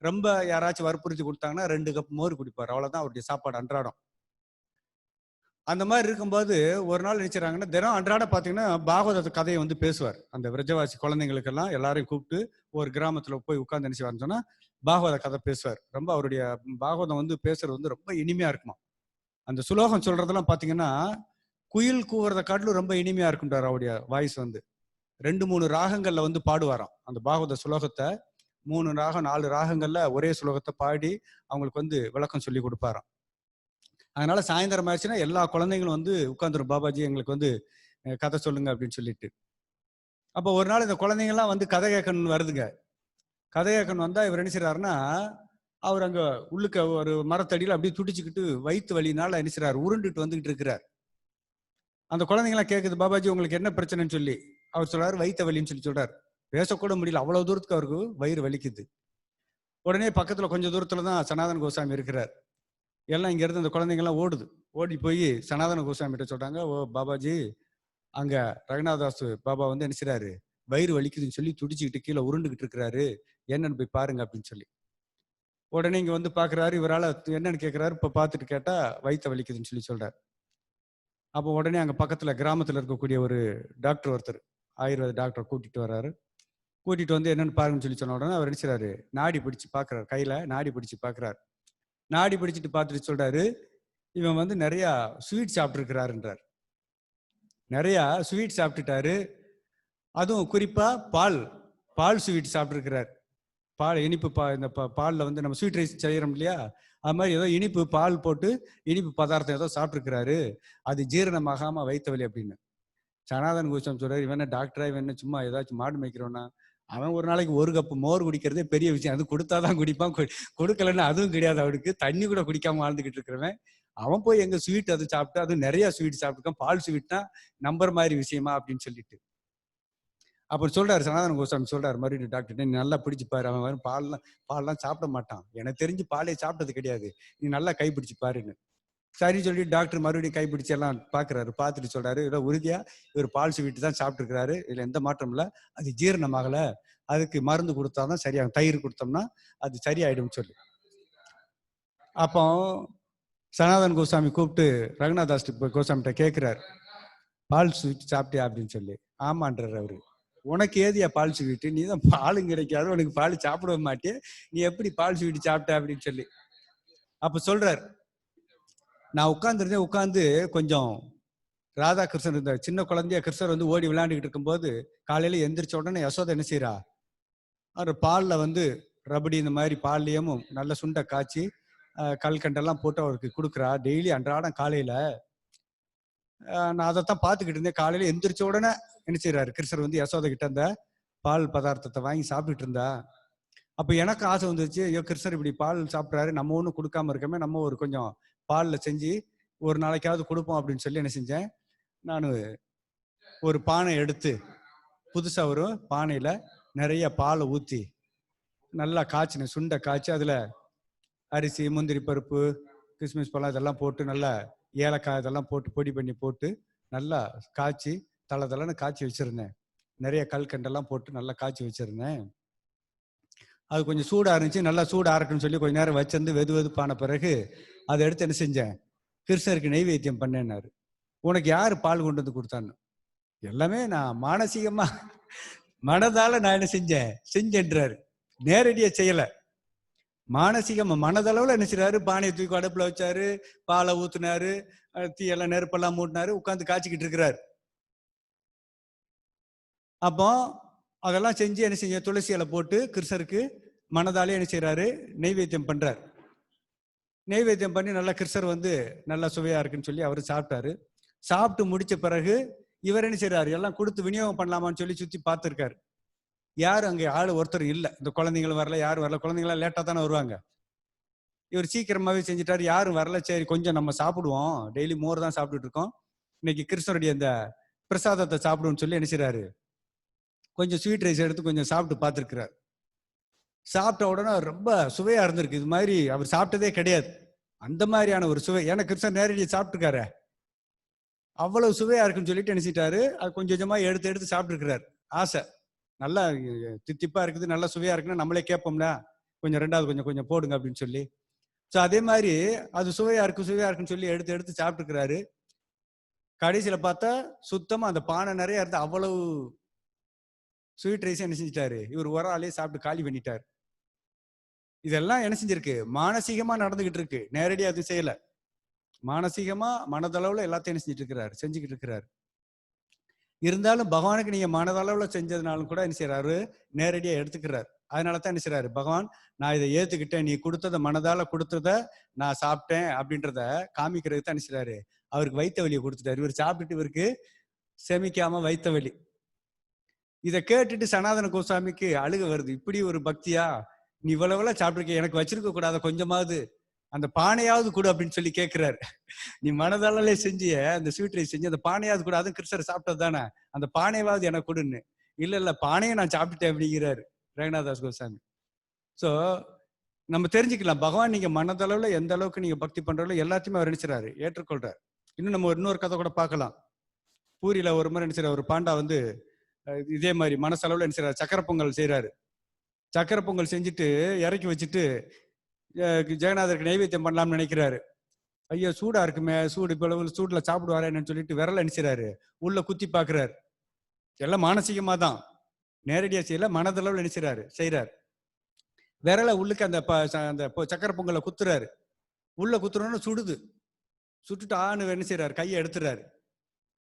ரொம்ப யாராச்சும் வற்புறுத்தி கொடுத்தாங்கன்னா 2 கப் மோர் குடிப்பார். அவ்வளவுதான் அவருடைய சாப்பாடு அன்றாடம். அந்த மாதிரி இருக்கும்போது ஒரு நாள் நினைச்சாங்கன்னா தினம் அன்றாட பாத்தீங்கன்னா பாகவத கதையை வந்து பேசுவார். அந்த விரஜவாசி குழந்தைங்களுக்கெல்லாம் எல்லாரையும் கூப்பிட்டு ஒரு கிராமத்துல போய் உட்கார்ந்து நினைச்சுவாருன்னு சொன்னா பாகவத கதை பேசுவார். ரொம்ப அவருடைய பாகவதம் வந்து பேசுறது வந்து ரொம்ப இனிமையா இருக்குமா. அந்த சுலோகம் சொல்றதெல்லாம் பாத்தீங்கன்னா குயில் கூவுறத காட்டிலும் ரொம்ப இனிமையா இருக்கும்ன்றார் அவருடைய வாய்ஸ் வந்து. 2-3 ராகங்கள்ல வந்து பாடுவாராம் அந்த பாகவத சுலோகத்தை. 3 ராகம் 4 ராகங்கள்ல ஒரே சுலோகத்தை பாடி அவங்களுக்கு வந்து விளக்கம் சொல்லி கொடுப்பாராம். அதனால சாயந்தரம் ஆயிடுச்சுன்னா எல்லா குழந்தைங்களும் வந்து உட்காந்துரும், பாபாஜி எங்களுக்கு வந்து கதை சொல்லுங்க அப்படின்னு சொல்லிட்டு. அப்போ ஒரு நாள் இந்த குழந்தைங்கள்லாம் வந்து கதை கேட்கணும்னு வருதுங்க. கதை கேட்கணும் வந்தா இவர் என்ன செய்றாருன்னா, அவர் அங்க உள்ளுக்க ஒரு மரத்தடியில அப்படியே துடிச்சுக்கிட்டு வயிற்று வலினால என்ன செய்றாரு, உருண்டுட்டு வந்துகிட்டு இருக்கிறார். அந்த குழந்தைங்களாம் கேட்குது, பாபாஜி உங்களுக்கு என்ன பிரச்சனைன்னு சொல்லி. அவர் சொல்றாரு வயிற்று வலின்னு சொல்லி சொல்றாரு. பேசக்கூட முடியல, அவ்வளவு தூரத்துக்கு அவருக்கு வயிறு வலிக்குது. உடனே பக்கத்துல கொஞ்சம் தூரத்துல தான் சனாதன கோசாமி இருக்கிறார். எல்லாம் இங்க இருந்து அந்த குழந்தைங்க எல்லாம் ஓடுது. ஓடி போய் சனாதன கோசாமி கிட்ட சொல்றாங்க, ஓ பாபாஜி அங்க ரங்கநாதாஸ் பாபா வந்து என்ன செய்றாரு, வயிறு வலிக்குதுன்னு சொல்லி துடிச்சுக்கிட்டு கீழே உருண்டுகிட்டு இருக்கிறாரு, என்னன்னு போய் பாருங்க அப்படின்னு சொல்லி. உடனே இங்க வந்து பாக்குறாரு. இவரால என்னன்னு கேட்கிறாரு. இப்ப பார்த்துட்டு கேட்டா வயிற்று வலிக்குதுன்னு சொல்லி சொல்றாரு. அப்போ உடனே அங்க பக்கத்துல கிராமத்துல இருக்கக்கூடிய ஒரு டாக்டர் ஒருத்தர், ஆயுர்வேத டாக்டர் கூட்டிட்டு வர்றாரு. கூட்டிட்டு வந்து என்னன்னு பாருங்கன்னு சொல்லி சொன்ன உடனே அவர் என்ன செய்றாரு, நாடி பிடிச்சு பாக்குறாரு, கையில நாடி பிடிச்சு பாக்குறாரு. நாடி பிடிச்சிட்டு பார்த்துட்டு சொல்றாரு, இவன் வந்து நிறைய ஸ்வீட் சாப்பிட்டுருக்கிறாருன்றார். நிறைய ஸ்வீட் சாப்பிட்டுட்டாரு. அதுவும் குறிப்பா பால் ஸ்வீட் சாப்பிட்டுருக்கிறார். பால் இனிப்பு இந்த பால்ல வந்து நம்ம ஸ்வீட் ரைஸ் செய்யறோம் இல்லையா, அது மாதிரி ஏதோ இனிப்பு பால் போட்டு இனிப்பு பதார்த்தம் ஏதோ சாப்பிட்டுருக்கிறாரு, அது ஜீரணமாகாம வயிற்று வலி அப்படின்னு. சனாதன கோசாமி சொல்றாரு, இவன் என்ன டாக்டரா, இவன் என்ன சும்மா ஏதாச்சும் மாடு மேய்க்கிறவனா, அவன் ஒரு நாளைக்கு ஒரு கப்பு மோர் குடிக்கிறதே பெரிய விஷயம், அது கொடுத்தாதான் குடிப்பான், கொடுக்கலன்னா அதுவும் கிடையாது அவனுக்கு, தண்ணி கூட குடிக்காம வாழ்ந்துகிட்டு இருக்கிறவன், அவன் போய் எங்க ஸ்வீட் அது சாப்பிட்டு, அது நிறைய ஸ்வீட் சாப்பிட்டுருக்கான், பால் ஸ்வீட்னா நம்புற மாதிரி விஷயமா அப்படின்னு சொல்லிட்டு. அப்புறம் சொல்றாரு சனாதன கோசாமி சொல்றாரு மறுபடியும் டாக்டர், நீ நல்லா பிடிச்சு பாரு, அவன் வரும் பால்லாம் சாப்பிட மாட்டான், எனக்கு தெரிஞ்சு பாலே சாப்பிட்டது கிடையாது, நீ நல்லா கை பிடிச்சு பாருன்னு. சரி சொல்லி டாக்டர் மறுபடியும் கைப்பிடிச்சு எல்லாம் பாக்குறாரு. பார்த்துட்டு சொல்றாரு, இவ்வளோ உறுதியா இவர் பால் ஸ்வீட் தான் சாப்பிட்டு இருக்கிறாரு, இதுல எந்த மாற்றம் இல்லை, அது ஜீரணமாகல, அதுக்கு மருந்து கொடுத்தாதான் சரியாகும், தயிர் கொடுத்தோம்னா அது சரியாயிடும் சொல்லி. அப்போ சனாதன் கோசாமி கூப்பிட்டு ரங்கநாதாஸ் கோசாமிட்ட கேட்கிறாரு, பால் ஸ்வீட் சாப்பிட்டியா அப்படின்னு சொல்லி. ஆமான்றாரு அவரு. உனக்கு ஏதியா பால் ஸ்வீட்டு, நீ தான் பாலும் கிடைக்காது, உனக்கு பால் சாப்பிட மாட்டே, நீ எப்படி பால் ஸ்வீட் சாப்பிட்ட அப்படின்னு சொல்லி. அப்ப சொல்றாரு, நான் உட்கார்ந்து கொஞ்சம் ராதாகிருஷ்ணன் இந்த சின்ன குழந்தைய கிருஷ்ணர் வந்து ஓடி விளையாண்டுக்கிட்டு இருக்கும்போது காலையில எந்திரிச்ச உடனே யசோதை என்ன செய்யறா, அவர் பால்ல வந்து ரபடி இந்த மாதிரி பால்லையும் நல்ல சுண்டை காய்ச்சி கல்கண்டெல்லாம் போட்டு அவருக்கு கொடுக்குறா. டெய்லி அன்றாடம் காலையில நான் அதைத்தான் பார்த்துக்கிட்டு இருந்தேன். காலையில எந்திரிச்ச உடனே என்ன செய்யறாரு, கிருஷ்ணர் வந்து யசோதை கிட்ட அந்த பால் பதார்த்தத்தை வாங்கி சாப்பிட்டுட்டு இருந்தா. அப்ப எனக்கு ஆசை வந்துச்சு, ஐயோ கிருஷ்ணர் இப்படி பால் சாப்பிட்றாரு, நம்ம ஒன்றும் கொடுக்காம இருக்கமே, நம்ம ஒரு கொஞ்சம் பால்ல செஞ்சு ஒரு நாளைக்காவது கொடுப்போம் அப்படின்னு சொல்லி என்ன செஞ்சேன், நான் ஒரு பானை எடுத்து புதுசா ஒரு பானையில நிறைய பாலை ஊற்றி நல்லா காய்ச்சினேன். சுண்டை காய்ச்சி அதுல அரிசி, முந்திரி பருப்பு, கிஸ்மிஸ் பழம் இதெல்லாம் போட்டு நல்லா ஏலக்காய் இதெல்லாம் போட்டு பொடி பண்ணி போட்டு நல்லா காய்ச்சி தலைன்னு காய்ச்சி வச்சிருந்தேன். நிறைய கல்கண்டெல்லாம் போட்டு நல்லா காய்ச்சி வச்சிருந்தேன். அது கொஞ்சம் சூடாக இருந்துச்சு. நல்லா சூடாக இருக்குன்னு சொல்லி கொஞ்சம் நேரம் வச்சிருந்து வெதுப்பான பிறகு அதை எடுத்து என்ன செஞ்சேன், கிருஷ்ணருக்கு நெய்வேத்தியம் பண்ணேன்னாரு. உனக்கு யாரு பால் கொண்டு வந்து கொடுத்தான்னு. எல்லாமே நான் மானசீகமா மனதால நான் என்ன செஞ்சேன்றாரு. நேரடியா செய்யல, மானசீகமா மனதளவுல என்ன செய்றாரு, பானையை தூக்கி அடுப்புல வச்சாரு, பாலை ஊத்துனாரு, தீயெல்லாம் நெருப்பெல்லாம் மூட்டினாரு, உட்காந்து காய்ச்சிக்கிட்டு இருக்கிறாரு. அப்போ அதெல்லாம் செஞ்சு என்ன செஞ்ச, துளசி இலை போட்டு கிருஷ்ணருக்கு மனதாலே என்ன செய்யறாரு, நெய்வேத்தியம் பண்றாரு. நெய்வேத்தியம் பண்ணி நல்லா கிருஷ்ணர் வந்து நல்லா சுவையா இருக்குன்னு சொல்லி அவரு சாப்பிட்டாரு. சாப்பிட்டு முடிச்ச பிறகு இவர் என்ன செய்யறாரு, எல்லாம் கொடுத்து விநியோகம் பண்ணலாமான்னு சொல்லி சுத்தி பார்த்துருக்காரு. யாரும் அங்கே ஆளு ஒருத்தர் இல்லை. இந்த குழந்தைங்களும் வரல, யாரும் வரல. குழந்தைங்களாம் லேட்டா தானே வருவாங்க. இவர் சீக்கிரமாவே செஞ்சுட்டாரு, யாரும் வரல. சரி கொஞ்சம் நம்ம சாப்பிடுவோம், டெய்லி மோர் தான் சாப்பிட்டுட்டு இருக்கோம், இன்னைக்கு கிருஷ்ணருடைய இந்த பிரசாதத்தை சாப்பிடுவோம்னு சொல்லி என்ன செய்யறாரு, கொஞ்சம் ஸ்வீட் ரைஸ் எடுத்து கொஞ்சம் சாப்பிட்டு பார்த்துருக்கிறார். சாப்பிட்ட உடனே ரொம்ப சுவையா இருந்திருக்கு. இது மாதிரி அவர் சாப்பிட்டதே கிடையாது, அந்த மாதிரியான ஒரு சுவை. ஏன்னா கிருஷ்ணர் நேரடியாக சாப்பிட்டுருக்காரு, அவ்வளவு சுவையா இருக்குன்னு சொல்லிட்டு நினைச்சிட்டாரு. அது கொஞ்சம் கொஞ்சமா எடுத்து சாப்பிட்டுருக்கிறார். ஆசை, நல்லா தித்திப்பா இருக்குது, நல்லா சுவையா இருக்குன்னா நம்மளே கேட்போம்ல, கொஞ்சம் ரெண்டாவது கொஞ்சம் கொஞ்சம் போடுங்க அப்படின்னு சொல்லி. ஸோ அதே மாதிரி அது சுவையா இருக்குன்னு சொல்லி எடுத்து சாப்பிட்டுருக்கிறாரு. கடைசியில பார்த்தா சுத்தமா அந்த பானை நிறைய இருந்து அவ்வளவு ஸ்வீட் ரைஸ் என்ன செஞ்சிட்டாரு, இவர் ஒரு ஆளே சாப்பிட்டு காலி பண்ணிட்டார். இதெல்லாம் என்ன செஞ்சிருக்கு, மானசீகமா நடந்துகிட்டு இருக்கு, நேரடியா அது செய்யல. மானசீகமா மனதளவுல எல்லாத்தையும் என்ன செஞ்சுக்கிட்டு இருக்கிறாரு. இருந்தாலும் பகவானுக்கு நீங்க மனதளவுல செஞ்சதுனாலும் கூட என்ன செய்யறாரு, நேரடியா எடுத்துக்கிறாரு. அதனாலதான் என்ன செய்யறாரு பகவான், நான் இதை ஏத்துக்கிட்டேன், நீ கொடுத்தத மனதால கொடுத்தத நான் சாப்பிட்டேன் அப்படின்றத காமிக்கிறதுக்கு தான் என்ன செய்யறாரு, அவருக்கு வைத்த வலியை கொடுத்துட்டாரு. இவர் சாப்பிட்டுட்டு இவருக்கு செமிக்காம வைத்த வலி. இதை கேட்டுட்டு சனாதன கோசாமிக்கு அழுக வருது. இப்படி ஒரு பக்தியா, நீ இவ்வளவுலாம் சாப்பிட்டுருக்க, எனக்கு வச்சிருக்க கூடாத கொஞ்சமாவது, அந்த பானையாவது கூட அப்படின்னு சொல்லி கேட்கிறாரு. நீ மனதாலே செஞ்சிய அந்த ஸ்வீட் ரைஸ் செஞ்சு அந்த பானையாவது கூட, அதுவும் கிருஷ்ணர் சாப்பிட்டது தானே, அந்த பானையாவது எனக்கு கொடுன்னு. இல்ல பானையை நான் சாப்பிட்டுட்டேன் அப்படிங்கிறாரு ரங்கநாதாஸ் கோசாமி. சோ நம்ம தெரிஞ்சுக்கலாம், பகவான் நீங்க மனதளவுல எந்த அளவுக்கு நீங்க பக்தி பண்றவங்களோ எல்லாத்தையுமே அவர் நினைச்சாரு, ஏற்றுக்கொள்றாரு. இன்னும் நம்ம இன்னொரு கதை கூட பார்க்கலாம். பூரியில ஒரு முறை நினைச்சாரு, ஒரு பாண்டா வந்து இதே மாதிரி மனசளவுல நினைச்சாரு, சக்கரை பொங்கல் செய்யறாரு. சக்கரை பொங்கல் செஞ்சுட்டு இறக்கி வச்சுட்டு ஜெகநாதருக்கு நைவேத்தியம் பண்ணலாம்னு நினைக்கிறாரு. ஐயோ சூடா இருக்குமே, இப்ப சூடுல சாப்பிடுவாரேன்னு சொல்லிட்டு விரல நினைச்சாரு, உள்ள குத்தி பாக்குறாரு. எல்லாம் மானசீகமா தான், நேரடியா செய்யல, மனதளவுல செய்யறாரு. விரல உள்ளுக்கு அந்த சக்கரை பொங்கலை குத்துறாரு. உள்ள குத்துறோன்னு சுடுது. சுட்டுட்டு ஆணு என்ன செய்யறாரு, கையை எடுத்துறாரு.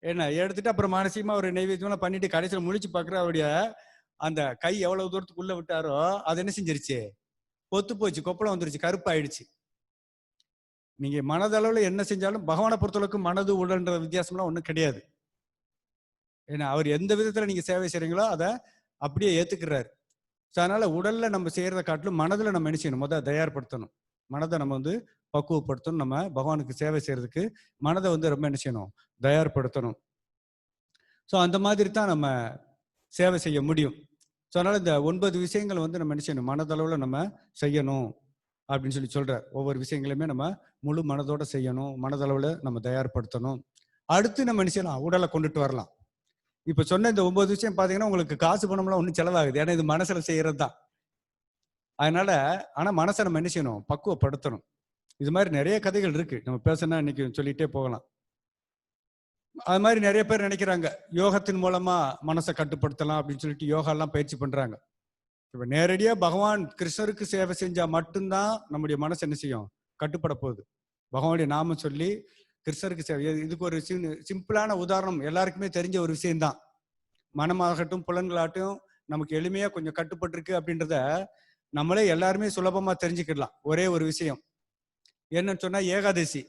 என்ன எடுத்துட்டு அப்புறம் மானசீகமா ஒரு நைவேத்தியம் பண்ணிட்டு கடைசியில் முழிச்சு பாக்குற, அவருடைய அந்த கை எவ்வளவு தூரத்துக்கு உள்ள விட்டாரோ அது என்ன செஞ்சிருச்சு, பொத்து போச்சு, கொப்பளம் வந்துருச்சு, கருப்பாயிடுச்சு. நீங்க மனதளவுல என்ன செஞ்சாலும் பகவானை பொறுத்தளவுக்கு மனது உடல்ன்ற வித்தியாசம்லாம் ஒண்ணும் கிடையாது. ஏன்னா அவர் எந்த விதத்துல நீங்க சேவை செய்றீங்களோ அதை அப்படியே ஏத்துக்கிறாரு. அதனால உடல்ல நம்ம செய்யறதை காட்டிலும் மனதுல நம்ம என்ன செய்யணும், முதல்ல தயார்படுத்தணும். மனதை நம்ம வந்து பக்குவப்படுத்தணும். நம்ம பகவானுக்கு சேவை செய்யறதுக்கு மனதை வந்து ரொம்ப என்ன செய்யணும், தயார்படுத்தணும். ஸோ அந்த மாதிரி தான் நம்ம சேவை செய்ய முடியும். ஸோ அதனால இந்த 9 விஷயங்கள் வந்து நம்ம என்ன செய்யணும், மனதளவுல நம்ம செய்யணும் அப்படின்னு சொல்லி சொல்றார். ஒவ்வொரு விஷயங்களுமே நம்ம முழு மனதோட செய்யணும், மனதளவுல நம்ம தயார்படுத்தணும். அடுத்து நம்ம என்ன செய்யலாம், உடலை கொண்டுட்டு வரலாம். இப்ப சொன்ன இந்த 9 விஷயம் பாத்தீங்கன்னா உங்களுக்கு காசு பணம்லாம் ஒன்றும் செலவாகுது, ஏன்னா இது மனசுல செய்யறது தான். அதனால ஆனா மனசை நம்ம என்ன செய்யணும், பக்குவப்படுத்தணும். இது மாதிரி நிறைய கதைகள் இருக்கு, நம்ம பேசணும்னா இன்னைக்கு சொல்லிட்டே போகலாம். அது மாதிரி நிறைய பேர் நினைக்கிறாங்க யோகத்தின் மூலமா மனசை கட்டுப்படுத்தலாம் அப்படின்னு சொல்லிட்டு யோகா எல்லாம் பயிற்சி பண்றாங்க. இப்ப நேரடியா பகவான் கிருஷ்ணருக்கு சேவை செஞ்சா மட்டும்தான் நம்முடைய மனசு என்ன செய்யும், கட்டுப்பட போகுது. பகவானுடைய நாமம் சொல்லி கிருஷ்ணருக்கு சேவை, இதுக்கு ஒரு சிம்பிளான உதாரணம் எல்லாருக்குமே தெரிஞ்ச ஒரு விஷயம்தான். மனமாகட்டும் புலன்களாகட்டும் நமக்கு எளிமையா கொஞ்சம் கட்டுப்பட்டிருக்கு அப்படின்றத நம்மளே எல்லாருமே சுலபமா தெரிஞ்சுக்கிடலாம். ஒரே ஒரு விஷயம், என்னன்னு சொன்னா ஏகாதசி.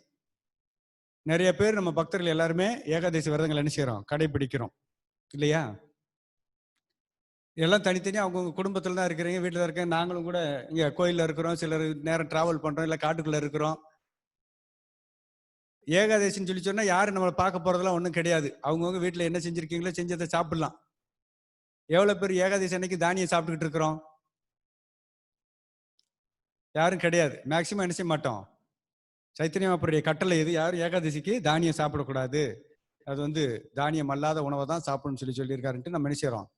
நிறைய பேர் நம்ம பக்தர்கள் எல்லாருமே ஏகாதசி விரதங்கள் என்ன செய்யறோம்? கடைபிடிக்கிறோம் இல்லையா? எல்லாம் தனித்தனியா அவங்கவுங்க குடும்பத்துல தான் இருக்கிறீங்க, வீட்டில் தான் இருக்கேன். நாங்களும் கூட இங்க கோயில்ல இருக்கிறோம், சிலர் நேரம் டிராவல் பண்றோம், இல்லை காட்டுக்குள்ள இருக்கிறோம். ஏகாதசின்னு சொல்லி சொன்னா யாரும் நம்மளை பார்க்க போறதெல்லாம் ஒன்றும் கிடையாது. அவங்கவுங்க வீட்டில் என்ன செஞ்சிருக்கீங்களோ செஞ்சதை சாப்பிடலாம். எவ்வளவு பேர் ஏகாதசி அன்னைக்கு தானியம் சாப்பிட்டுக்கிட்டு இருக்கிறோம்? யாரும் கிடையாது. மேக்சிமம் என்ன செய்ய மாட்டோம். சைத்தன்ய மகாபிரபுடைய கட்டளை எது? யாரும் ஏகாதசிக்கு தானியம் சாப்பிடக்கூடாது, அது வந்து தானியம் அல்லாத உணவை தான் சாப்பிடணும்னு சொல்லியிருக்காருன்ட்டு நம்ம என்ன செய்யறோம்?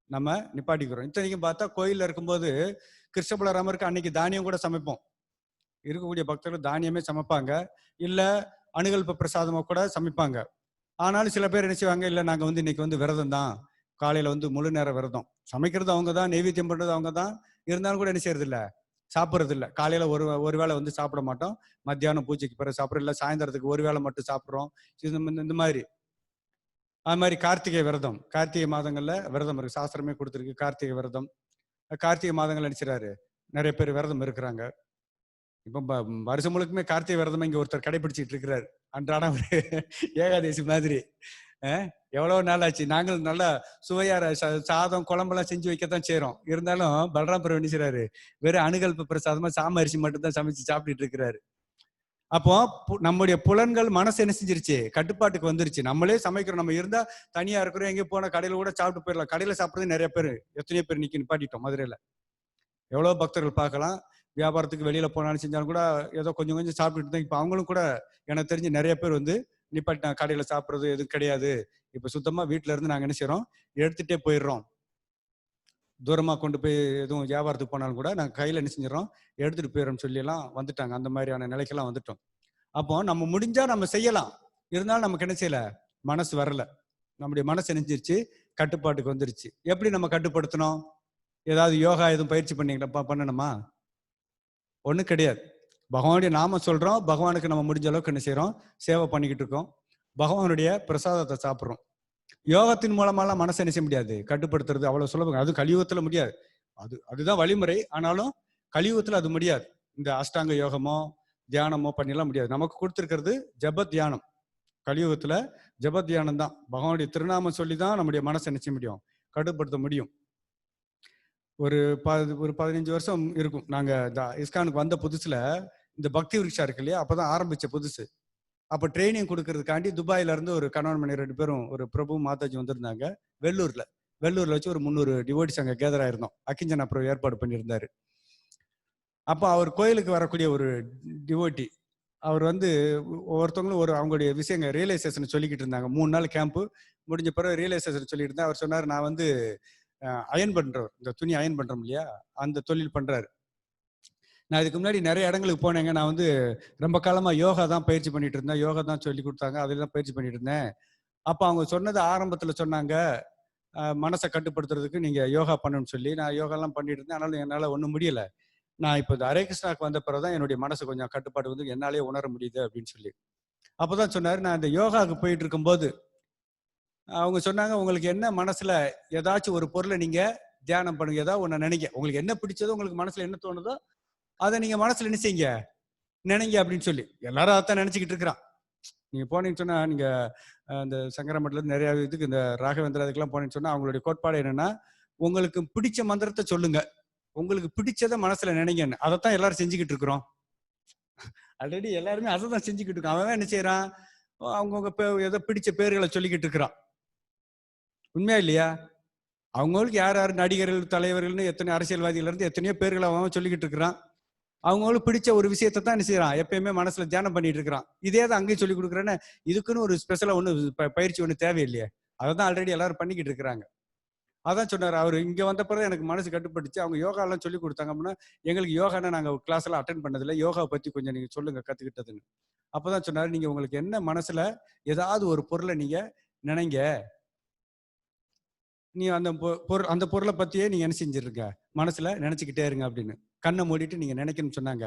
நம்ம நிப்பாட்டிக்கிறோம். இத்தனைக்கும் பார்த்தா கோயில்ல இருக்கும்போது கிருஷ்ணபலராமருக்கு அன்னைக்கு தானியம் கூட சமைப்போம். இருக்கக்கூடிய பக்தர்கள் தானியமே சமைப்பாங்க, இல்ல அணுகல்ப பிரசாதமா கூட சமைப்பாங்க. ஆனாலும் சில பேர் என்ன செய்வாங்க, இல்ல நாங்க வந்து இன்னைக்கு வந்து விரதம் தான், காலையில வந்து முழு நேர விரதம். சமைக்கிறது அவங்க தான், நெய்வேத்தியம் பண்றது அவங்க தான். இருந்தாலும் கூட என்ன செய்யறது இல்ல, சாப்பிட்றது இல்லை. காலையில ஒரு வேளை வந்து சாப்பிட மாட்டோம், மத்தியானம் பூஜைக்கு பிறகு சாப்பிட்றோம், இல்லை சாயந்தரத்துக்கு ஒரு வேளை மட்டும் சாப்பிட்றோம். இந்த மாதிரி. அது மாதிரி கார்த்திகை விரதம், கார்த்திகை மாதங்கள்ல விரதம் இருக்கு, சாஸ்திரமே கொடுத்துருக்கு கார்த்திகை விரதம். கார்த்திகை மாதங்கள் நினைச்சிடாரு நிறைய பேர் விரதம் இருக்கிறாங்க. இப்ப வருஷம் முழுக்குமே கார்த்திகை விரதம் இங்க ஒருத்தர் கடைபிடிச்சிட்டு இருக்கிறாரு, அன்றாடம் ஏகாதசி மாதிரி. எவ்வளவு நாள் ஆச்சு. நாங்கள் நல்லா சுவையா சாதம் குழம்பெல்லாம் செஞ்சு வைக்கத்தான் செய்யறோம். இருந்தாலும் பலராம் பிரபு என்ன செய்றாரு, வெறும் அணுகல்ப பிரசாதமா சாமரிசி மட்டும் தான் சமைச்சு சாப்பிட்டுட்டு இருக்கிறாரு. அப்போ நம்முடைய புலன்கள் மனசு என்ன செஞ்சிருச்சு, கட்டுப்பாட்டுக்கு வந்துருச்சு. நம்மளே சமைக்கிறோம், நம்ம இருந்தா தனியா இருக்கிறோம், எங்கேயும் போன கடையில கூட சாப்பிட்டு போயிடலாம். கடையில சாப்பிடுறது நிறைய பேர், எத்தனையோ பேர் நிப்பாட்டிட்டோம் மதுரையில. எவ்வளவு பக்தர்கள் பார்க்கலாம், வியாபாரத்துக்கு வெளியில போனாலும் செஞ்சாலும் கூட ஏதோ கொஞ்சம் கொஞ்சம் சாப்பிட்டுட்டு தான். இப்ப அவங்களும் கூட எனக்கு தெரிஞ்சு நிறைய பேர் வந்து நிப்பாட்டினாங்க, கடையில சாப்பிடுறது எதுவும் கிடையாது, இப்ப சுத்தமா வீட்டுல இருந்து நாங்க என்ன செய்யறோம், எடுத்துட்டே போயிடுறோம். தூரமா கொண்டு போய் எதுவும் வியாபாரத்துக்கு போனாலும் கூட நாங்க கையில என்ன செஞ்சிடறோம், எடுத்துட்டு போயிடறோம் சொல்லி எல்லாம் வந்துட்டாங்க. அந்த மாதிரியான நிலைக்கெல்லாம் வந்துட்டோம். அப்போ நம்ம முடிஞ்சா நம்ம செய்யலாம், இருந்தாலும் நமக்கு என்ன செய்யல, மனசு வரல. நம்முடைய மனசு நினைச்சிருச்சு, கட்டுப்பாட்டுக்கு வந்துருச்சு. எப்படி நம்ம கட்டுப்படுத்தணும்? ஏதாவது யோகா எதுவும் பயிற்சி பண்ணணுமா? ஒண்ணும் கிடையாது. பகவானுடைய நாம சொல்றோம், பகவானுக்கு நம்ம முடிஞ்ச அளவுக்கு என்ன செய்யறோம், சேவை பண்ணிக்கிட்டு இருக்கோம், பகவானுடைய பிரசாதத்தை சாப்பிட்றோம். யோகத்தின் மூலமாலாம் மனசை என்ன செய்ய முடியாது, கட்டுப்படுத்துறது அவ்வளவு சுலபம். அது கலியுகத்துல முடியாது. அதுதான் வழிமுறை. ஆனாலும் கலியுகத்துல அது முடியாது. இந்த அஷ்டாங்க யோகமோ தியானமோ பண்ணிடலாம் முடியாது. நமக்கு கொடுத்திருக்கிறது ஜப தியானம். கலியுகத்துல ஜப தியானம் தான். பகவானுடைய திருநாமம் சொல்லிதான் நம்முடைய மனசை என்ன செய்ய முடியும், கட்டுப்படுத்த முடியும். ஒரு 15 வருஷம் இருக்கும். நாங்க இந்த இஸ்கானுக்கு வந்த புதுசுல இந்த பக்தி விருட்சா இருக்கு இல்லையா, அப்பதான் ஆரம்பிச்ச புதுசு. அப்ப ட்ரைனிங் கொடுக்கறதுக்காண்டி துபாயில இருந்து ஒரு கணவன் மணி 2 பேரும், ஒரு பிரபு மாதாஜி வந்திருந்தாங்க. வெள்ளூர்ல வச்சு ஒரு 300 டிவோட்டிஸ் அங்க கேதர் ஆயிருந்தோம். அக்கிஞ்சனா பிரபு ஏற்பாடு பண்ணியிருந்தாரு. அப்ப அவர் கோயிலுக்கு வரக்கூடிய ஒரு டிவோட்டி, அவர் வந்து ஒவ்வொருத்தவங்களும் அவங்களுடைய விஷயங்க ரியலைசேஷன் சொல்லிக்கிட்டு இருந்தாங்க. 3 நாள் கேம்ப் முடிஞ்ச பிறகு ரியலைசேஷன் சொல்லிட்டு இருந்தா. அவர் சொன்னார், நான் வந்து அயன் பண்றவர், இந்த துணி அயன் பண்றோம் இல்லையா, அந்த தொழில் பண்றாரு. நான் இதுக்கு முன்னாடி நிறைய இடங்களுக்கு போனேங்க. நான் வந்து ரொம்ப காலமா யோகா தான் பயிற்சி பண்ணிட்டு இருந்தேன், யோகா தான் சொல்லி கொடுத்தாங்க, அதெல்லாம் பயிற்சி பண்ணிட்டு இருந்தேன். அப்ப அவங்க சொன்னது ஆரம்பத்துல சொன்னாங்க, மனசை கட்டுப்படுத்துறதுக்கு நீங்க யோகா பண்ணணும்னு சொல்லி. நான் யோகா எல்லாம் பண்ணிட்டு இருந்தேன், ஆனாலும் என்னால ஒண்ணும் முடியல. நான் இப்போ இந்த ஹரே கிருஷ்ணாக்கு வந்த பிறகுதான் என்னுடைய மனசு கொஞ்சம் கட்டுப்பாடு வந்து என்னாலே உணர முடியுது அப்படின்னு சொல்லி. அப்பதான் சொன்னாரு, நான் இந்த யோகாவுக்கு போயிட்டு இருக்கும்போது அவங்க சொன்னாங்க, உங்களுக்கு என்ன மனசுல ஏதாச்சும் ஒரு பொருளை நீங்க தியானம் பண்ணுங்க, ஏதாவது ஒண்ணு நினைங்க, உங்களுக்கு என்ன பிடிச்சதோ, உங்களுக்கு மனசுல என்ன தோணுதோ அதை நீங்க மனசுல என்ன செய்யுங்க, நினைங்க அப்படின்னு சொல்லி. எல்லாரும் அதான் நினைச்சுக்கிட்டு இருக்கிறான். நீங்க போனீங்கன்னு சொன்னா, நீங்க இந்த சங்கரமட்டல இருந்து நிறைய இதுக்கு, இந்த ராகவேந்திரா இதுக்கெல்லாம் போனீங்கன்னு சொன்னா, அவங்களுடைய கோட்பாடு என்னன்னா, உங்களுக்கு பிடிச்ச மந்திரத்தை சொல்லுங்க, உங்களுக்கு பிடிச்சதை மனசுல நினைங்கன்னு. அதைத்தான் எல்லாரும் செஞ்சுக்கிட்டு இருக்கிறோம். ஆல்ரெடி எல்லாருமே அதை தான் செஞ்சுக்கிட்டு இருக்கோம். அவன் என்ன செய்யறான், அவங்கவுங்க ஏதோ பிடிச்ச பேர்களை சொல்லிக்கிட்டு இருக்கிறான். உண்மையா இல்லையா? அவங்களுக்கு யார் யார் நடிகர்கள், தலைவர்கள்னு எத்தனை அரசியல்வாதிகள் இருந்து எத்தனையோ பேர்களை அவன் சொல்லிக்கிட்டு இருக்கிறான். அவங்களுக்கு பிடிச்ச ஒரு விஷயத்தை தான் என்ன செய்யறான், எப்பயுமே மனசுல தியானம் பண்ணிட்டு இருக்கிறான். இதே தான் அங்கேயும் சொல்லி கொடுக்குறேன்னு இதுக்குன்னு ஒரு ஸ்பெஷலா ஒண்ணு பயிற்சி ஒண்ணு தேவையில்லையே, அதை தான் ஆல்ரெடி எல்லாரும் பண்ணிக்கிட்டு இருக்கிறாங்க. அதான் சொன்னார் அவர். இங்க வந்த பிறகு எனக்கு மனசு கட்டுப்பட்டுச்சு. அவங்க யோகா எல்லாம் சொல்லி கொடுத்தாங்க அப்படின்னா, எங்களுக்கு யோகானா நாங்க கிளாஸ் எல்லாம் அட்டென்ட் பண்ணதில்லை, யோகாவை பத்தி கொஞ்சம் நீங்க சொல்லுங்க கத்துக்கிட்டதுன்னு. அப்பதான் சொன்னாரு, நீங்க உங்களுக்கு என்ன மனசுல ஏதாவது ஒரு பொருளை நீங்க நினைங்க, நீ அந்த பொருளை பத்தியே நீங்க என்ன செஞ்சிருங்க, மனசுல நினைச்சுக்கிட்டே இருங்க அப்படின்னு. கண்ணை மூடிட்டு நீங்க நினைக்கணும்னு சொன்னாங்க.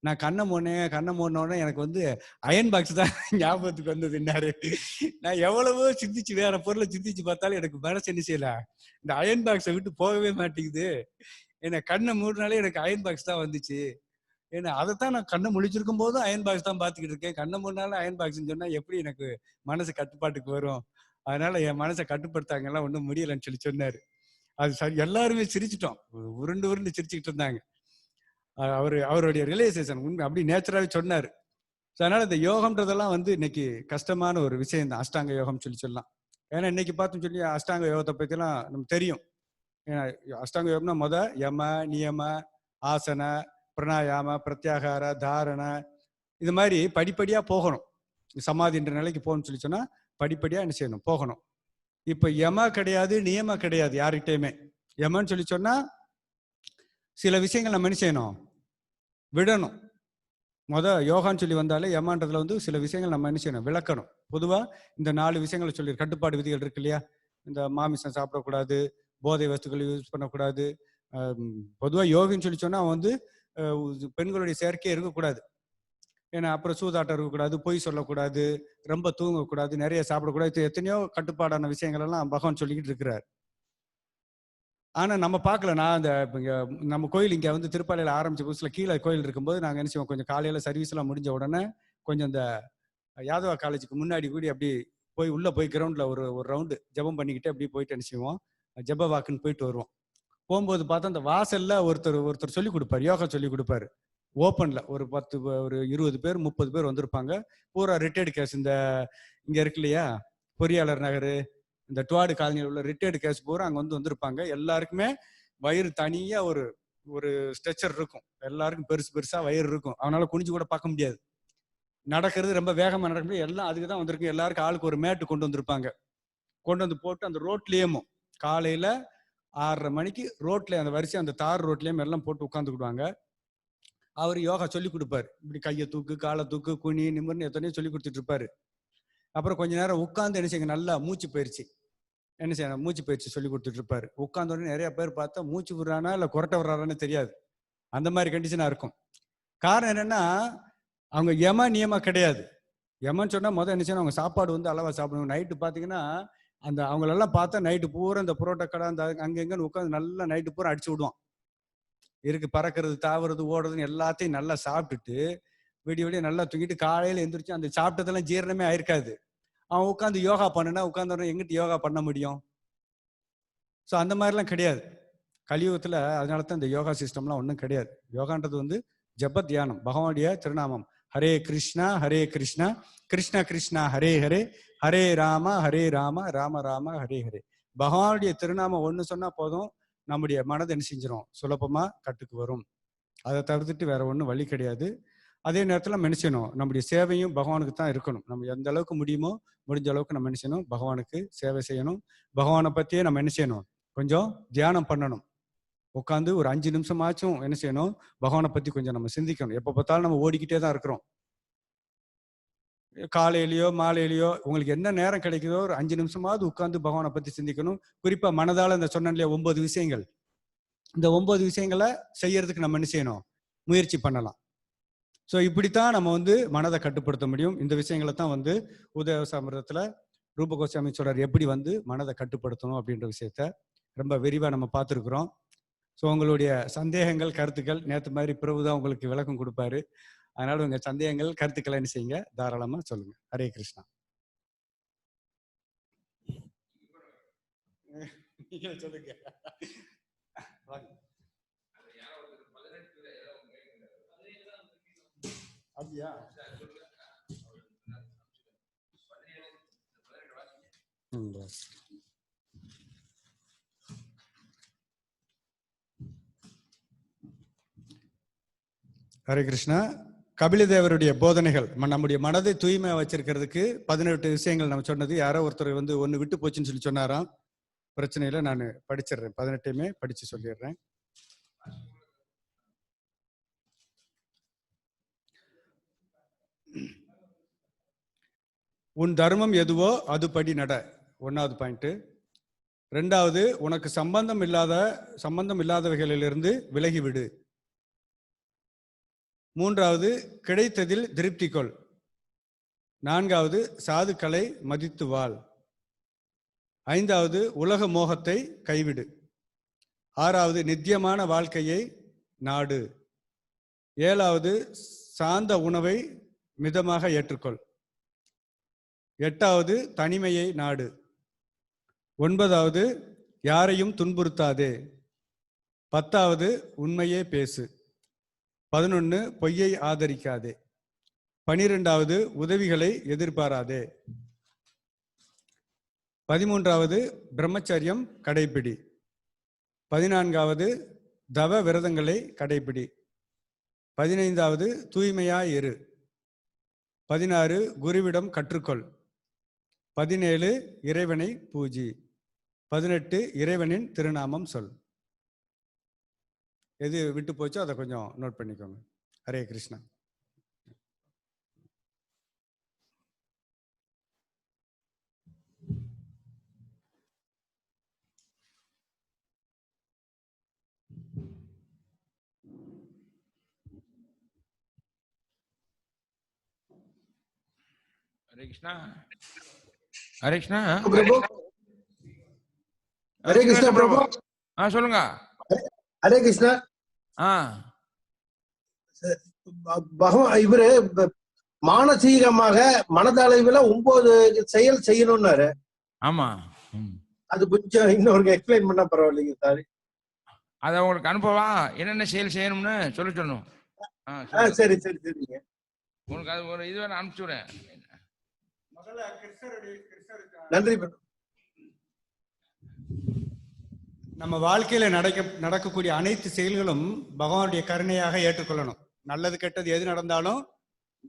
நான் கண்ணை மூடினோடனே எனக்கு வந்து அயன் பாக்ஸ் தான் ஞாபகத்துக்கு வந்ததுன்னாரு. நான் எவ்வளவோ சிந்திச்சு வேற பொருளை சிந்திச்சு பார்த்தாலும் எனக்கு மனசு என்ன செய்யல, இந்த அயன் பாக்ஸை விட்டு போகவே மாட்டேங்குது. என்ன கண்ணை மூடினாலே எனக்கு அயன் பாக்ஸ் தான் வந்துச்சு. ஏன்னா அதைத்தான் நான் கண்ணை முழிச்சிருக்கும் போதும் அயன் பாக்ஸ் தான் பார்த்துக்கிட்டு இருக்கேன். கண்ணை முன்னாலும் அயன் பாக்ஸ்ன்னு சொன்னா எப்படி எனக்கு மனசு கட்டுப்பாட்டுக்கு வரும்? அதனால என் மனசை கட்டுப்படுத்தாங்கலாம் ஒன்றும் முடியலைன்னு சொன்னாரு. அது சரி, எல்லாருமே சிரிச்சிட்டோம். உருண்டு உருண்டு சிரிச்சுக்கிட்டு இருந்தாங்க. அவருடைய ரியலைசேஷன் உண்மை அப்படி நேச்சராகவே சொன்னாரு. அதனால இந்த யோகம்ன்றதெல்லாம் இன்னைக்கு கஷ்டமான ஒரு விஷயம் தான். அஷ்டாங்க யோகம் சொல்லலாம். ஏன்னா இன்னைக்கு பார்த்தோம்னு சொல்லி அஷ்டாங்க யோகத்தை பற்றிலாம் நமக்கு தெரியும். ஏன்னா அஷ்டாங்க யோகம்னா யம, நியம, ஆசன, பிரணாயாம, பிரத்யாகார, தாரண, இது மாதிரி படிப்படியா போகணும். சமாதின்ற நிலைக்கு போகணும்னு சொன்னா படிப்படியா என்ன செய்யணும்? போகணும். இப்ப யம கிடையாது, நியம கிடையாது யார்கிட்டயுமே. யமன்னு சொன்னா சில விஷயங்கள் நம்ம என்ன செய்யணும்? விடணும். யோகான்னு சொல்லி வந்தாலே யமான்றதுல சில விஷயங்கள் நம்ம என்ன செய்யணும்? விளக்கணும். பொதுவா இந்த 4 விஷயங்களை சொல்லி கட்டுப்பாடு விதிகள் இருக்கு இல்லையா? இந்த மாமிசம் சாப்பிடக்கூடாது, போதை வஸ்துக்கள் யூஸ் பண்ணக்கூடாது. பொதுவா யோகின்னு சொல்லி சொன்னா அவன் பெண்களுடைய செயற்கையே இருக்கக்கூடாது. ஏன்னா அப்புறம் சூதாட்டம் இருக்கக்கூடாது, பொய் சொல்லக்கூடாது, ரொம்ப தூங்கக்கூடாது, நிறைய சாப்பிடக்கூடாது. எத்தனையோ கட்டுப்பாடான விஷயங்கள் எல்லாம் பகவான் சொல்லிக்கிட்டு இருக்கிறார். ஆனா நம்ம பார்க்கல. நான் அந்த நம்ம கோயில் இங்க திருப்பாலையில ஆரம்பிச்ச புதுசுல கீழே கோயில் இருக்கும்போது நாங்க என்ன செய்வோம், கொஞ்சம் காலையில சர்வீஸ் எல்லாம் முடிஞ்ச உடனே கொஞ்சம் இந்த யாதவா காலேஜுக்கு முன்னாடி கூடி அப்படி உள்ள போய் கிரவுண்ட்ல ஒரு ரவுண்டு ஜபம் பண்ணிக்கிட்டு அப்படி போயிட்டு என்ன செய்வோம், ஜப வாக்குன்னு போயிட்டு வருவோம். போகும்போது பார்த்தா அந்த வாசல்ல ஒருத்தர் சொல்லி கொடுப்பாரு, யோகா சொல்லி கொடுப்பாரு. ஓப்பன்ல ஒரு 20 பேர் 30 பேர் வந்திருப்பாங்க. பூரா ரிட்டையர்டு கேஸ். இங்க இருக்கு இல்லையா பொறியாளர் நகர், இந்த டுவாடு காலனியில் உள்ள ரிட்டையர்டு கேஸ் பூரா அங்க வந்திருப்பாங்க. எல்லாருக்குமே வயிறு தனியா ஒரு ஸ்ட்ரெச்சர் இருக்கும். எல்லாருக்கும் பெருசா வயிறு இருக்கும். அவனால குனிஞ்சு கூட பார்க்க முடியாது. நடக்கிறது ரொம்ப வேகமா நடக்க முடியாது. எல்லாம் அதுக்குதான் வந்திருக்கு. எல்லாருக்கும் ஆளுக்கு ஒரு மேட்டு கொண்டு வந்திருப்பாங்க. கொண்டு போட்டு அந்த ரோட்லயும் காலையில 6:30 மணிக்கு ரோட்ல அந்த வரிசை அந்த தார் ரோட்லயும் எல்லாம் போட்டு உட்காந்துக்கிடுவாங்க. அவர் யோகா சொல்லி கொடுப்பாரு. இப்படி கையை தூக்கு, காலை தூக்கு, குனி, நிமிர்னு எத்தனையோ சொல்லி கொடுத்துட்டு இருப்பாரு. அப்புறம் கொஞ்ச நேரம் உட்காந்து என்ன செய்யுங்க, நல்லா மூச்சு பயிற்சி என்ன செய்யணும், மூச்சு பயிற்சி சொல்லி கொடுத்துட்டு இருப்பாரு. உட்கார்ந்த உடனே நிறைய பேர் பார்த்தா மூச்சு விடுறானா இல்ல கொரட்டை விடுறாரான்னு தெரியாது. அந்த மாதிரி கண்டிஷனா இருக்கும். காரணம் என்னன்னா அவங்க யம நியமா கிடையாது. யமன்னு சொன்னா என்ன செய்யணும், அவங்க சாப்பாடு அளவா சாப்பிடணும். நைட்டு பாத்தீங்கன்னா அவங்களெல்லாம் பார்த்தா நைட்டு பூரா இந்த புரோட்டா கடை அந்த அங்கெங்கன்னு உட்காந்து நல்லா நைட்டு பூரா அடிச்சு விடுவான். இருக்கு பறக்கிறது, தாவுறது, ஓடுறதுன்னு எல்லாத்தையும் நல்லா சாப்பிட்டுட்டு விடிய நல்லா தூங்கிட்டு காலையில எந்திரிச்சு அந்த சாப்பிட்டதெல்லாம் ஜீரணமே ஆயிருக்காது. அவன் உட்காந்து யோகா பண்ணுனா உட்காந்து எங்கிட்டு யோகா பண்ண முடியும்? ஸோ அந்த மாதிரிலாம் கிடையாது கலியுகத்துல. அதனால தான் இந்த யோகா சிஸ்டம்லாம் ஒன்றும் கிடையாது. யோகான்றது ஜப தியானம், பகவானுடைய திருநாமம். ஹரே கிருஷ்ணா கிருஷ்ண கிருஷ்ணா ஹரே ஹரே, ஹரே ராம ராம ராம ஹரே ஹரே. பகவானுடைய திருநாமம் ஒன்று சொன்னா போதும், நம்முடைய மனதை என்ன செஞ்சிடும், சுலபமா கட்டுக்கு வரும். அதை தவிர்த்துட்டு வேற ஒன்றும் வழி கிடையாது. அதே நேரத்தில் நம்ம என்ன செய்யணும், நம்முடைய சேவையும் பகவானுக்கு தான் இருக்கணும். நம்ம எந்த அளவுக்கு முடியுமோ முடிஞ்ச அளவுக்கு நம்ம என்ன செய்யணும், பகவானுக்கு சேவை செய்யணும். பகவானை பற்றியே நம்ம என்ன செய்யணும், கொஞ்சம் தியானம் பண்ணணும். உட்காந்து ஒரு 5 நிமிஷமாச்சும் என்ன செய்யணும், பகவானை பற்றி கொஞ்சம் நம்ம சிந்திக்கணும். எப்போ பார்த்தாலும் நம்ம ஓடிக்கிட்டே தான் இருக்கிறோம். காலையிலையோ மாலையிலையோ உங்களுக்கு என்ன நேரம் கிடைக்குதோ ஒரு 5 நிமிஷமாவது உட்காந்து பகவானை பற்றி சிந்திக்கணும். குறிப்பா மனதால இந்த சொன்னேன் இல்லையா 9 விஷயங்கள், இந்த 9 விஷயங்களை செய்யறதுக்கு நம்ம என்ன செய்யணும், முயற்சி பண்ணலாம். ஸோ இப்படித்தான் நம்ம மனதை கட்டுப்படுத்த முடியும். இந்த விஷயங்களை தான் உதயசாமிரதத்துல ரூப கோஸ்வாமி சொல்றார், எப்படி மனதை கட்டுப்படுத்தணும் அப்படின்ற விஷயத்த ரொம்ப விரிவா நம்ம பார்த்துருக்குறோம். ஸோ உங்களுடைய சந்தேகங்கள் கருத்துக்கள் நேற்று மாதிரி பிரபுதான் உங்களுக்கு விளக்கம் கொடுப்பாரு. அதனால உங்க சந்தேகங்கள் கருத்துக்களை என்ன செய்யுங்க, தாராளமா சொல்லுங்க. ஹரே கிருஷ்ணா. சொல்லுங்க. அப்படியா? ஹரே கிருஷ்ணா. கபிலதேவருடைய போதனைகள் நம்முடைய மனதை தூய்மையா வச்சிருக்கிறதுக்கு 18 விஷயங்கள் நம்ம சொன்னது. யாரோ ஒருத்தர் ஒன்னு விட்டு போச்சுன்னு சொல்லி சொன்னாராம். பிரச்சனையில நான் படிச்சிடுறேன், 18மே படிச்சு சொல்லிடுறேன். உன் தர்மம் எதுவோ அதுபடி நட, 1வது பாயிண்ட். 2வது, உனக்கு சம்பந்தம் இல்லாதவைகளிலிருந்து விலகிவிடு. 3வது, கிடைத்ததில் திருப்தி கொள். 4வது, சாதுக்களை மதித்து வாழ். 5வது, உலக மோகத்தை கைவிடு. 6வது, நித்தியமான வாழ்க்கையை நாடு. 7வது சார்ந்த உணவை மிதமாக ஏற்றுக்கொள். 8வது தனிமையை நாடு. 9வது யாரையும் துன்புறுத்தாதே. 10வது உண்மையே பேசு. 11 பொய்யை ஆதரிக்காதே. 12வது உதவிகளை எதிர்பாராதே. 13வது பிரம்மச்சரியம் கடைபிடி. 14வது தவ விரதங்களை கடைபிடி. 15வது தூய்மையாய் இரு. 16 குருவிடம் கற்றுக்கொள். 17 இறைவனை பூஜி. 18 இறைவனின் திருநாமம் சொல். எது விட்டு போச்சோ அதை கொஞ்சம் நோட் பண்ணிக்கோங்க. ஹரே கிருஷ்ணா. ஹரே கிருஷ்ணா. ஹரே கிருஷ்ணா. பிரபு. ஹரே கிருஷ்ணா பிரபு. சொல்லுங்க. ஹரே கிருஷ்ணா. பகவான் இவரு மானசீகமாக மனதளவில் 9 செயல் செய்யணும்னாரு. ஆமா, அது கொஞ்சம் இன்னொரு எக்ஸ்பிளைன் பண்ணா பரவாயில்லைங்க சார். அத உங்களுக்கு அனுப்பவா? என்னென்ன செயல் செய்யணும்னு சொல்லணும். சரி சரி சரிங்க. உங்களுக்கு அது ஒரு இது வேணா அனுப்பிச்சுடுறேன். நன்றி. நம்ம வாழ்க்கையில நடக்கக்கூடிய அனைத்து செயல்களும் பகவானுடைய கருணையாக ஏற்றுக்கொள்ளணும். நல்லது கெட்டது எது நடந்தாலும்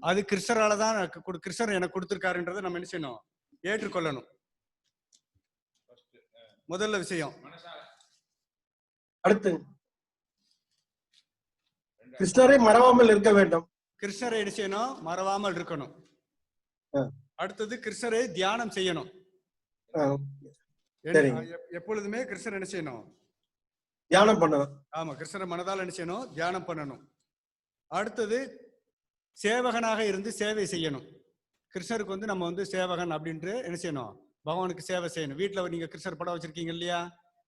அது கிருஷ்ணரால தான், கிருஷ்ணர் எனக்கு கொடுத்திருக்காருன்றதை நம்ம என்ன செய்யணும்? ஏற்றுக்கொள்ளணும். முதல்ல விஷயம். அடுத்து கிருஷ்ணரை மறவாமல் இருக்க வேண்டும். கிருஷ்ணரை என்ன செய்யணும்? மறவாமல் இருக்கணும். அடுத்தது கிருஷ்ணரை தியானம் செய்யணும். எப்பொழுதுமே கிருஷ்ணர் என்ன செய்யணும்? தியானம் பண்ணணும். ஆமா, கிருஷ்ணரை மனதால் என்ன செய்யணும்? தியானம் பண்ணணும். அடுத்தது சேவகனாக இருந்து சேவை செய்யணும். கிருஷ்ணருக்கு வந்து நம்ம வந்து சேவகன் அப்படின்ட்டு என்ன செய்யணும்? பகவானுக்கு சேவை செய்யணும். வீட்டுல நீங்க கிருஷ்ணர் படம் வச்சிருக்கீங்க இல்லையா?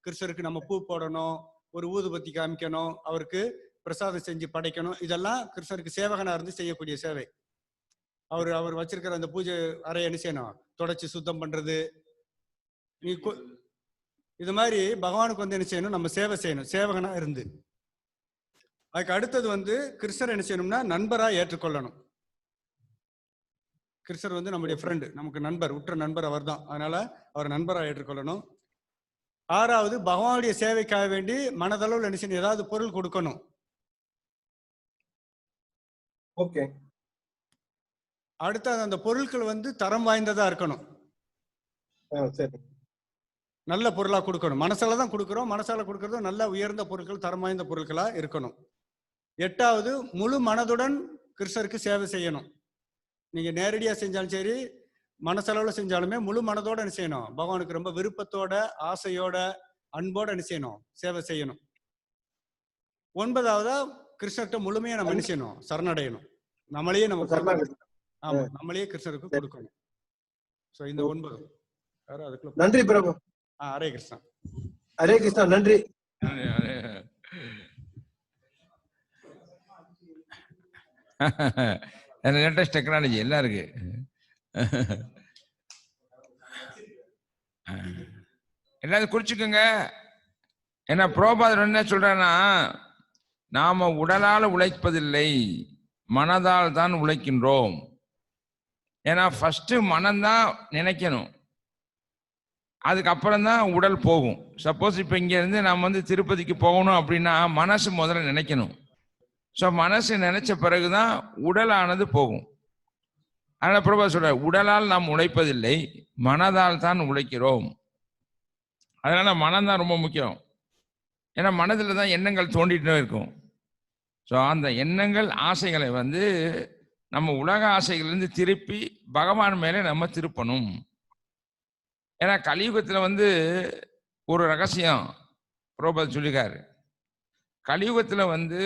கிருஷ்ணருக்கு நம்ம பூ போடணும், ஒரு ஊதுபத்தி காமிக்கணும், அவருக்கு பிரசாதம் செஞ்சு படைக்கணும். இதெல்லாம் கிருஷ்ணருக்கு சேவகனா இருந்து செய்யக்கூடிய சேவை. அவர் வச்சிருக்கிற அந்த பூஜை அறையை என்ன செய்யணும்? தொடச்சி சுத்தம் பண்றது. இது மாதிரி பகவானுக்கு வந்து என்ன செய்யணும்? நம்ம சேவை செய்யணும், சேவகனா இருந்து. அதுக்கு அடுத்தது வந்து கிருஷ்ணர் என்ன செய்யணும்னா நண்பரா ஏற்றுக்கொள்ளணும். கிருஷ்ணர் வந்து நம்முடைய ஃப்ரெண்டு, நமக்கு நண்பர், உற்ற நண்பர் அவர் தான். அதனால அவர் நண்பரா ஏற்றுக்கொள்ளணும். 6வது பகவானுடைய சேவைக்காக வேண்டி மனதளவில் என்ன செய்யணும்? ஏதாவது பொருள் கொடுக்கணும். ஓகே. அடுத்தது அந்த பொருட்கள் வந்து தரம் வாய்ந்ததா இருக்கணும். நல்ல பொருளா கொடுக்கணும். மனசால தான் கொடுக்கிறோம். மனசால கொடுக்கறதும் நல்ல உயர்ந்த பொருட்கள், தரம் வாய்ந்த பொருட்களா இருக்கணும். 8வது முழு மனதுடன் கிருஷ்ணருக்கு சேவை செய்யணும். நீங்க நேரடியா செஞ்சாலும் சரி, மனசளவுல செஞ்சாலுமே முழு மனதோட என்ன செய்யணும்? பகவானுக்கு ரொம்ப விருப்பத்தோட, ஆசையோட, அன்போட என்ன செய்யணும்? சேவை செய்யணும். 9வதா கிருஷ்ணர்கிட்ட முழுமையா நம்ம என்ன செய்யணும்? சரணடையணும். நம்மளையே நம்ம ஆமா, நம்மளையே கிருஷ்ணருக்கு கொடுக்கணும். சோ இந்த 9. நன்றி பிரபு. ஹரே கிருஷ்ணா. ஹரே கிருஷ்ணா. நன்றி. லேட்டஸ்ட் டெக்னாலஜி எல்லாம் இருக்கு. எல்லாரும் குறிச்சுக்கோங்க. ஏன்னா புரோபாதர் என்ன சொல்றேன்னா, நாம உடலால் உழைப்பதில்லை, மனதால் தான் உழைக்கின்றோம். ஏன்னா ஃபர்ஸ்ட் மனம்தான் நினைக்கணும், அதுக்கப்புறம் தான் உடல் போகும். சப்போஸ் இப்போ இங்க இருந்து நம்ம வந்து திருப்பதிக்கு போகணும் அப்படின்னா மனசு முதல்ல நினைக்கணும். ஸோ மனசு நினைச்ச பிறகுதான் உடலானது போகும். அதனால பிரபா சொல்ற, உடலால் நாம் உழைப்பதில்லை, மனதால் தான் உழைக்கிறோம். அதனால மனம் தான் ரொம்ப முக்கியம். ஏன்னா மனதில் தான் எண்ணங்கள் தோண்டிட்டு இருக்கும். ஸோ அந்த எண்ணங்கள், ஆசைகளை வந்து நம்ம உலக ஆசைகளிலிருந்து திருப்பி பகவான் மேலே நம்ம திருப்பணும். ஏன்னா கலியுகத்தில் வந்து ஒரு ரகசியம் புரோபத் சொல்லிக்காரு. கலியுகத்தில் வந்து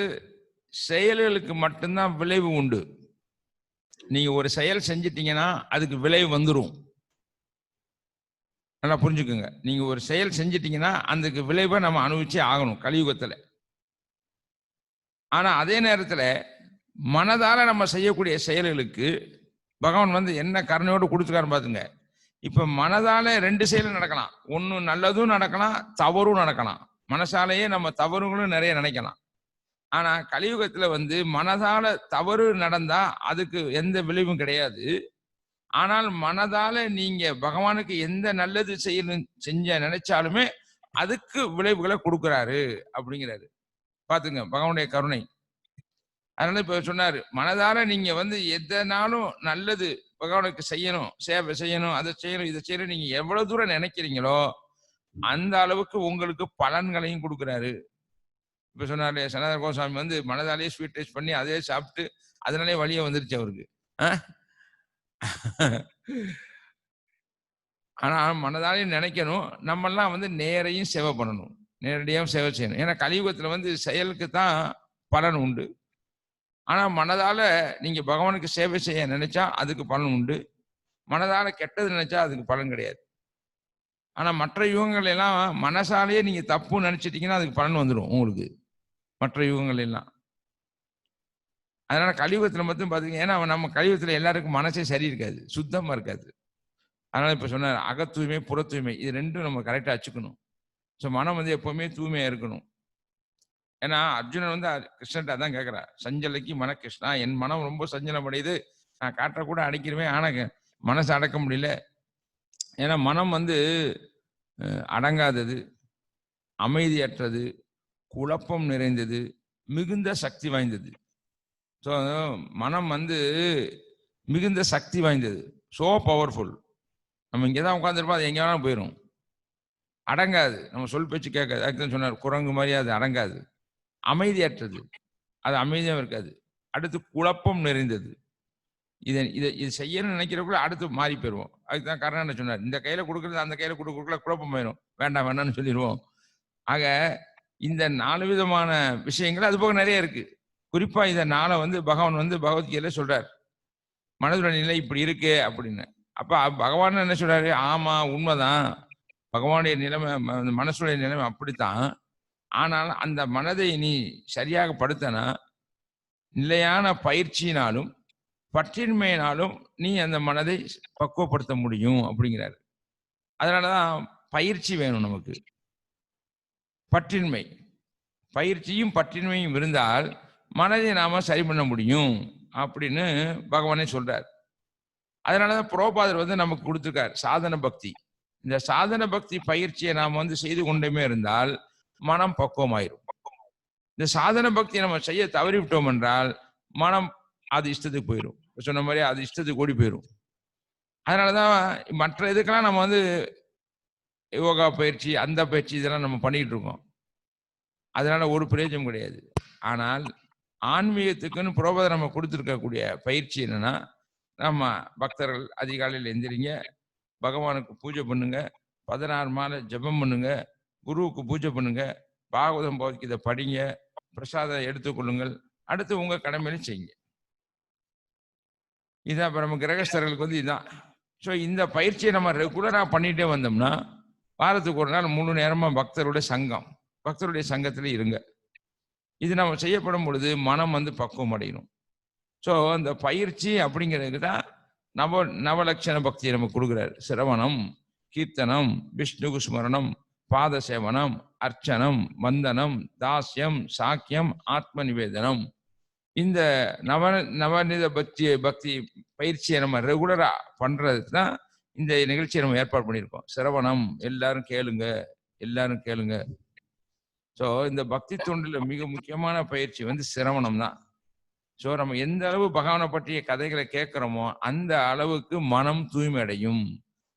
செயல்களுக்கு மட்டும்தான் விளைவு உண்டு. நீங்க ஒரு செயல் செஞ்சிட்டீங்கன்னா அதுக்கு விளைவு வந்துடும். நல்லா புரிஞ்சுக்குங்க. நீங்க ஒரு செயல் செஞ்சிட்டீங்கன்னா அதுக்கு விளைவை நம்ம அனுபவிச்சே ஆகணும் கலியுகத்தில். ஆனா அதே நேரத்தில் மனதால நம்ம செய்யக்கூடிய செயல்களுக்கு பகவான் வந்து என்ன கருணையோடு கொடுத்துருக்காரு பாத்துங்க. இப்ப மனதால 2 செயலும் நடக்கலாம். ஒண்ணு நல்லதும் நடக்கலாம், தவறும் நடக்கலாம். மனசாலேயே நம்ம தவறுகளும் நிறைய நினைக்கலாம். ஆனா கலியுகத்துல வந்து மனதால தவறு நடந்தா அதுக்கு எந்த விளைவும் கிடையாது. ஆனால் மனதால நீங்க பகவானுக்கு எந்த நல்லது செய்யணும் நினைச்சாலுமே அதுக்கு விளைவுகளை கொடுக்கிறாரு அப்படிங்கிறாரு. பாத்துங்க பகவானுடைய கருணை. அதனால இப்ப சொன்னாரு, மனதார நீங்க வந்து எதனாலும் நல்லது பகவானுக்கு செய்யணும், சேவை செய்யணும், அதை செய்யணும், இதை செய்யணும், நீங்க எவ்வளவு தூரம் நினைக்கிறீங்களோ அந்த அளவுக்கு உங்களுக்கு பலன்களையும் கொடுக்குறாரு. இப்ப சொன்னாரு சனாதன கோசாமி வந்து மனதாலேயே ஸ்வீட் டேஸ்ட் பண்ணி அதே சாப்பிட்டு அதனாலே வழியே வந்துருச்சு அவருக்கு. ஆனா மனதாலே நினைக்கணும், நம்மெல்லாம் வந்து நேரையும் சேவை பண்ணணும், நேரடியாகவும் சேவை செய்யணும். ஏன்னா கலியுகத்துல வந்து செயலுக்கு தான் பலன் உண்டு. ஆனா மனதால நீங்க பகவானுக்கு சேவை செய்ய நினைச்சா அதுக்கு பலன் உண்டு. மனதால கெட்டது நினைச்சா அதுக்கு பலன் கிடையாது. ஆனா மற்ற யுகங்கள் எல்லாம் மனசாலேயே நீங்க தப்பு நினைச்சிட்டீங்கன்னா அதுக்கு பலன் வந்துடும் உங்களுக்கு, மற்ற யுகங்கள் எல்லாம். அதனால கலியுகத்துல மட்டும் பாத்தீங்கன்னா, ஏன்னா நம்ம கலியுகத்துல எல்லாருக்கும் மனசே சரி இருக்காது, சுத்தமா இருக்காது. அதனால இப்ப சொன்னார் அக தூய்மை புற தூய்மை இது ரெண்டும் நம்ம கரெக்டா வச்சுக்கணும். ஸோ மனம் வந்து எப்பவுமே தூய்மையா இருக்கணும். ஏன்னா அர்ஜுனன் வந்து கிருஷ்ணன் அதான் கேட்கிறா, சஞ்சலைக்கு மன கிருஷ்ணா, என் மனம் ரொம்ப சஞ்சலம் அடையுது, நான் காற்ற கூட அடைக்கிறவேன், ஆனா மனசை அடக்க முடியல. ஏன்னா மனம் வந்து அடங்காதது, அமைதியற்றது, குழப்பம் நிறைந்தது, மிகுந்த சக்தி வாய்ந்தது. ஸோ மனம் வந்து மிகுந்த சக்தி வாய்ந்தது, ஸோ பவர்ஃபுல். நம்ம இங்கே தான் உட்காந்துருப்போம், அது எங்கே வேணாலும் போயிடும், அடங்காது, நம்ம சொல் பேச்சு கேட்காது. அதுக்கு சொன்னார் குரங்கு மாதிரி அது அடங்காது, அமைதியற்றது, அது அமைதியாக இருக்காது. அடுத்து குழப்பம் நிறைந்தது, இது செய்யணும்னு நினைக்கிறக்குள்ள அடுத்து மாறி போயிடுவோம். அதுக்கு தான் கர்ணன் சொன்னார், இந்த கையில கொடுக்குறது அந்த கையில கொடுக்கறதுக்குள்ள குழப்பம் போயிடும், வேண்டாம் வேண்டாம்னு சொல்லிடுவோம். ஆக இந்த 4 விதமான விஷயங்கள் அது போக நிறைய இருக்கு. குறிப்பா இந்த 4 வந்து பகவான் வந்து பகவத்கீதையில சொல்றார், மனதுடைய நிலை இப்படி இருக்கு அப்படின்னு. அப்ப பகவான் என்ன சொல்றாரு, ஆமா உண்மைதான், பகவானுடைய நிலைமை மனசுடைய நிலைமை அப்படித்தான். ஆனால் அந்த மனதை நீ சரியாக படுத்தனா நிலையான பயிற்சியினாலும் பற்றின்மையினாலும் நீ அந்த மனதை பக்குவப்படுத்த முடியும் அப்படிங்கிறாரு. அதனாலதான் பயிற்சி வேணும் நமக்கு. பற்றின்மை, பயிற்சியும் பற்றின்மையும் இருந்தால் மனதை நாம சரி பண்ண முடியும் அப்படின்னு பகவானே சொல்றார். அதனாலதான் புரோபாதர் வந்து நமக்கு கொடுத்துருக்கார் சாதன பக்தி. இந்த சாதன பக்தி பயிற்சியை நாம் வந்து செய்து கொண்டே இருந்தால் மனம் பக்குவமாயிரும். இந்த சாதன பக்தியை நம்ம செய்ய தவறிவிட்டோம் என்றால் மனம் அது இஷ்டத்துக்கு போயிடும், சொன்ன மாதிரி அது இஷ்டத்துக்கு ஓடி போயிடும். அதனாலதான் மற்ற இதுக்கெல்லாம் நம்ம வந்து யோகா பயிற்சி அந்த பயிற்சி இதெல்லாம் நம்ம பண்ணிட்டு இருக்கோம், அதனால ஒரு பிரயோஜனம் கிடையாது. ஆனால் ஆன்மீகத்துக்குன்னு புரோபதர் நம்ம கொடுத்துருக்கக்கூடிய பயிற்சி என்னன்னா, நம்ம பக்தர்கள் அதிகாலையில் எந்திரிங்க, பகவானுக்கு பூஜை பண்ணுங்க, 16 மாலை ஜபம் பண்ணுங்க, குருவுக்கு பூஜை பண்ணுங்க, பாகவதம் பகவத்கீதை படிங்க, பிரசாதம் எடுத்துக்கொள்ளுங்கள், அடுத்து உங்க கடமையில செய்யுங்க. இதான் இப்ப நம்ம கிரகஸ்தர்களுக்கு வந்து இதுதான். ஸோ இந்த பயிற்சியை நம்ம ரெகுலரா பண்ணிட்டே வந்தோம்னா வாரத்துக்கு ஒரு நாள் முழு நேரமா பக்தருடைய சங்கத்துல இருங்க. இது நம்ம செய்யப்படும் பொழுது மனம் வந்து பக்குவம் அடையணும். ஸோ அந்த பயிற்சி அப்படிங்கிறதுக்கு தான் நவலட்சண பக்தியை நம்ம கொடுக்குறாரு. சிரவணம், கீர்த்தனம், விஷ்ணு ஸ்மரணம், பாத சேவனம், அர்ச்சனம், வந்தனம், தாஸ்யம், சாக்கியம், ஆத்ம நிவேதனம். இந்த நவநித பக்தி பயிற்சியை நம்ம ரெகுலரா பண்றதுக்கு தான் இந்த நிகழ்ச்சியை நம்ம ஏற்பாடு பண்ணியிருக்கோம். சிரவணம், எல்லாரும் கேளுங்க. ஸோ இந்த பக்தி தொண்டில் மிக முக்கியமான பயிற்சி வந்து சிரவணம் தான். ஸோ நம்ம எந்த அளவு பகவானை பற்றிய கதைகளை கேட்கிறோமோ அந்த அளவுக்கு மனம் தூய்மை அடையும்,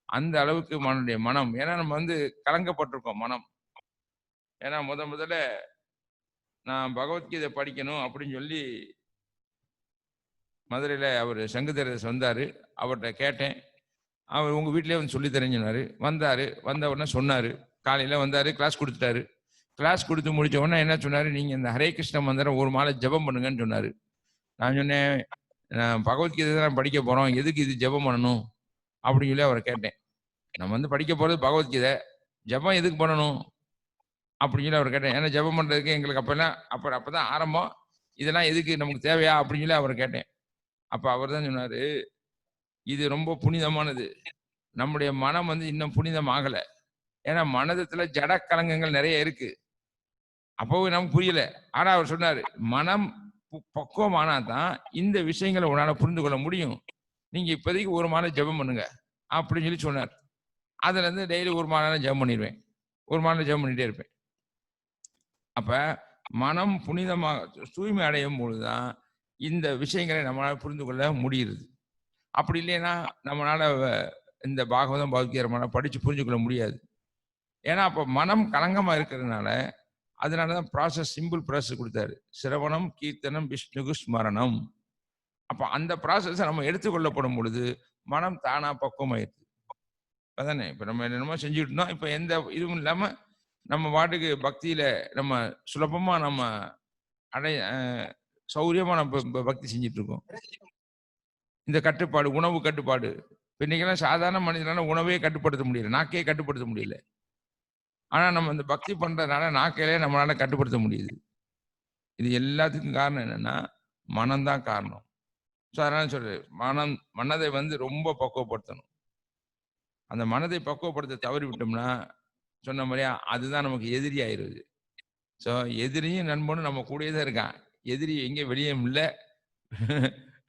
அந்த அளவுக்கு மனம், ஏன்னா நம்ம வந்து கலங்கப்பட்டிருக்கோம் மனம். ஏன்னா முதல்ல நான் பகவத்கீதை படிக்கணும் அப்படின்னு சொல்லி மதுரையில் அவர் சங்குதரஸ் வந்தார், அவர்கிட்ட கேட்டேன். அவர் உங்கள் வீட்டிலே வந்து சொல்லி தரேன்னு சொன்னார். வந்த உடனே சொன்னார், காலையில் வந்தார், கிளாஸ் கொடுத்துட்டாரு. கிளாஸ் கொடுத்து முடித்த உடனே என்ன சொன்னார், நீங்கள் இந்த ஹரே கிருஷ்ண மந்திரம் ஒரு மாலை ஜபம் பண்ணுங்கன்னு சொன்னார். நான் சொன்னேன், நான் பகவத்கீதை தான் படிக்க போகிறோம், எதுக்கு இது ஜபம் பண்ணணும் அப்படின்னு சொல்லி அவரை கேட்டேன். நம்ம வந்து படிக்க போகிறது பகவத்கீதை, ஜபம் எதுக்கு பண்ணணும் அப்படின்னு சொல்லி அவர் கேட்டேன். ஏன்னா ஜபம் பண்ணுறதுக்கு எங்களுக்கு அப்போதான் ஆரம்பம், இதெல்லாம் எதுக்கு நமக்கு தேவையா அப்படின்னு சொல்லி அவரை கேட்டேன். அப்ப அவர் தான் சொன்னாரு, இது ரொம்ப புனிதமானது. நம்முடைய மனம் வந்து இன்னும் புனிதம் ஆகல. ஏன்னா மனதுல ஜட கலங்கங்கள் நிறைய இருக்கு. அப்பவும் நமக்கு புரியல. ஆனா அவர் சொன்னாரு, மனம் பக்குவமானா தான் இந்த விஷயங்களை உன்னால புரிந்து கொள்ள முடியும். நீங்க இப்போதைக்கு 1 மாலை ஜெபம் பண்ணுங்க அப்படின்னு சொல்லி சொன்னார். அதுல இருந்து டெய்லி 1 மாலை ஜெபம் பண்ணிடுவேன். 1 மாலை ஜெபம் பண்ணிட்டே இருப்பேன். அப்ப மனம் புனிதமாக தூய்மை அடையும் பொழுதுதான் இந்த விஷயங்களை நம்மளால புரிந்து கொள்ள முடியுது. அப்படி இல்லைன்னா நம்மளால இந்த பாகவதம் பௌத்திகரமான படிச்சு புரிஞ்சு கொள்ள முடியாது. ஏன்னா அப்ப மனம் கலங்கமா இருக்கிறதுனால, அதனாலதான் ப்ராசஸ், சிம்பிள் ப்ராசஸ் கொடுத்தாரு. சிரவணம், கீர்த்தனம், விஷ்ணுகு ஸ்மரணம். அப்ப அந்த ப்ராசஸ் நம்ம எடுத்துக்கொள்ளப்படும் பொழுது மனம் தானா பக்குவமாயிருது. அதானே இப்ப நம்ம என்னென்னமோ செஞ்சுட்டு இருந்தோம். இப்ப எந்த இதுவும் இல்லாம நம்ம பாட்டுக்கு பக்தியில நம்ம சுலபமா நம்ம சௌரியமா நம்ம பக்தி செஞ்சுட்டு இருக்கோம். இந்த கட்டுப்பாடு, உணவு கட்டுப்பாடு. இன்னைக்கெல்லாம் சாதாரண மனிதனால உணவே கட்டுப்படுத்த முடியல, நாக்கே கட்டுப்படுத்த முடியல. ஆனா நம்ம இந்த பக்தி பண்றதுனால நாக்கையிலே நம்மளால கட்டுப்படுத்த முடியுது. இது எல்லாத்துக்கும் காரணம் என்னன்னா மனம்தான் காரணம். ஸோ அதனால சொல்றேன், மனதை வந்து ரொம்ப பக்குவப்படுத்தணும். அந்த மனதை பக்குவப்படுத்த தவறி விட்டோம்னா சொன்ன மாதிரியா அதுதான் நமக்கு எதிரி ஆயிருது. ஸோ எதிரியும் நண்பனும் நம்ம கூடயே தான் இருக்கான். எதிரி எங்கேயும் வெளியும் இல்லை,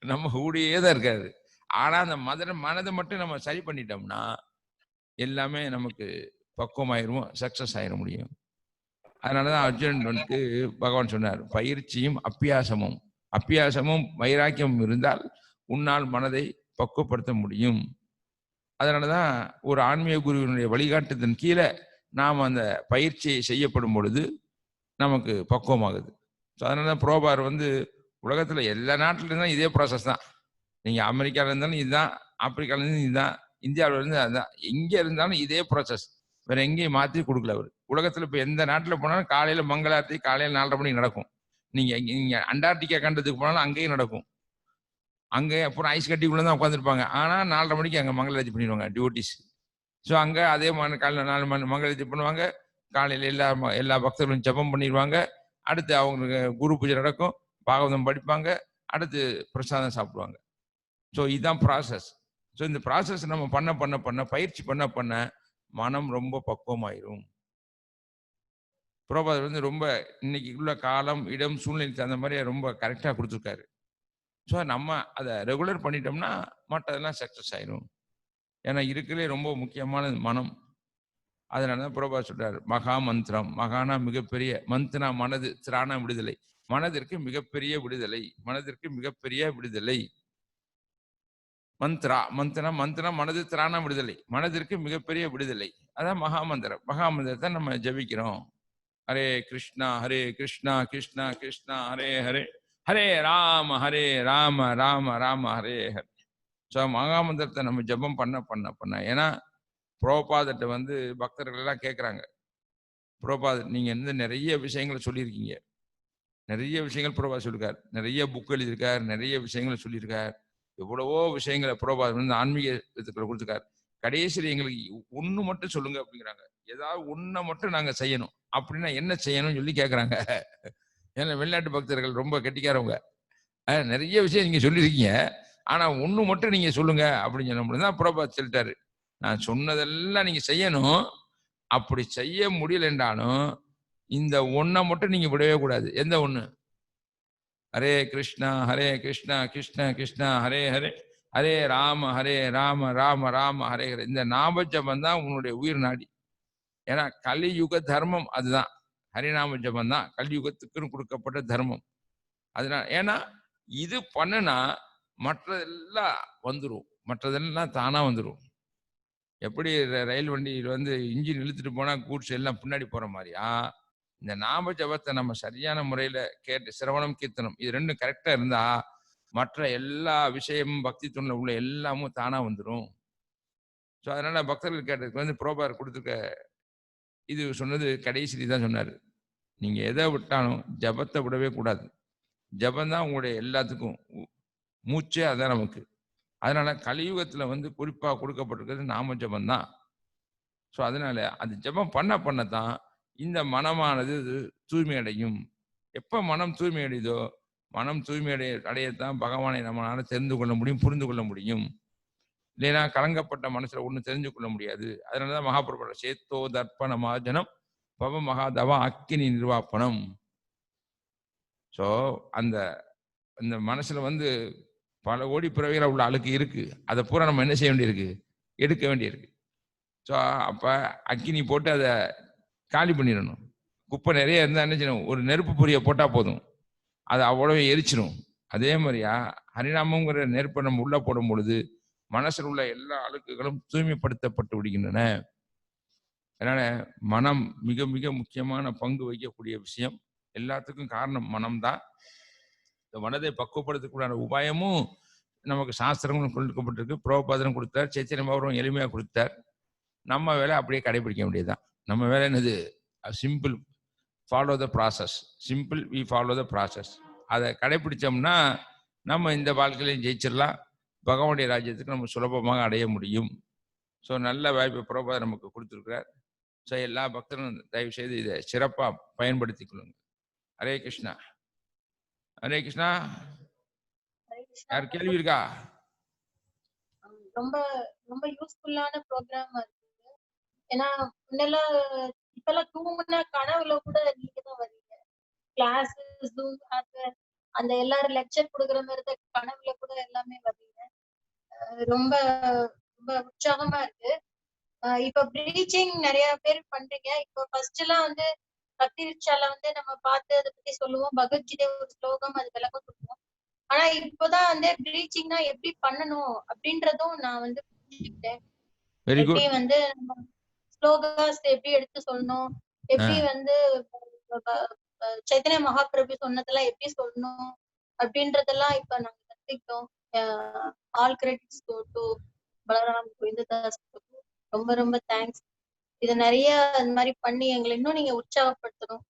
நம்ம கூடயே தான் இருக்காரு. ஆனா அந்த மனதை மட்டும் நம்ம சரி பண்ணிட்டோம்னா எல்லாமே நமக்கு பக்குவமாயிருவோம், சக்சஸ் ஆயிட முடியும். அதனாலதான் அர்ஜுனன் வந்து பகவான் சொன்னார், பயிற்சியும் அப்பியாசமும். அப்பியாசமும் வைராக்கியமும் இருந்தால் உன்னால் மனதை பக்குவப்படுத்த முடியும். அதனாலதான் ஒரு ஆன்மீக குருவினுடைய வழிகாட்டுதன் கீழே நாம் அந்த பயிற்சியை செய்யப்படும் பொழுது நமக்கு பக்குவமாகுது. ஸோ அதனாலதான் புரோபார் வந்து உலகத்துல எல்லா நாட்டில இருந்தாலும் இதே ப்ராசஸ் தான். நீங்க அமெரிக்கால இருந்தாலும் இதுதான், ஆப்பிரிக்கால இருந்து இதுதான், இந்தியாவில இருந்து அதுதான், எங்க இருந்தாலும் இதே ப்ராசஸ். வேற எங்கேயும் மாற்றி கொடுக்கல அவர். உலகத்துல இப்ப எந்த நாட்டுல போனாலும் காலையில மங்களாரத்தி காலையில 4:30 மணிக்கு நடக்கும். நீங்க அண்டார்டிகா கண்டத்துக்கு போனாலும் அங்கேயும் நடக்கும். அங்கே அப்புறம் ஐஸ் கட்டிக்குள்ளதான் உட்காந்துருப்பாங்க. ஆனா 4:30 மணிக்கு அங்க மங்களாரத்தி பண்ணிடுவாங்க டியூட்டிஸ். ஸோ அங்க அதே மாதிரி காலையில் 4 மணி மங்களாரத்தி பண்ணுவாங்க. காலையில எல்லா பக்தர்களும் ஜெபம் பண்ணிடுவாங்க. அடுத்து அவங்களுக்கு குரு பூஜை நடக்கும், பாகவதம் படிப்பாங்க, அடுத்து பிரசாதம் சாப்பிடுவாங்க. ஸோ இதுதான் ப்ராசஸ். ஸோ இந்த ப்ராசஸ் நம்ம பண்ண பயிற்சி பண்ண மனம் ரொம்ப பக்குவமாயிரும். புரோபாதர் வந்து ரொம்ப இன்னைக்கு உள்ள காலம், இடம், சூழ்நிலைக்கு தகுந்த மாதிரி ரொம்ப கரெக்டாக கொடுத்துருக்காரு. ஸோ நம்ம அதை ரெகுலர் பண்ணிட்டோம்னா மற்றதெல்லாம் சக்ஸஸ் ஆயிரும். ஏன்னா இருக்கிறதுலே ரொம்ப முக்கியமானது மனம். அதனால தான் புரோபாதர் சொல்றாரு, மகா மந்திரம். மகானா மிகப்பெரிய, மந்திரா மனது, திராண விடுதலை. மனதிற்கு மிகப்பெரிய விடுதலை, மனதிற்கு மிகப்பெரிய விடுதலை. மந்திரம் மனது, திராண விடுதலை, மனதிற்கு மிகப்பெரிய விடுதலை. அதான் மகாமந்திரம். மகாமந்திரத்தை நம்ம ஜபிக்கிறோம். ஹரே கிருஷ்ணா கிருஷ்ணா கிருஷ்ணா ஹரே ஹரே, ஹரே ராம ராம ராம ஹரே ஹரே. ஸோ மகாமந்திரத்தை நம்ம ஜபம் பண்ண ஏன்னா புரோபாதத்தை வந்து பக்தர்கள் எல்லாம் கேட்குறாங்க, புரோபாதர் நீங்க வந்து நிறைய விஷயங்களை சொல்லியிருக்கீங்க, நிறைய விஷயங்கள் புரோபாதர் சொல்லியிருக்கார், நிறைய புக் எழுதியிருக்கார், நிறைய விஷயங்களை சொல்லியிருக்கார், எவ்வளவோ விஷயங்களை புரோபாதர் வந்து ஆன்மீக கொடுத்துருக்காரு. கடைசியில் எங்களுக்கு ஒண்ணு மட்டும் சொல்லுங்க அப்படிங்கிறாங்க. ஏதாவது ஒன்றை மட்டும் நாங்க செய்யணும் அப்படின்னா என்ன செய்யணும்னு சொல்லி கேட்குறாங்க. ஏன்னா வெளிநாட்டு பக்தர்கள் ரொம்ப கெட்டிக்காரவங்க. நிறைய விஷயம் நீங்க சொல்லியிருக்கீங்க, ஆனா ஒண்ணு மட்டும் நீங்க சொல்லுங்க அப்படின்னு சொன்னோம்னா புரோபாதர் சொல்லிட்டாரு, நான் சொன்னதெல்லாம் நீங்க செய்யணும், அப்படி செய்ய முடியல என்றாலும் இந்த ஒன்றை மட்டும் நீங்க விடவே கூடாது. எந்த ஒண்ணு? ஹரே கிருஷ்ணா கிருஷ்ண கிருஷ்ணா ஹரே ஹரே, ஹரே ராம ராம ராம ஹரே ஹரே. இந்த நாம ஜபம் தான் உன்னுடைய உயிர் நாடி. ஏன்னா கலியுக தர்மம் அதுதான். ஹரிநாம ஜபம் தான் கலியுகத்துக்குன்னு கொடுக்கப்பட்ட தர்மம். அதனால ஏன்னா இது பண்ணுனா மற்றதெல்லாம் வந்துடும், மற்றதெல்லாம் தானா வந்துடும். எப்படி ரயில் வண்டியில் வந்து இன்ஜின் இழுத்துட்டு போனா கூட்ஸ் எல்லாம் பின்னாடி போற மாதிரியா, இந்த நாம ஜபத்தை நம்ம சரியான முறையில கேட்டு சிரவணம், கீர்த்தனம் இது ரெண்டும் கரெக்டா இருந்தா மற்ற எல்லா விஷயமும் பக்தி துணில உள்ள எல்லாமும் தானா வந்துடும். ஸோ அதனால பக்தர்கள் கேட்டதுக்கு வந்து புரோபாதர் கொடுத்துருக்க இது சொன்னது கடைசி தான் சொன்னாரு, நீங்க எதை விட்டாலும் ஜபத்தை விடவே கூடாது. ஜபம் தான் உங்களுடைய எல்லாத்துக்கும் மூச்சே, அதான் நமக்கு. அதனால கலியுகத்துல வந்து குறிப்பா கொடுக்கப்பட்டிருக்கிறது நாம ஜபம் தான். ஸோ அதனால அது ஜபம் பண்ணத்தான் இந்த மனமானது தூய்மை அடையும். எப்ப மனம் தூய்மை அடையுதோ மனம் தூய்மை அடையத்தான் பகவானை நம்மளால தெரிந்து கொள்ள முடியும், புரிந்து கொள்ள முடியும். இல்லைன்னா கலங்கப்பட்ட மனசுல ஒண்ணு தெரிஞ்சு கொள்ள முடியாது. அதனாலதான் மகாபிரபு சேத்தோ தர்ப்பண மாஜனம் பவ மகாதவா அக்கினி நிர்வாப்பணம். ஸோ அந்த அந்த மனசுல வந்து பல கோடி பிறவிகளை உள்ள அழுக்கு இருக்கு. அதை பூரா நம்ம என்ன செய்ய வேண்டியிருக்கு? எடுக்க வேண்டியிருக்கு. ஸோ அப்போ அக்கினி போட்டு அதை காலி பண்ணிடணும். குப்பை நிறைய இருந்தால் என்ன செய்யணும்? ஒரு நெருப்பு பொரியை போட்டால் போதும், அதை அவ்வளோ எரிச்சிடும். அதே மாதிரியா ஹரிநாமங்கிற நெருப்பை நம்ம உள்ள போடும் பொழுது மனசில் உள்ள எல்லா அழுக்குகளும் தூய்மைப்படுத்தப்பட்டு விடுகின்றன. அதனால மனம் மிக மிக முக்கியமான பங்கு வகிக்கக்கூடிய விஷயம். எல்லாத்துக்கும் காரணம் மனம்தான். இந்த மனதை பக்குவப்படுத்தக்கூடிய உபாயமும் நமக்கு சாஸ்திரங்களும் கொடுக்கப்பட்டிருக்கு. பிரபுபாதரும் கொடுத்தார், சைத்தன்ய மகாபிரபு எளிமையாக கொடுத்தார். நம்ம வேலை அப்படியே கடைபிடிக்க வேண்டியதுதான். நம்ம வேலை என்னது? Simple, follow the process. Simple, we follow the process. அதை கடைபிடிச்சோம்னா நம்ம இந்த வாழ்க்கையிலையும் ஜெயிச்சிடலாம், பகவானுடைய ராஜ்யத்துக்கு நம்ம சுலபமாக அடைய முடியும். ஸோ நல்ல வாய்ப்பு பிரபுபாதர் நமக்கு கொடுத்துருக்கிறார். ஸோ எல்லா பக்தரும் தயவு செய்து இதை சிறப்பாக பயன்படுத்திக் கொள்ளுங்க. ஹரே கிருஷ்ணா. ஹரே கிருஷ்ணா. யார் கேள்வி இருக்கா? ரொம்ப ரொம்ப யூஸ்ஃபுல்லான ப்ரோக்ராம் இருக்கு. ஏன்னா முன்னெல்லாம் இப்பெல்லாம் தூங்குன கனவுல கூட நீங்க தான் வரீங்க. கிளாஸ், ஜூம், அந்த எல்லாரும் லெக்சர் கொடுக்குற மாதிரி தான் கனவுல கூட எல்லாமே வரீங்க. ரொம்ப ரொம்ப உற்சாகமா இருக்கு. இப்ப ப்ரீச்சிங் நிறைய பேர் பண்றீங்க. இப்ப ஃபர்ஸ்ட் எல்லாம் வந்து பக்தி ரிக்ஷால வந்து நம்ம பார்த்து அதை பத்தி சொல்லுவோம், பகவத்கீதை ஒரு ஸ்லோகம் அது விளக்கம் சொல்லுவோம். ஆனா இப்போதான் வந்து ப்ரீச்சிங்னா எப்படி பண்ணணும் அப்படின்றதும் நான் வந்து புரிஞ்சுக்கிட்டேன். எப்படி வந்து ஸ்லோகாஸ் எப்படி எடுத்து சொல்லணும், எப்படி வந்து சைத்தன்ய மகாபிரபு சொன்னதெல்லாம் எப்படி சொல்லணும் அப்படின்றதெல்லாம் இப்ப நாங்க கத்துக்கிட்டோம். All credits to Balram Govindadas. ரொம்ப ரொம்ப தேங்க்ஸ். இத நிறைய அந்த மாதிரி பண்ணி எங்களை இன்னும் நீங்க உற்சாகப்படுத்தணும்.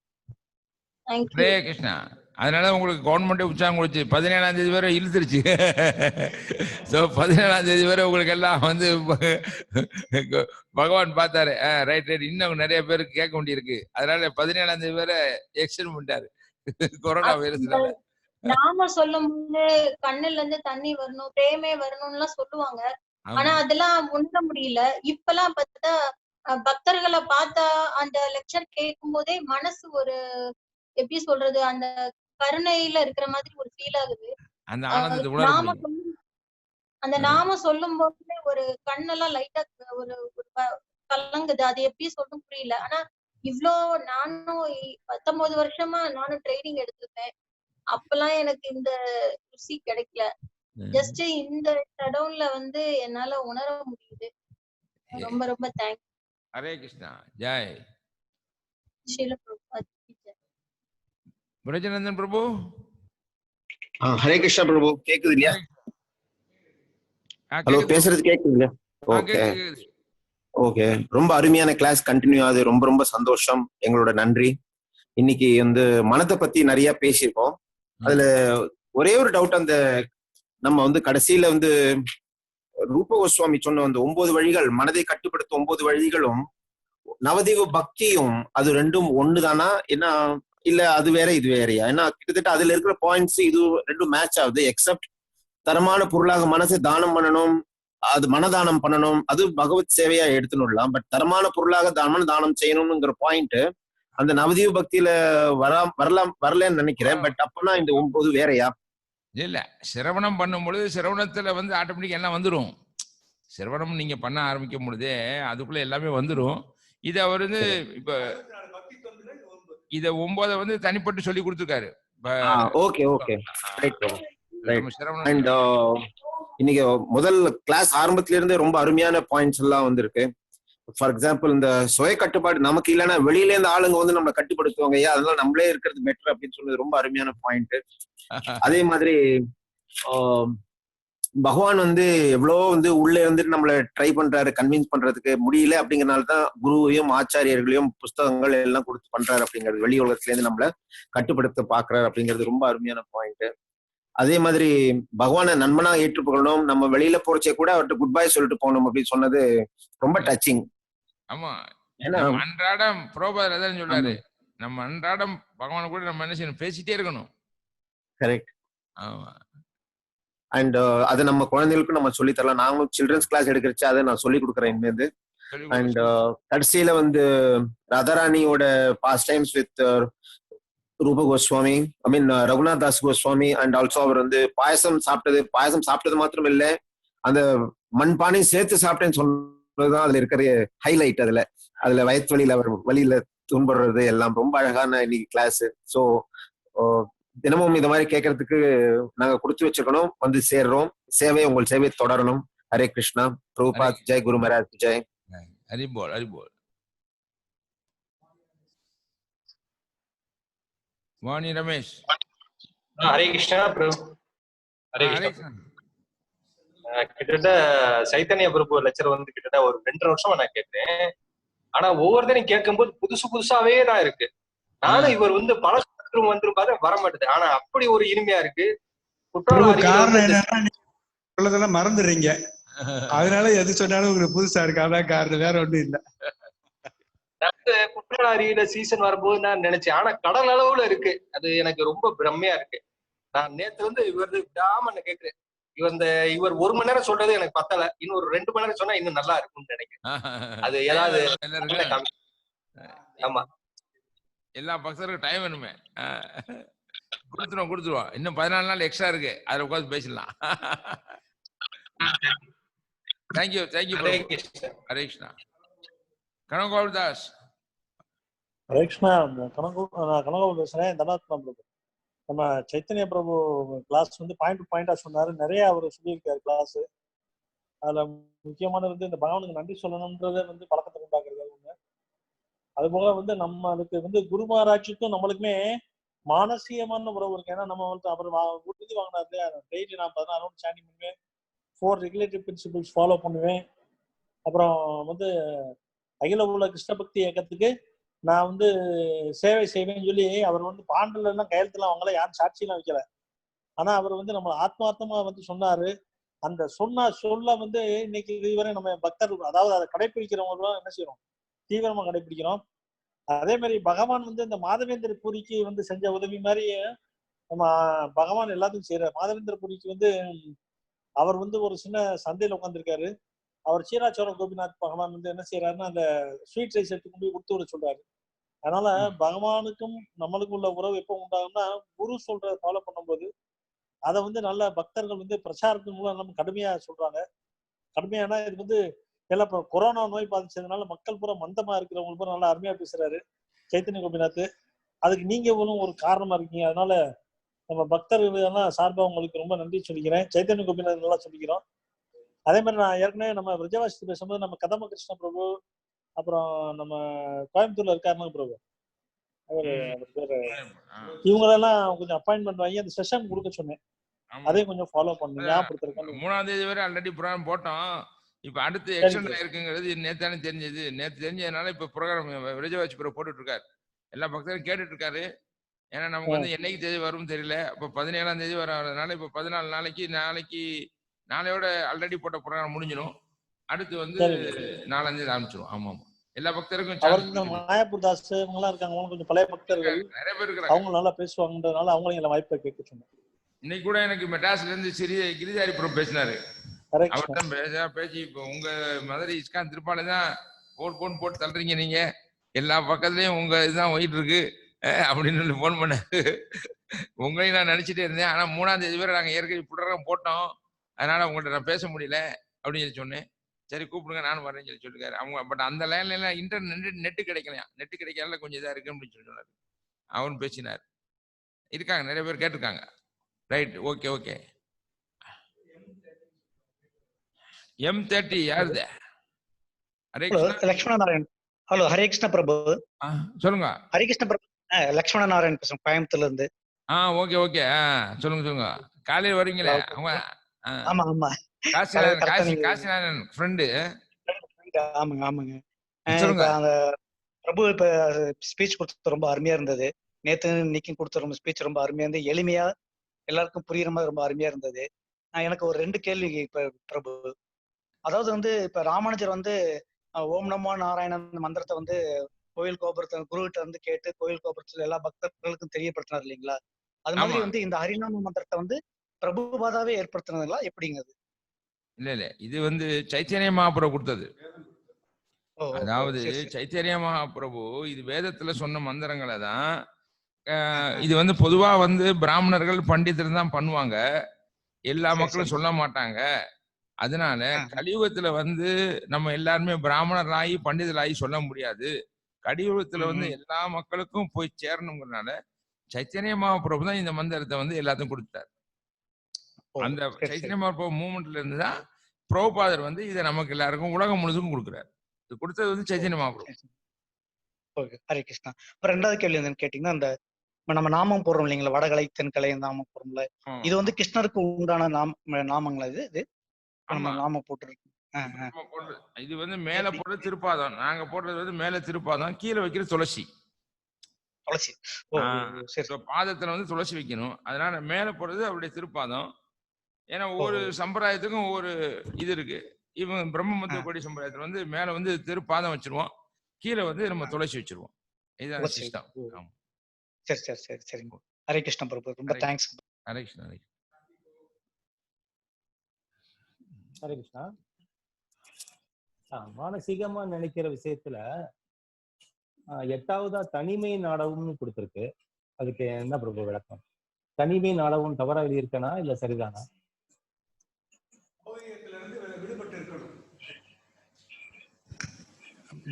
ஹரே கிருஷ்ணா. அதனால உங்களுக்கு கவர்மெண்டே உற்சாகம் கொடுத்து 17ஆம் தேதி வரை இழுத்துருச்சு. ஸோ 17ஆம் தேதி வரை உங்களுக்கு எல்லாம் வந்து பகவான் பார்த்தாரு. ரைட் ரைட், இன்னும் நிறைய பேருக்கு கேட்க வேண்டியிருக்கு. அதனால 17ஆம் தேதி வரை எக்ஸ்டெண்ட் பண்ணிட்டாரு கொரோனா வைரஸ்னால. நாம சொல்லும் போது கண்ணுல இருந்து தண்ணி வரணும், பிரேமே வரணும்னு சொல்லுவாங்க. ஆனா அதெல்லாம் உணர முடியல. இப்பெல்லாம் பார்த்தா பக்தர்களை பார்த்தா அந்த லெக்சர் கேட்கும் போதே மனசு ஒரு எப்படி சொல்றது, அந்த கருணையில இருக்கிற மாதிரி ஒரு ஃபீல் ஆகுது. அந்த நாம சொல்லும் போது ஒரு கண்ணெல்லாம் லைட்டா ஒரு கலங்குது. அது எப்படி சொல்ல புரியல. ஆனா இவ்ளோ நானும் 19 வருஷமா நானும் ட்ரைனிங் எடுத்திருக்கேன். அப்பெல்லாம் எனக்கு இந்த ருசி கிடைக்கல. ஜஸ்ட் இந்த ஷடவுன்ல வந்து என்னால உணர முடியுது. ரொம்ப ரொம்ப தேங்க்ஸ். ஹரே கிருஷ்ணா. ஜெய் ஸ்ரீல பிரபுபாத். பிரஜனந்தன் பிரபு. ஹரே கிருஷ்ணா பிரபு. கேக்குது இல்லையா? ஹலோ, பேசுறது கேக்குது இல்லையா? Okay okay. ரொம்ப அருமையான கிளாஸ் கண்டினியூ ஆகுது. ரொம்ப ரொம்ப சந்தோஷம். எங்களோட நன்றி. இன்னைக்கு வந்து மனத்தை பத்தி நிறைய பேசியிருக்கோம். அதுல ஒரே ஒரு டவுட், அந்த நம்ம வந்து கடைசியில வந்து ரூப கோஸ்வாமி சொன்ன அந்த 9 வழிகள், மனதை கட்டுப்படுத்த 9 வழிகளும் நவதீப பக்தியும் அது ரெண்டும் ஒண்ணுதானா? ஏன்னா இல்ல அது வேற இது வேறையா? ஏன்னா கிட்டத்தட்ட அதுல இருக்கிற பாயிண்ட்ஸ் இது ரெண்டும் மேட்ச் ஆகுது. எக்ஸப்ட் தரமான பொருளாக மனசை தானம் பண்ணணும், அது மனதானம் பண்ணணும், அது பகவத் சேவையா எடுத்துனுடலாம். பட் தரமான பொருளாக தானம் செய்யணும்ங்கிற பாயிண்ட் அந்த நவதீப பக்தியில வரலன்னு நினைக்கிறேன். பட் அப்பனா இந்த 9 வேறையா? இல்ல, சிரவணம் பண்ணும் பொழுது சிரவணத்துல வந்து ஆட்டோமேட்டிக் எல்லாம் வந்துடும். சிரவணம் நீங்க பண்ண ஆரம்பிக்கும் பொழுதே அதுக்குள்ள எல்லாமே வந்துடும். இத அவர் வந்து இப்ப இத 9 வந்து தனிப்பட்டு சொல்லி கொடுத்துருக்காரு. Okay okay, right right. And இன்னைக்கு முதல் கிளாஸ் ஆரம்பத்துல இருந்தே ரொம்ப அருமையான பாயிண்ட்ஸ் எல்லாம் வந்திருக்கு. ஃபார் எக்ஸாம்பிள், இந்த சுய கட்டுப்பாடு நமக்கு இல்லைன்னா வெளியில இருந்து ஆளுங்க வந்து நம்மளை கட்டுப்படுத்துவாங்க, ஐயா அதெல்லாம் நம்மளே இருக்கிறது பெட்டர் அப்படின்னு சொன்னது ரொம்ப அருமையான பாயிண்ட். அதே மாதிரி பகவான் வந்து எவ்வளோ வந்து உள்ள இருந்துட்டு நம்மளை ட்ரை பண்றாரு, கன்வின்ஸ் பண்றதுக்கு முடியல அப்படிங்கறதுனாலதான் குருவையும் ஆச்சாரியர்களையும் புஸ்தகங்கள் எல்லாம் கொடுத்து பண்றாரு அப்படிங்கிறது. வெளி உலகத்துல இருந்து நம்மளை கட்டுப்படுத்த பாக்குறாரு அப்படிங்கிறது ரொம்ப அருமையான பாயிண்ட். அதே மாதிரி பகவானை நண்பனா ஏற்றுக்கொள்ளணும், நம்ம வெளியில போறச்சே கூட அவர்கிட்ட குட் பை சொல்லிட்டு போகணும் அப்படின்னு சொன்னது ரொம்ப டச்சிங். ஆமா, நம்ம அன்றாடம் புரோபாதர் அதான் சொன்னாரு, நம்ம அன்றாடம் பகவான கூட நம்ம என்ன செய்யணும், பேசிட்டே இருக்கணும். கரெக்ட். ஆமா. அண்ட் அது நம்ம குழந்தைகளுக்கும் நம்ம சொல்லி தரலாம். நாங்களும் சில்ட்ரன்ஸ் கிளாஸ் எடுக்கிறச்சு அதை நான் சொல்லி கொடுக்குறேன் இனிமேல். சொல்லிக் அண்ட் கொடுங்க. கடைசியில வந்து ராதாராணியோட பாஸ்ட் டைம்ஸ் வித் ரூப கோஸ்வாமி, ஐ மீன் ரகுநாத் தாஸ் கோஸ்வாமி. அண்ட் ஆல்சோ அவர் வந்து பாயசம் சாப்பிட்டது மாத்திரம் இல்லை, அந்த மண்பானை சேர்த்து சாப்பிட்டேன்னு சொன்னதுதான் அதுல இருக்கிற ஹைலைட். அதுல வயிற்று வழியில துன்புறது எல்லாம் ரொம்ப அழகான இன்னைக்கு கிளாஸ். ஸோ தினமும் இந்த மாதிரி கேட்கறதுக்கு நாங்க கொடுத்து வச்சிருக்கணும், வந்து சேர்றோம். உங்கள் சேவை தொடரணும். ஹரே கிருஷ்ணா. பிரபுபாத் ஜெய், குரு மகாராஜ் ஜெய். ஹரிபோல் ஹரிபோல். வாணி ரமேஷ். ஹரே கிருஷ்ணா பிரபு. ஹரே கிருஷ்ணா. கிட்டத்தட்ட சைத்தன்ய பிரபு லெக்சர் வந்து கிட்டத்தட்ட ஒரு 2.5 வருஷமா நான் கேட்டேன். ஆனா ஒவ்வொருத்தரையும் கேட்கும்போது புதுசாவே தான் இருக்கு. நானும் இவர் வந்து பல வந்துருப்பாரு, வர மாட்டேது. ஆனா அப்படி ஒரு இனிமையா இருக்கு. காரணம் என்னன்னா உள்ளதெல்லாம் மறந்துடுறீங்க, அதனால எது சொன்னாலும் உங்களுக்கு புதுசா இருக்கு. அதான் காரணம், வேற ஒண்ணும் இல்ல. குற்றால அருவியில சீசன் வரும்போது நான் நினைச்சேன், ஆனா கடல் அளவுல இருக்கு. அது எனக்கு ரொம்ப பிரம்மையா இருக்கு. நான் நேத்து வந்து இவர் விடாம கேக்குறேன். இவர் 1 மணி நேரம் சொல்றது எனக்கு பத்தல, இன்னும் ஒரு 2 மணி நேரம் சொன்னா இன்னும் நல்லா இருக்கும்னு நினைக்கிறேன். அது ஏதாவது ஆமா, எல்லா பக்தருக்கும் டைம் வேணுமே. கொடுத்துருவோம். இன்னும் 14 நாள் எக்ஸ்ட்ரா இருக்கு, அதுல உட்காந்து பேசலாம். தேங்க்யூ. ஹரே கிருஷ்ணா. ஹரே கிருஷ்ணா. கனகோபால் தாஸ். ஹரே கிருஷ்ணா. கனகோபால் பேசுறேன், தனாத்மா பிரபு. நம்ம சைத்தன்ய பிரபு கிளாஸ் வந்து பாயிண்ட் டு பாயிண்டா சொன்னாரு. நிறைய அவர் சொல்லியிருக்காரு கிளாஸ். அதுல முக்கியமானது வந்து இந்த பகவானுக்கு நன்றி சொல்லணும்ன்றத வந்து பழக்கத்தை உண்டாக்குறது ஒண்ணு. அது போல வந்து நம்மளுக்கு வந்து குரு மகாராஜுக்கும் நம்மளுக்குமே மானசீகமான உறவு இருக்கு. ஏன்னா நம்ம வந்து அவர் உறுதி வாங்கினாரு, டெய்லி நான் 16 சாண்டிங் பண்ணுவேன், 4 ரெகுலேட்டிவ் பிரின்சிபிள்ஸ் ஃபாலோ பண்ணுவேன். அப்புறம் வந்து அகில உலக கிருஷ்ண பக்தி இயக்கத்துக்கு நான் வந்து சேவை செய்வேன்னு சொல்லி அவர் வந்து பாண்டல எல்லாம் கையெழுத்துலாம் அவங்கள யாரும் சாட்சியெல்லாம் வைக்கல. ஆனா அவர் வந்து நம்ம ஆத்மார்த்தமா வந்து சொன்னாரு. அந்த சொல்ல வந்து இன்னைக்கு இதுவரை நம்ம பக்தர், அதாவது அதை கடைபிடிக்கிறவங்களும் என்ன செய்யறோம், தீவிரமா கடைபிடிக்கிறோம். அதே மாதிரி பகவான் வந்து இந்த மாதவேந்திர பூரிக்கு வந்து செஞ்ச உதவி மாதிரி நம்ம பகவான் எல்லாத்தையும் செய்யறாரு. மாதவேந்திர பூரிக்கு வந்து அவர் வந்து ஒரு சின்ன சந்தையில உட்காந்துருக்காரு. அவர் சீராச்சோர கோபிநாத் பகவான் வந்து என்ன செய்யறாருன்னா அந்த ஸ்வீட் ரைஸ் எடுத்து கொண்டு போய் கொடுத்து விட சொல்றாரு. அதனால பகவானுக்கும் நம்மளுக்கும் உள்ள உறவு எப்போ உண்டாகும்னா குரு சொல்றதை ஃபாலோ பண்ணும்போது அதை வந்து நல்ல பக்தர்கள் வந்து பிரச்சாரத்தின் மூலம் நம்ம கடுமையா சொல்றாங்க. கடுமையானா இது வந்து எல்லாம் இப்போ கொரோனா நோய் பாதிச்சதுனால மக்கள் பூரா மந்தமா இருக்கிறவங்க பூரா நல்லா அருமையா பேசுறாரு சைத்தன்ய கோபிநாத். அதுக்கு நீங்க ஒரு காரணமா இருக்கீங்க. அதனால நம்ம பக்தர்கள் எல்லாம் சார்பா உங்களுக்கு ரொம்ப நன்றி சொல்லிக்கிறேன். சைத்தன்ய கோபிநாத் நல்லா சொல்லிக்கிறோம். அதே மாதிரி நான் ஏற்கனவே நம்ம விஜயவாசி பேசும்போது நம்ம கதம்ப கிருஷ்ண பிரபு, அப்புறம் நம்ம கோயம்புத்தூர்ல இருக்காருங்க பிரபு, அவரு பேரு, இவங்களெல்லாம் கொஞ்சம் அப்பாயின்மெண்ட் வாங்கி அந்த செஷன் கொடுக்க சொன்னேன். அதையும் கொஞ்சம் ஃபாலோ பண்ணுங்க. 3ஆம் தேதி வரை ஆல்ரெடி ப்ரோக்ராம் போட்டோம். இப்ப அடுத்து எக்ஸ்டெண்ட் ஆயிருக்குங்கிறது நேத்தானே தெரிஞ்சது. நேத்து தெரிஞ்சதுனால இப்ப ப்ரோக்ராம் விஜயவாசி பிரபு போட்டுட்டு இருக்காரு. எல்லா பக்தரும் கேட்டுட்டு இருக்காரு. ஏன்னா நமக்கு வந்து என்னைக்கு தேதி வரும்னு தெரியல. அப்ப 17ஆம் தேதி வரதுனால இப்ப 14 நாளைக்கு நாளையோட ஆல்ரெடி போட்ட ப்ரோக்ராம் முடிஞ்சிடும். அடுத்து வந்து 4ஆம் தேதி ஆரம்பிச்சிடும். ஆமா எல்லா பக்தருக்கும் மாயாபூர் தாஸ் இவங்க எல்லாம் இருக்காங்க, அவங்க கொஞ்சம் பழைய பக்தர்கள், நிறைய பேர் இருக்காங்க. அவங்க நல்லா பேசுவாங்கன்றதுனால அவங்களையும் எல்லாம் வாய்ப்பை கேட்க சொன்னேன். இன்னைக்கு கூட எனக்கு மெட்ராஸ்ல இருந்து கிரிதாரி பிரபு பேசினாரு. அவர் தான் பேசி இப்போ உங்க மதுரை இஸ்கான் திருப்பாலை தான் போட்டு தள்ளுறீங்க, நீங்க எல்லா பக்கத்துலயும் உங்க இதுதான் போயிட்டு இருக்கு அப்படின்னு சொல்லி போன் பண்ணாரு. உங்களையும் நான் நினைச்சிட்டே இருந்தேன். ஆனா 3ஆம் தேதி வரை நாங்க ஏற்கனவே புடரம் போட்டோம், அதனால உங்கள்கிட்ட நான் பேச முடியல அப்படின்னு சொல்லி சொன்னேன். சரி கூப்பிடுங்க நானும் வரேன்னு சொல்லி சொல்லிருக்காரு அவங்க. பட் அந்த லைன்ல எல்லாம் நெட்டு கிடைக்கலையா, நெட்டு கிடைக்காத கொஞ்சம் இதா இருக்கு அப்படின்னு சொல்லி சொன்னாரு. அவரும் பேசினார். இருக்காங்க நிறைய பேர் கேட்டிருக்காங்க. Right, okay. M30 யாருது? ஹரே கிருஷ்ணா. லட்சுமண நாராயண். ஹலோ, ஹரே கிருஷ்ண பிரபு. சொல்லுங்க. ஹரே கிருஷ்ண பிரபு. லட்சுமண நாராயண் பேசுறேன், கோயம்புத்தூர்ல இருந்து. ஓகே. சொல்லுங்க. காலையில வரீங்களே அவங்க? ஆமா. காசிநாதன் ஃப்ரெண்டு. ஆமாங்க. அந்த பிரபு இப்ப ஸ்பீச் கொடுத்தது ரொம்ப அருமையா இருந்தது. நேத்து இன்னைக்கும் கொடுத்த ரொம்ப ஸ்பீச் ரொம்ப அருமையா இருந்து, எளிமையா எல்லாருக்கும் புரியுற மாதிரி ரொம்ப அருமையா இருந்தது. எனக்கு ஒரு 2 கேள்வி இப்ப பிரபு. அதாவது வந்து இப்ப ராமானுஜர் வந்து ஓம் நமோ நாராயணன் மந்திரத்தை வந்து கோயில் கோபுரத்தை குருகிட்ட வந்து கேட்டு கோயில் கோபுரத்துல எல்லா பக்தர்களுக்கும் தெரியப்படுத்தினார் இல்லைங்களா? அது மாதிரி ஆமா. வந்து இந்த ஹரிநாம மந்திரத்தை வந்து பிரபுபாதாவே ஏற்படுத்தினதுங்களா எப்படிங்க அது? இல்ல இது வந்து சைத்தன்ய மகாபிரபு கொடுத்தது. ஓ அதாவது சரி சரி. சைத்தன்ய மகாபிரபு இது வேதத்துல சொன்ன மந்திரங்களை தான் ஆ, இது வந்து பொதுவா வந்து பிராமணர்கள் பண்டிதர் தான் பண்ணுவாங்க, எல்லா சரி மக்களும் சரி. சொல்ல மாட்டாங்க. அதனால ஆ, கலியுகத்துல வந்து நம்ம எல்லாருமே பிராமணராகி பண்டிதராகி சொல்ல முடியாது. கலியுகத்துல வந்து ம். எல்லா மக்களுக்கும் போய் சேரணுங்கிறனால சைத்தன்ய மகாபிரபு தான் இந்த மந்திரத்தை வந்து எல்லாத்துக்கும் கொடுத்தார். ஓ அந்த சரி சரி. சைத்தன்ய மகாபிரபு மூவ்மெண்ட்ல இருந்து தான் பிரபுபாதர் வந்து இதை நமக்கு எல்லாருக்கும் உலகம் முழுதுக்கும் கொடுக்குறாரு. இது கொடுத்தது வந்து ஓ சைத்தன்ய மகாபிரபு. சரி சரி. ஓகே ஹரே கிருஷ்ணா. அப்புறம் ரெண்டாவது கேள்வி என்னன்னு கேட்டீங்கன்னா, அந்த நம்ம நாமம் போடுறோம் இல்லைங்களா, வடகலை தென்கலை நாமம் போடுறோம்ல, இது வந்து கிருஷ்ணருக்கு உண்டான நாமங்களா இது நம்ம ஆமா. நாமம் போட்டுருக்கோம்? நம்ம போடுறது இது வந்து மேல எப்படி? போடுறது திருப்பாதம், நாங்க போடுறது வந்து மேல திருப்பாதம், கீழே வைக்கிற துளசி. துளசி. ஓ சரி. பாதத்துல வந்து துளசி வைக்கணும். அதனால மேல போடுறது அவருடைய திருப்பாதம். ஏன்னா ஒவ்வொரு சம்பிரதாயத்துக்கும் ஒவ்வொரு இது இருக்கு. இவங்க பிரம்ம மத்திய கோடி சம்பிரதாயத்துல வந்து மேல வந்து திருப்பாதம் வச்சிருவோம், கீழே வந்து நம்ம துளசி வச்சிருவோம். இதுதான் சிஸ்டம். ஆமா. சரி சரி சரி சரிங்க. ஹரே கிருஷ்ணா பிரபு, ரொம்ப தேங்க்ஸ். ஹரே கிருஷ்ணா. ஹரே கிருஷ்ணா. மானசீகமா நினைக்கிற விஷயத்துல 8வதா தனிமை நாடகம்னு கொடுத்திருக்கு. அதுக்கு என்ன பிரபு விளக்கம்? தனிமை நாடகம் தவறா எழுதியிருக்கனா இல்ல சரிதானா?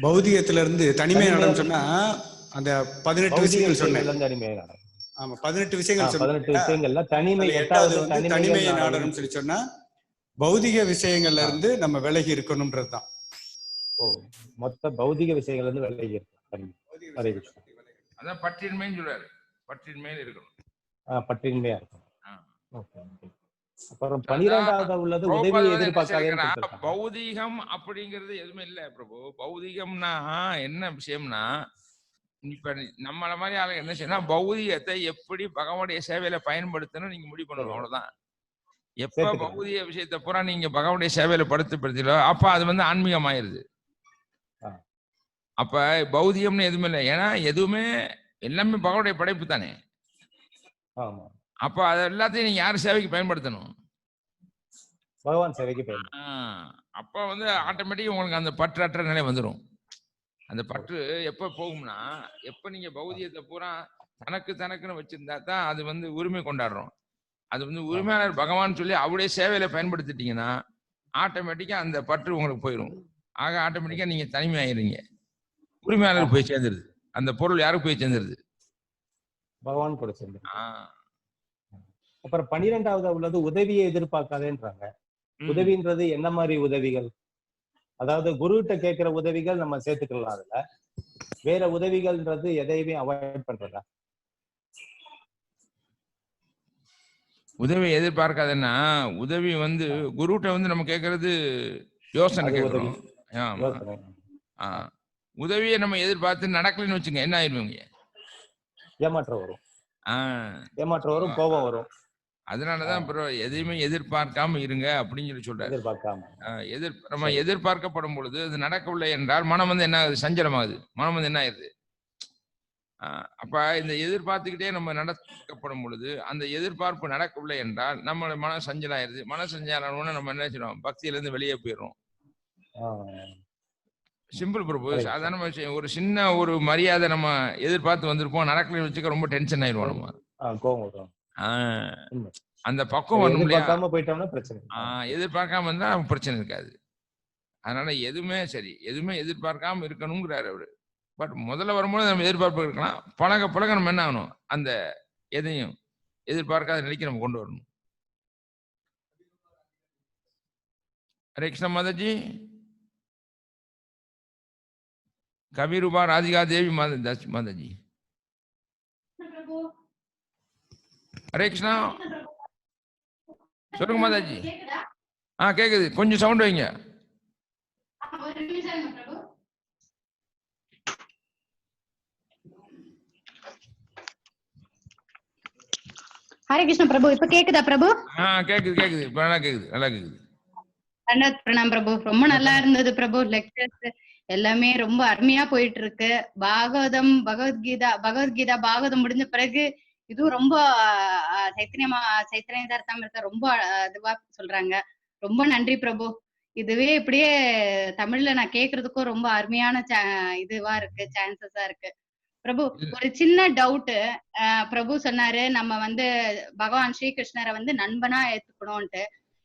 பௌதிகத்திலிருந்து தனிமை நாடகம் சொன்னா அந்த 18 விஷயங்கள் சொன்னேன். தனிமை நாடகம். ஆமா 18 விஷயங்கள் 18 விஷயங்கள்ல தனிமை 8வது வந்து தனிமை நாடகம் சொல்லி சொன்னா பௌதிக விஷயங்கள்ல இருந்து நம்ம விலகி இருக்கணும்ன்றதுதான். ஓ, மொத்த பௌதிக விஷயங்கள்ல இருந்து விலகி இருக்கணும். அதான் பற்றின்மைன்னு சொல்றாரு. பற்றின்மையில இருக்கணும். பற்றின்மையா இருக்கணும். ஓகே. அப்புறம் 12வது உள்ளது உதவியை எதிர்பார்க்காதே. பௌதிகம் அப்படிங்கிறது எதுவுமே இல்ல பிரபு. பௌதிகம்னா என்ன விஷயம்னா, இப்ப நம்மள மாதிரி ஆளுங்க என்ன செய்யணும், பௌதிகத்தை எப்படி பகவானுடைய சேவையில பயன்படுத்தணும் நீங்க முடிவு பண்ணணும். அவ்வளவுதான். எப்ப பௌதிக விஷயத்தை பூரா நீங்க பகவானுடைய சேவையில படுத்தப்படுத்தீங்களோ அப்ப அது வந்து ஆன்மீகம் ஆயிருது. அப்ப பௌதிகம்னு எதுவுமே இல்லை. ஏன்னா எதுவுமே எல்லாமே பகவானுடைய படைப்பு தானே. அப்ப அது எல்லாத்தையும் நீங்க யார் சேவைக்கு பயன்படுத்தணும்? பகவான் சேவைக்கு பயன்படுத்தணும். அப்ப வந்து ஆட்டோமேட்டிக் உங்களுக்கு அந்த பற்றற்ற நிலை வந்துடும். அந்த பற்று எப்ப போகும்னா, எப்ப நீங்க பௌதிகத்தை பூரா தனக்குன்னு வச்சிருந்தா தான் அது வந்து உரிமை கொண்டாடுறோம். அது வந்து உரிமையாளர் பகவான் சொல்லி அவருடைய சேவையில பயன்படுத்திட்டீங்கன்னா ஆட்டோமேட்டிக்கா அந்த பற்று உங்களுக்கு போயிடும். ஆக ஆட்டோமேட்டிக்கா நீங்க தனிமை ஆயிடுறீங்க. உரிமையாளர் போய் சேர்ந்துருது. அந்த பொருள் யாருக்கு போய் சேர்ந்துருது? பகவான் கூட சேர்ந்து. அப்புறம் 12வது உள்ளது உதவியை எதிர்பார்க்காதேன்றாங்க. உதவின்றது என்ன மாதிரி உதவிகள்? அதாவது குருகிட்ட கேட்கிற உதவிகள் நம்ம சேர்த்துக்கலாம். அதுல வேற உதவிகள்ன்றது எதையுமே அவாய்ட் பண்றதா? உதவி எதிர்பார்க்காதுன்னா உதவி வந்து குருகிட்ட வந்து நம்ம கேட்கறது யோசனை கேட்கிறோம். உதவியை நம்ம எதிர்பார்த்து நடக்கலன்னு வச்சுங்க, என்ன ஆயிடுவீங்க? ஏமாற்றம் வரும். ஏமாற்றம் வரும், கோபம் வரும். அதனாலதான் எதையுமே எதிர்பார்க்காம இருங்க அப்படின்னு சொல்லி சொல்றாரு. நம்ம எதிர்பார்க்கப்படும் பொழுது அது நடக்கவில்லை என்றால் மனம் வந்து என்ன ஆகுது? சஞ்சலமாகுது. மனம் வந்து என்ன ஆயிருது? அப்ப இந்த எதிர்பார்த்துக்கிட்டே நம்ம நடக்கப்படும் பொழுது அந்த எதிர்பார்ப்பு நடக்கவில்லை என்றால் நம்மளோட மன சஞ்சலாயிருது. மன சஞ்சலான நம்ம என்ன செய்யறோம்? பக்தியில இருந்து வெளியே போயிடுறோம். சிம்பிள் பிரபு. சாதாரண விஷயம். ஒரு சின்ன ஒரு மரியாதை நம்ம எதிர்பார்த்து வந்திருப்போம், நடக்கலன்னு வச்சுக்க ரொம்ப டென்ஷன் ஆயிடுவோம் நம்ம. அந்த பக்குவம் வரணும் இல்லையா? எதிர்பார்க்காம இருந்தா பிரச்சனை இருக்காது. அதனால எதுவுமே சரி, எதுவுமே எதிர்பார்க்காம இருக்கணுங்கிறாரு அவரு. பட் முதல்ல வரும்போது நம்ம எதிர்பார்ப்பு இருக்கலாம். பழக நம்ம என்ன ஆகணும்? அந்த எதையும் எதிர்பார்க்காத நிலைக்கு நம்ம கொண்டு வரணும். ஹரே கிருஷ்ண மாதாஜி. கவிரூபா ராதிகா தேவி மாதாஜி. ஹரே கிருஷ்ணா. சொல்லுங்க மாதாஜி. கேக்குது. கொஞ்சம் சவுண்ட் வைங்க. ஹரே கிருஷ்ண பிரபு. இப்ப கேக்குதா பிரபு? கேக்குது. நல்லா கேக்குது. பிரணாம் பிரபு. ரொம்ப நல்லா இருந்தது பிரபு. லெக்சர்ஸ் எல்லாமே ரொம்ப அருமையா போயிட்டு இருக்கு. பகவத்கீதா பாகவதம் முடிஞ்ச பிறகு இதுவும் ரொம்ப சைத்தன்ய சரிதாமிரத்தை ரொம்ப இதுவா சொல்றாங்க. ரொம்ப நன்றி பிரபு. இதுவே இப்படியே தமிழ்ல நான் கேக்குறதுக்கும் ரொம்ப அருமையான இதுவா இருக்கு, சான்சஸா இருக்கு பிரபு. ஒரு சின்ன டவுட். பிரபு சொன்னாரு நம்ம வந்து பகவான் ஸ்ரீகிருஷ்ணரை வந்து நண்பனா ஏத்துக்கணும்ட்டு.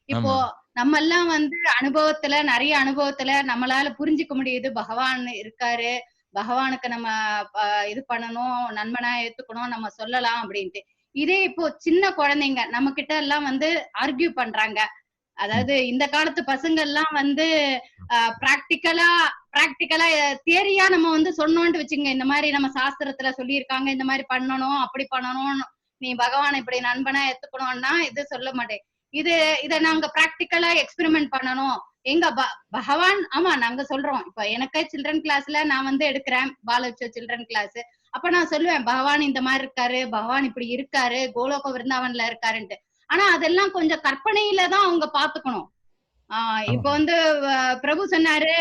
இப்போ நம்ம எல்லாம் வந்து நிறைய அனுபவத்துல நம்மளால புரிஞ்சுக்க முடியுது பகவான் இருக்காரு, பகவானுக்கு நம்ம இது பண்ணணும், நண்பனா ஏத்துக்கணும், நம்ம சொல்லலாம் அப்படின்ட்டு. இதே இப்போ சின்ன குழந்தைங்க நம்ம கிட்ட எல்லாம் வந்து ஆர்கியூ பண்றாங்க. அதாவது இந்த காலத்து பசங்க எல்லாம் வந்து பிராக்டிக்கலா தியரியா நம்ம வந்து சொன்னோம்னு வச்சுங்க, இந்த மாதிரி நம்ம சாஸ்திரத்துல சொல்லியிருக்காங்க, இந்த மாதிரி பண்ணணும், அப்படி பண்ணணும், நீ பகவானை இப்படி நண்பனா எடுத்துக்கணும்னா இது சொல்ல மாட்டேன். இத நாங்க பிராக்டிக்கலா எக்ஸ்பெரிமெண்ட் பண்ணணும். எங்க பகவான், ஆமா நாங்க சொல்றோம். இப்ப எனக்கு சில்ட்ரன் கிளாஸ்ல நான் வந்து எடுக்கிறேன் பாலச்சோ சில்ட்ரன் கிளாஸ். அப்ப நான் சொல்லுவேன் பகவான் இந்த மாதிரி இருக்காரு, பகவான் இப்படி இருக்காரு, கோலோக விருந்தாவன்ல இருக்காருன்ட்டு. ஆனா அதெல்லாம் கொஞ்சம் கற்பனையில தான் அவங்க பாத்துக்கணும். இப்ப வந்து பிரபு சொன்னாரு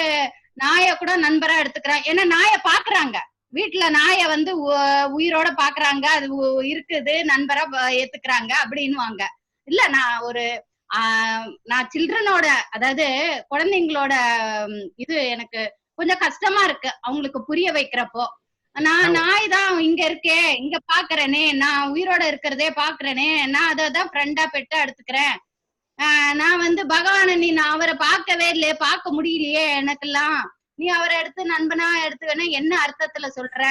நாய கூட நண்பரா எடுத்துக்கிறான். ஏன்னா நாய பாக்குறாங்க, வீட்டுல நாய வந்து உயிரோட பாக்குறாங்க, அது இருக்குது, நண்பரா ஏத்துக்கிறாங்க அப்படின்னுவாங்க. இல்ல நான் சில்ட்ரனோட, அதாவது குழந்தைங்களோட இது எனக்கு கொஞ்சம் கஷ்டமா இருக்கு அவங்களுக்கு புரிய வைக்கிறப்போ. நான் நாய் தான் இங்க இருக்கேன், இங்க பாக்குறேனே, நான் உயிரோட இருக்கிறதே பாக்குறேனே, நான் அதான் ஃப்ரெண்டா பெட்டா எடுத்துக்கிறேன். நான் வந்து பகவான நான் அவரை பார்க்கவே இல்லையே, பார்க்க முடியலையே எனக்கெல்லாம், நீ அவரை எடுத்து நண்பனா எடுத்து வேணா என்ன அர்த்தத்துல சொல்ற,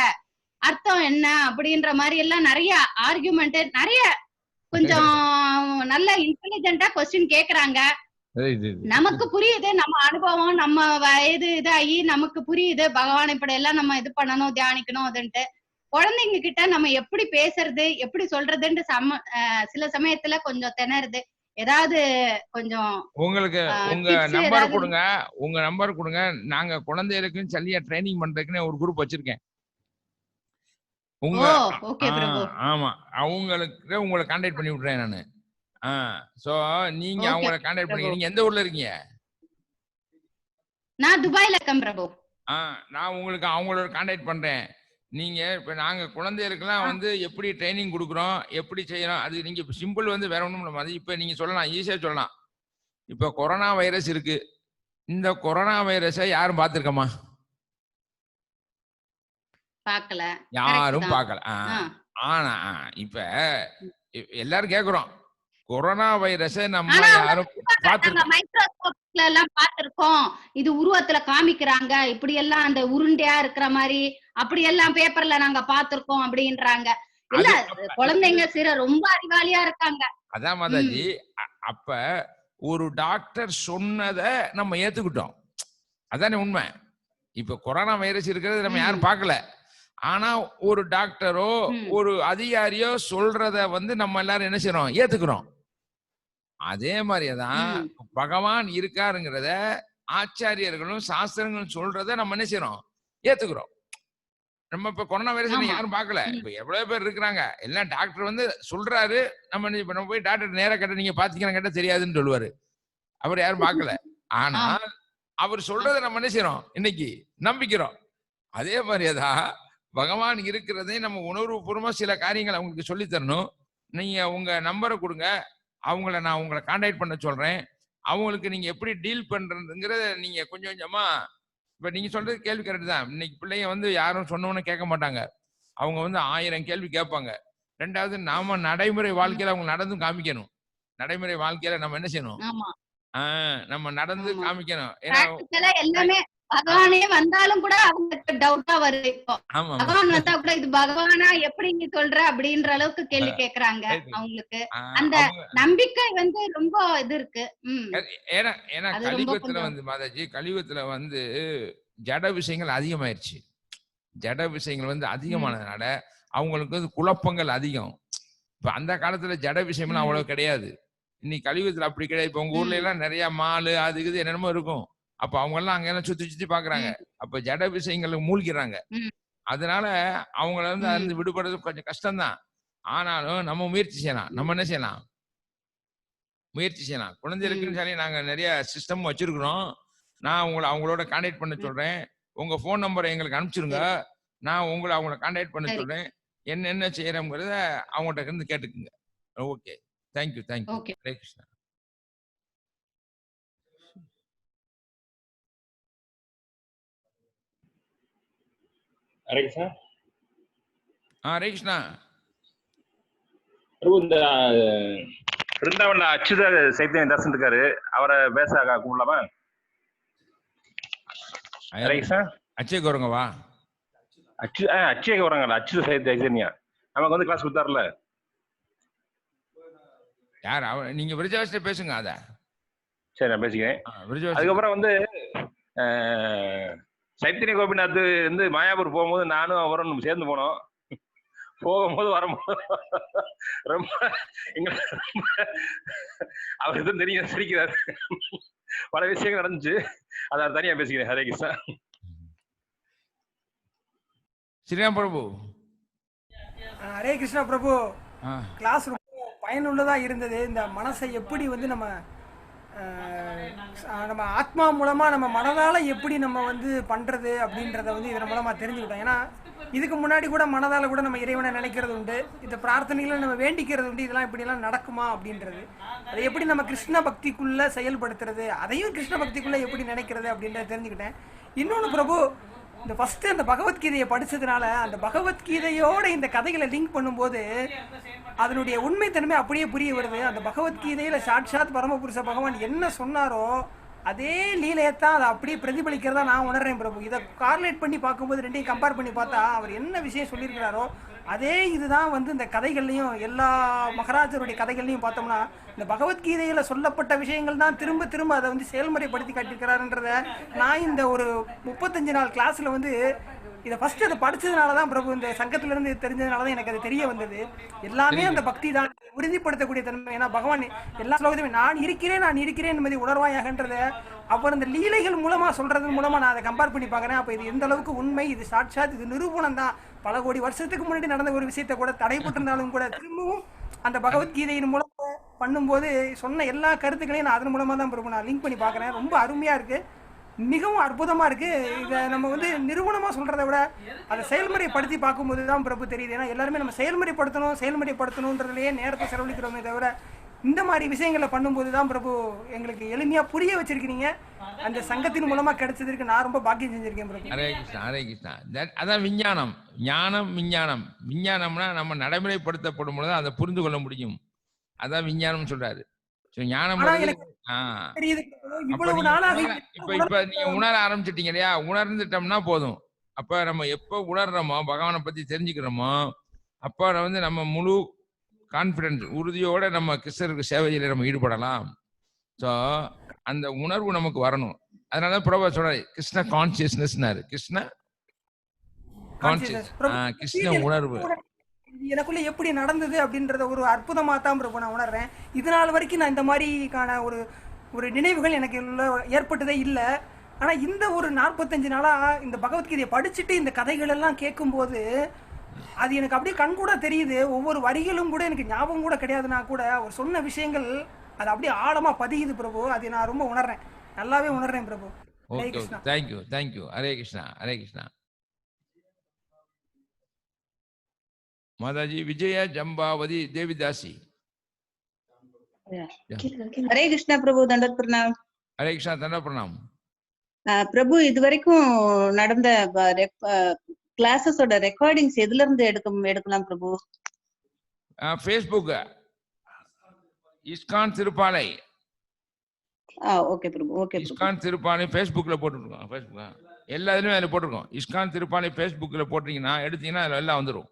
அர்த்தம் என்ன அப்படின்ற மாதிரி எல்லாம் நிறைய ஆர்கியூமெண்ட், நிறைய கொஞ்சம் நல்ல இன்டெலிஜென்ட்டா கொஸ்டின் கேக்குறாங்க. நமக்கு புரியுது, நம்ம அனுபவம், நம்ம வயது இதாகி நமக்கு புரியுது பகவான் இப்படி எல்லாம் நம்ம இது பண்ணணும், தியானிக்கணும் அதுன்ட்டு. குழந்தைங்க கிட்ட நம்ம எப்படி பேசுறது, எப்படி சொல்றதுன்ட்டு சில சமயத்துல கொஞ்சம் திணறுது. ஏதாவது கொஞ்சம் உங்களுக்கு உங்க நம்பர் கொடுங்க. நாங்க குழந்தைகளுக்கு சரியா ட்ரைனிங் பண்றதுக்குன்னு ஒரு குரூப் வச்சிருக்கேன். ஆமா, அவங்களுக்கு உங்களை கான்டாக்ட் பண்ணி விடுறேன் நானு. சோ நீங்க அவங்களை கான்டாக்ட் பண்ணி. நீங்க எந்த ஊர்ல இருக்கீங்க? நான் துபாய்ல இருக்கேன் பிரபு. நான் உங்களுக்கு அவங்களோட கான்டாக்ட் பண்றேன். நீங்க இப்ப நாங்க குழந்தைகளுக்கெல்லாம் வந்து எப்படி ட்ரைனிங் கொடுக்குறோம், எப்படி செய்யறோம், அது நீங்க சிம்பிள் வந்து வேற ஒண்ணும் இல்லை. அது இப்ப நீங்க சொல்லலாம், ஈஸியா சொல்லலாம். இப்ப கொரோனா வைரஸ் இருக்கு. இந்த கொரோனா வைரஸை யாரும் பார்த்திருக்கமா? பார்க்கல, யாரும் பார்க்கல. ஆனா இப்ப எல்லாரும் கேக்குறோம், கொரோனா வைரஸை நம்ம யாரும் மைக்ரோஸ்கோப்ல எல்லாம் பார்த்திருக்கோம், இது உருவத்துல காமிக்கிறாங்க, இப்படி எல்லாம் அந்த உருண்டையா இருக்கிற மாதிரி அப்படி எல்லாம் பேப்பர்ல நாங்க பார்த்திருக்கோம் அப்படின்றாங்க. இல்ல குழந்தைங்க ரொம்ப அறிவாளியா இருக்காங்க. அதான் மாதாஜி, அப்ப ஒரு டாக்டர் சொன்னதை நம்ம ஏத்துக்கிட்டோம், அதானே உண்மை. இப்ப கொரோனா வைரஸ் இருக்கிறது நம்ம யாரும் பார்க்கல. ஆனா ஒரு டாக்டரோ ஒரு அதிகாரியோ சொல்றத வந்து நம்ம எல்லாரும் என்ன செய்யறோம், ஏத்துக்கிறோம். அதே மாதிரிதான் பகவான் இருக்காருங்கிறத ஆச்சாரியர்களும் சாஸ்திரங்களும் சொல்றத நம்ம என்ன செய்யறோம், ஏத்துக்கிறோம். நம்ம இப்ப கொரோனா வைரஸ் யாரும் பார்க்கல. இப்ப எவ்வளவு பேர் இருக்கிறாங்க, எல்லாம் டாக்டர் வந்து சொல்றாரு, நம்ம போய் டாக்டர் நேரா கேட்ட நீங்க பாத்தீங்கன்னா கேட்ட தெரியாதுன்னு சொல்லுவாரு. அவர் யாரும் பார்க்கல. ஆனா அவர் சொல்றதை நம்ம என்ன செய்யறோம், இன்னைக்கு நம்பிக்கிறோம். அதே மாதிரிதான் பகவான் இருக்கிறதே நம்ம உணர்வுபூர்வமா சில காரியங்கள் அவங்களுக்கு சொல்லி தரணும். நீங்க உங்க நம்பரை கொடுங்க, நான் உங்களை கான்டாக்ட் பண்ண சொல்றேன். அவங்களுக்கு நீங்க எப்படி டீல் பண்றதுங்கிறத நீங்க கொஞ்சம் கொஞ்சமா, இப்ப நீங்க சொல்றது கேள்வி கரெக்ட் தான். இன்னைக்கு பிள்ளைங்க வந்து யாரும் சொன்னவொன்னு கேட்க மாட்டாங்க. அவங்க வந்து 1000 கேள்வி கேட்பாங்க. ரெண்டாவது நாம நடைமுறை வாழ்க்கையில அவங்க நடந்தும் காமிக்கணும். நடைமுறை வாழ்க்கையில நம்ம என்ன செய்யணும், நம்ம நடந்து காமிக்கணும். எல்லாமே பகவானே வந்தாலும் கூட அவங்களுக்கு டவுட்டா வருது. இப்போ பகவான் வந்தா கூட இது பகவானா எப்படி நீ சொல்ற அப்படின்ற அளவுக்கு கேள்வி கேக்குறாங்க. அவங்களுக்கு அந்த நம்பிக்கை வந்து ரொம்ப இது இருக்கு. ஏன்னா கலியுகத்துல வந்து மாதாஜி, கலியுகத்துல வந்து ஜட விஷயங்கள் அதிகமாயிருச்சு. ஜட விஷயங்கள் வந்து அதிகமானதுனால அவங்களுக்கு வந்து குழப்பங்கள் அதிகம். இப்ப அந்த காலத்துல ஜட விஷயம்லாம் அவ்வளவு கிடையாது. இன்னைக்கு கலியுகத்துல அப்படி கிடையாது. இப்ப உங்க ஊர்ல எல்லாம் நிறைய மாலு அது இது என்னென்னமோ இருக்கும். அப்ப அவங்க எல்லாம் அங்க எல்லாம் சுத்தி பாக்குறாங்க. அப்ப ஜட விஷயங்களுக்கு மூழ்கிறாங்க. அதனால அவங்கள வந்து அதுல இருந்து விடுபடுறது கொஞ்சம் கஷ்டம்தான். ஆனாலும் நம்ம முயற்சி செய்யலாம். நம்ம என்ன செய்யலாம், முயற்சி செய்யலாம். குழந்தைகளுக்குன்னு சொல்லி நாங்க நிறைய சிஸ்டம் வச்சிருக்கிறோம். நான் அவங்களோட கான்டாக்ட் பண்ண சொல்றேன். உங்க போன் நம்பரை எங்களுக்கு அனுப்பிச்சிருங்க. நான் அவங்கள கான்டாக்ட் பண்ண சொல்றேன். என்னென்ன செய்யறோங்கிறத அவங்ககிட்ட இருந்து கேட்டுக்குங்க. Okay, thank you thank you. Okay. Hare Krishna. Hare Krishna. Hare Krishna. பிரபு, இந்த பிருந்தாவன்ல அச்சுத சைத்தன்ய தாசன் இருக்காரு, அவரை பேச கூப்பிடலாமா? ஹரே கிருஷ்ணா. அச்சய கௌரங்கவா? அச்சய கௌரங்கல்ல, அச்சுத சைத்தன்யா நமக்கு வந்து கிளாஸ் கொடுத்தாருல. யார் அவர்? நீங்க விருஜாவஸ்ல பேசுங்க. அத சரி, நான் பேசிக்கிறேன். அதுக்கப்புறம் வந்து சைத்தன்ய கோபிநாத் வந்து மாயாபூர் போகும்போது நானும் அவரும் சேர்ந்து போனோம். போகும்போது வரும்போது ரொம்ப அவருக்கு தான் தெரியும், சிரிக்கிறாரு. பல விஷயங்கள் நடந்துச்சு, அதை தனியா பேசிக்கிறேன். ஹரே கிருஷ்ணா. ஸ்ரீராம் பிரபு. ஹரே கிருஷ்ணா பிரபு. கிளாஸ் ரொம்ப பயனுள்ளதா இருந்தது. இந்த மனசை எப்படி வந்து நம்ம ஆத்மா மூலமா நம்ம மனதால எப்படி நம்ம வந்து பண்றது அப்படின்றத வந்து இதன் மூலமா தெரிஞ்சுக்கிட்டோம். ஏன்னா இதுக்கு முன்னாடி கூட மனதால கூட நம்ம இறைவனை நினைக்கிறது உண்டு, இந்த பிரார்த்தனைகளை நம்ம வேண்டிக்கிறது உண்டு, இதெல்லாம் இப்படியெல்லாம் நடக்குமா அப்படின்றது, அதை எப்படி நம்ம கிருஷ்ண பக்திக்குள்ள செயல்படுத்துறது, அதையும் கிருஷ்ண பக்திக்குள்ள எப்படி நினைக்கிறது அப்படின்றத தெரிஞ்சுக்கிட்டேன். இன்னொன்று பிரபு, இந்த ஃபர்ஸ்ட் அந்த பகவத்கீதையை படிச்சதுனால அந்த பகவத்கீதையோட இந்த கதைகளை லிங்க் பண்ணும்போது அதனுடைய உண்மைத்தன்மை அப்படியே புரிய வருது. அந்த பகவத்கீதையில சாட்சாத் பரமபுருஷ பகவான் என்ன சொன்னாரோ அதே லீலையத்தான் அதை அப்படியே பிரதிபலிக்கிறதா நான் உணர்றேன் பிரபு. இதை கார்லேட் பண்ணி பார்க்கும்போது ரெண்டையும் கம்பேர் பண்ணி பார்த்தா அவர் என்ன விஷயம் சொல்லியிருக்கிறாரோ அதே இதுதான் வந்து இந்த கதைகள்லையும் எல்லா மகாராஜருடைய கதைகள்லையும் பார்த்தோம்னா இந்த பகவத்கீதையில சொல்லப்பட்ட விஷயங்கள் தான் திரும்ப திரும்ப அதை வந்து செயல்முறைப்படுத்தி காட்டியிருக்கிறாருன்றத நான் இந்த ஒரு 35 நாள் கிளாஸ்ல வந்து இதை ஃபர்ஸ்ட் அதை படிச்சதுனால தான் பிரபு, இந்த சங்கத்துல இருந்து தெரிஞ்சதுனால தான் எனக்கு அது தெரிய வந்தது. எல்லாமே அந்த பக்தி தான் உறுதிப்படுத்தக்கூடிய தன்மை. ஏன்னா பகவான் எல்லா ஸ்லோகத்தையும் நான் இருக்கிறேன் என்பதை உணர்வாயாகன்றத அவர் இந்த லீலைகள் மூலமா சொல்றது மூலமா நான் அதை கம்பேர் பண்ணி பார்க்கறேன். அப்ப இது எந்த அளவுக்கு உண்மை, இது சாட்சாத், இது நிரூபணம் தான். பல கோடி வருஷத்துக்கு முன்னாடி நடந்த ஒரு விஷயத்தை கூட தடைப்பட்டிருந்தாலும் கூட திரும்பவும் அந்த பகவத்கீதையின் மூலமா பண்ணும்போது சொன்ன எல்லா கருத்துக்களையும் நான் அதன் மூலமா தான் பிரபு நான் லிங்க் பண்ணி பார்க்கறேன். ரொம்ப அருமையா இருக்கு, மிகவும் அற்புதமா இருக்கு. இதை நம்ம வந்து நிறுவனமா சொல்றதை விட அதை செயல்முறைப்படுத்தி பார்க்கும்போது தான் பிரபு தெரியுது. ஏன்னா எல்லாருமே நம்ம செயல்முறைப்படுத்தணுன்றதுலயே நேரத்தை செலவழிக்கிறோமே தவிர இந்த மாதிரி விஷயங்களை பண்ணும்போது தான் பிரபு எங்களுக்கு எளிமையா புரிய வச்சிருக்கீங்க. அந்த சங்கத்தின் மூலமா கிடைச்சதுக்கு நான் ரொம்ப பாக்கியம் செஞ்சிருக்கேன் பிரபு. ஹரே கிருஷ்ணா. ஹரே கிருஷ்ணா. அதான் விஞ்ஞானம். ஞானம் விஞ்ஞானம். விஞ்ஞானம்னா நம்ம நடைமுறைப்படுத்தப்படும் பொழுது அதை புரிந்து கொள்ள முடியும். அதான் விஞ்ஞானம் சொல்றாரு. ஞானம் இப்ப நீங்க உணர ஆரம்பிச்சிட்டீங்க இல்லையா? உணர்ந்துட்டோம்னா போதும். அப்ப நம்ம எப்ப உணர்றோமோ, பகவானை பத்தி தெரிஞ்சுக்கிறோமோ, அப்ப வந்து நம்ம முழு கான்பிடன்ஸ் உறுதியோட நம்ம கிருஷ்ணருக்கு சேவையில நம்ம ஈடுபடலாம். ஸோ அந்த உணர்வு நமக்கு வரணும். அதனால பிரபா சொல்றாரு கிருஷ்ண கான்சியஸ்னஸ்னாரு. கிருஷ்ண கான்சியஸ், கிருஷ்ண உணர்வு எனக்குள்ள எப்படி நடந்தது அப்படின்றத ஒரு அற்புதமா தான் பிரபு நான் உணர்றேன். இதனால் வரைக்கும் நான் இந்த மாதிரிக்கான ஒரு நினைவுகள் எனக்கு ஏற்பட்டதே இல்லை. ஆனா இந்த ஒரு 45 நாளா இந்த பகவத்கீதையை படிச்சுட்டு இந்த கதைகள் எல்லாம் கேட்கும்போது அது எனக்கு அப்படியே கண் கூட தெரியுது. ஒவ்வொரு வரிகளும் கூட எனக்கு ஞாபகம் கூட கிடையாதுன்னா கூட அவர் சொன்ன விஷயங்கள் அது அப்படியே ஆழமா பதியுது பிரபு. அது நான் ரொம்ப உணர்றேன், நல்லாவே உணர்றேன் பிரபு. ஹரே கிருஷ்ணா. Thank you thank you. ஹரே கிருஷ்ணா. ஹரே கிருஷ்ணா. மாதாஜி விஜயா ஜம்பாவதி தேவிதாசி. ஹரே கிருஷ்ணா பிரபு. தண்டத் பிரணாம். ஹரே கிருஷ்ணா. தண்டத் பிரணாம் பிரபு. இது வரைக்கும் நடந்த கிளாஸஸோட ரெக்கார்டிங்ஸ் எதுல இருந்து எடுக்கலாம் பிரபு? Facebook ISKCON Tiruppalai. ஓகே பிரபு. ஓகே. இஸ்கான் திருப்பாலை ஃபேஸ்புக்ல போட்டுருக்கோம். ஃபேஸ்புக் எல்லா இதுலயும் அதுல போட்டிருக்கோம். இஸ்கான் திருப்பாலை ஃபேஸ்புக்ல போட்டீங்கன்னா எடுத்தீங்கன்னா அதுல எல்லாம் வந்துடும்.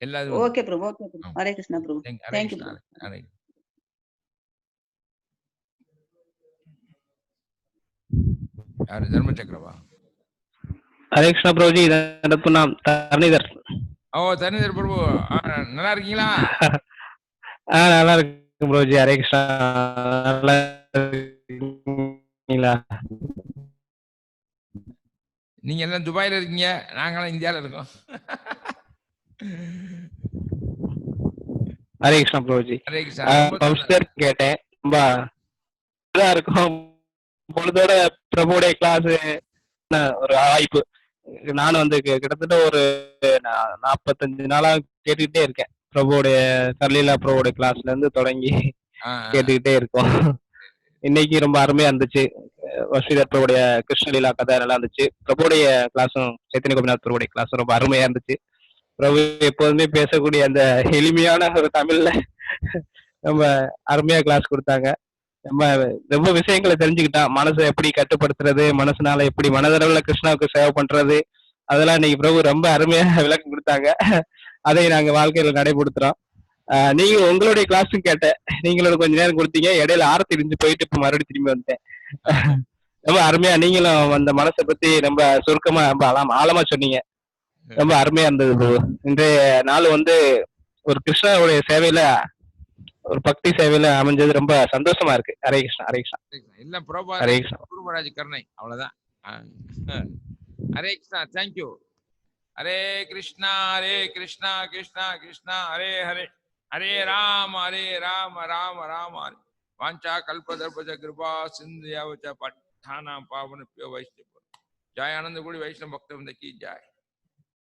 எல்லாரும் ஓகே பிரபு. Okay Prabhu. Hare Krishna Prabhu. Thank you. யாரு? தர்ம சக்கரவா? ஹரே கிருஷ்ணா பிரபுஜி. தண்டத்பிரணாம். தரணிதர். ஓ தரணிதர் பிரபு, நல்லா இருக்கீங்களா? நல்லா இருக்கு பிரபுஜி. ஹரே கிருஷ்ணா. நல்லா இருக்கீங்களா? நீங்க எல்லாம் துபாயில இருக்கீங்க, நாங்களாம் இந்தியால இருக்கோம். ஹரே கிருஷ்ணா பிரபுஜி. ஹரே கிருஷ்ணா. கேட்டேன், ரொம்ப இதா இருக்கும் பொழுதோட பிரபுடைய கிளாஸ் ஒரு வாய்ப்பு. நானும் வந்து கிட்டத்தட்ட ஒரு 45 நாளா கேட்டுக்கிட்டே இருக்கேன். பிரபுவோடைய சர்லீலா பிரபுவோடைய கிளாஸ்ல இருந்து தொடங்கி கேட்டுக்கிட்டே இருக்கோம். இன்னைக்கு ரொம்ப அருமையா இருந்துச்சு. வசீதர் பிரபுடைய கிருஷ்ணலீலா கதை நல்லா இருந்துச்சு. பிரபுடைய கிளாஸும் சைத்தன்ய கோபிநாத் பிரபுடைய கிளாஸும் ரொம்ப அருமையா இருந்துச்சு. பிரபு எப்போதுமே பேசக்கூடிய அந்த எளிமையான ஒரு தமிழ்ல ரொம்ப அருமையா கிளாஸ் கொடுத்தாங்க. நம்ம ரொம்ப விஷயங்களை தெரிஞ்சுக்கிட்டான். மனசை எப்படி கட்டுப்படுத்துறது, மனசுனால எப்படி மனதளவுல கிருஷ்ணாவுக்கு சேவை பண்றது, அதெல்லாம் இன்னைக்கு பிரபு ரொம்ப அருமையா விளக்கம் கொடுத்தாங்க. அதை நாங்க வாழ்க்கையில நடைபெறுத்துறோம். நீங்க உங்களுடைய கிளாஸும் கேட்டேன். நீங்களும் கொஞ்ச நேரம் கொடுத்தீங்க. இடையில ஆரத்தி இருந்து போயிட்டு இப்ப மறுபடியும் திரும்பி வந்தேன். ரொம்ப அருமையா நீங்களும் அந்த மனசை பத்தி ரொம்ப சுருக்கமா ரொம்ப ஆழமா சொன்னீங்க. ரொம்ப அருமையா இருந்தது ப்ரோ. இன்றைய நாள் வந்து ஒரு கிருஷ்ணனுடைய சேவையில ஒரு பக்தி சேவையில அமைஞ்சது ரொம்ப சந்தோஷமா இருக்கு. ஹரே கிருஷ்ணா, ஹரே கிருஷ்ணா. இல்ல ஹரே கிருஷ்ணா. குருமராஜ் கருணை அவ்வளவுதான். ஹரே கிருஷ்ணா, தேங்க்யூ. ஹரே கிருஷ்ணா கிருஷ்ணா கிருஷ்ணா ஹரே ஹரே, ஹரே ராம ராம ராம ஹரே. வாஞ்சா கல்பதர்பஜ கிருபா சிந்து யாவச்ச பட்டானாம் பாவனப்யோ வைஷ்ணவ. ஜாய் ஆனந்த கூடி வைஷ்ணவ பக்த की जय.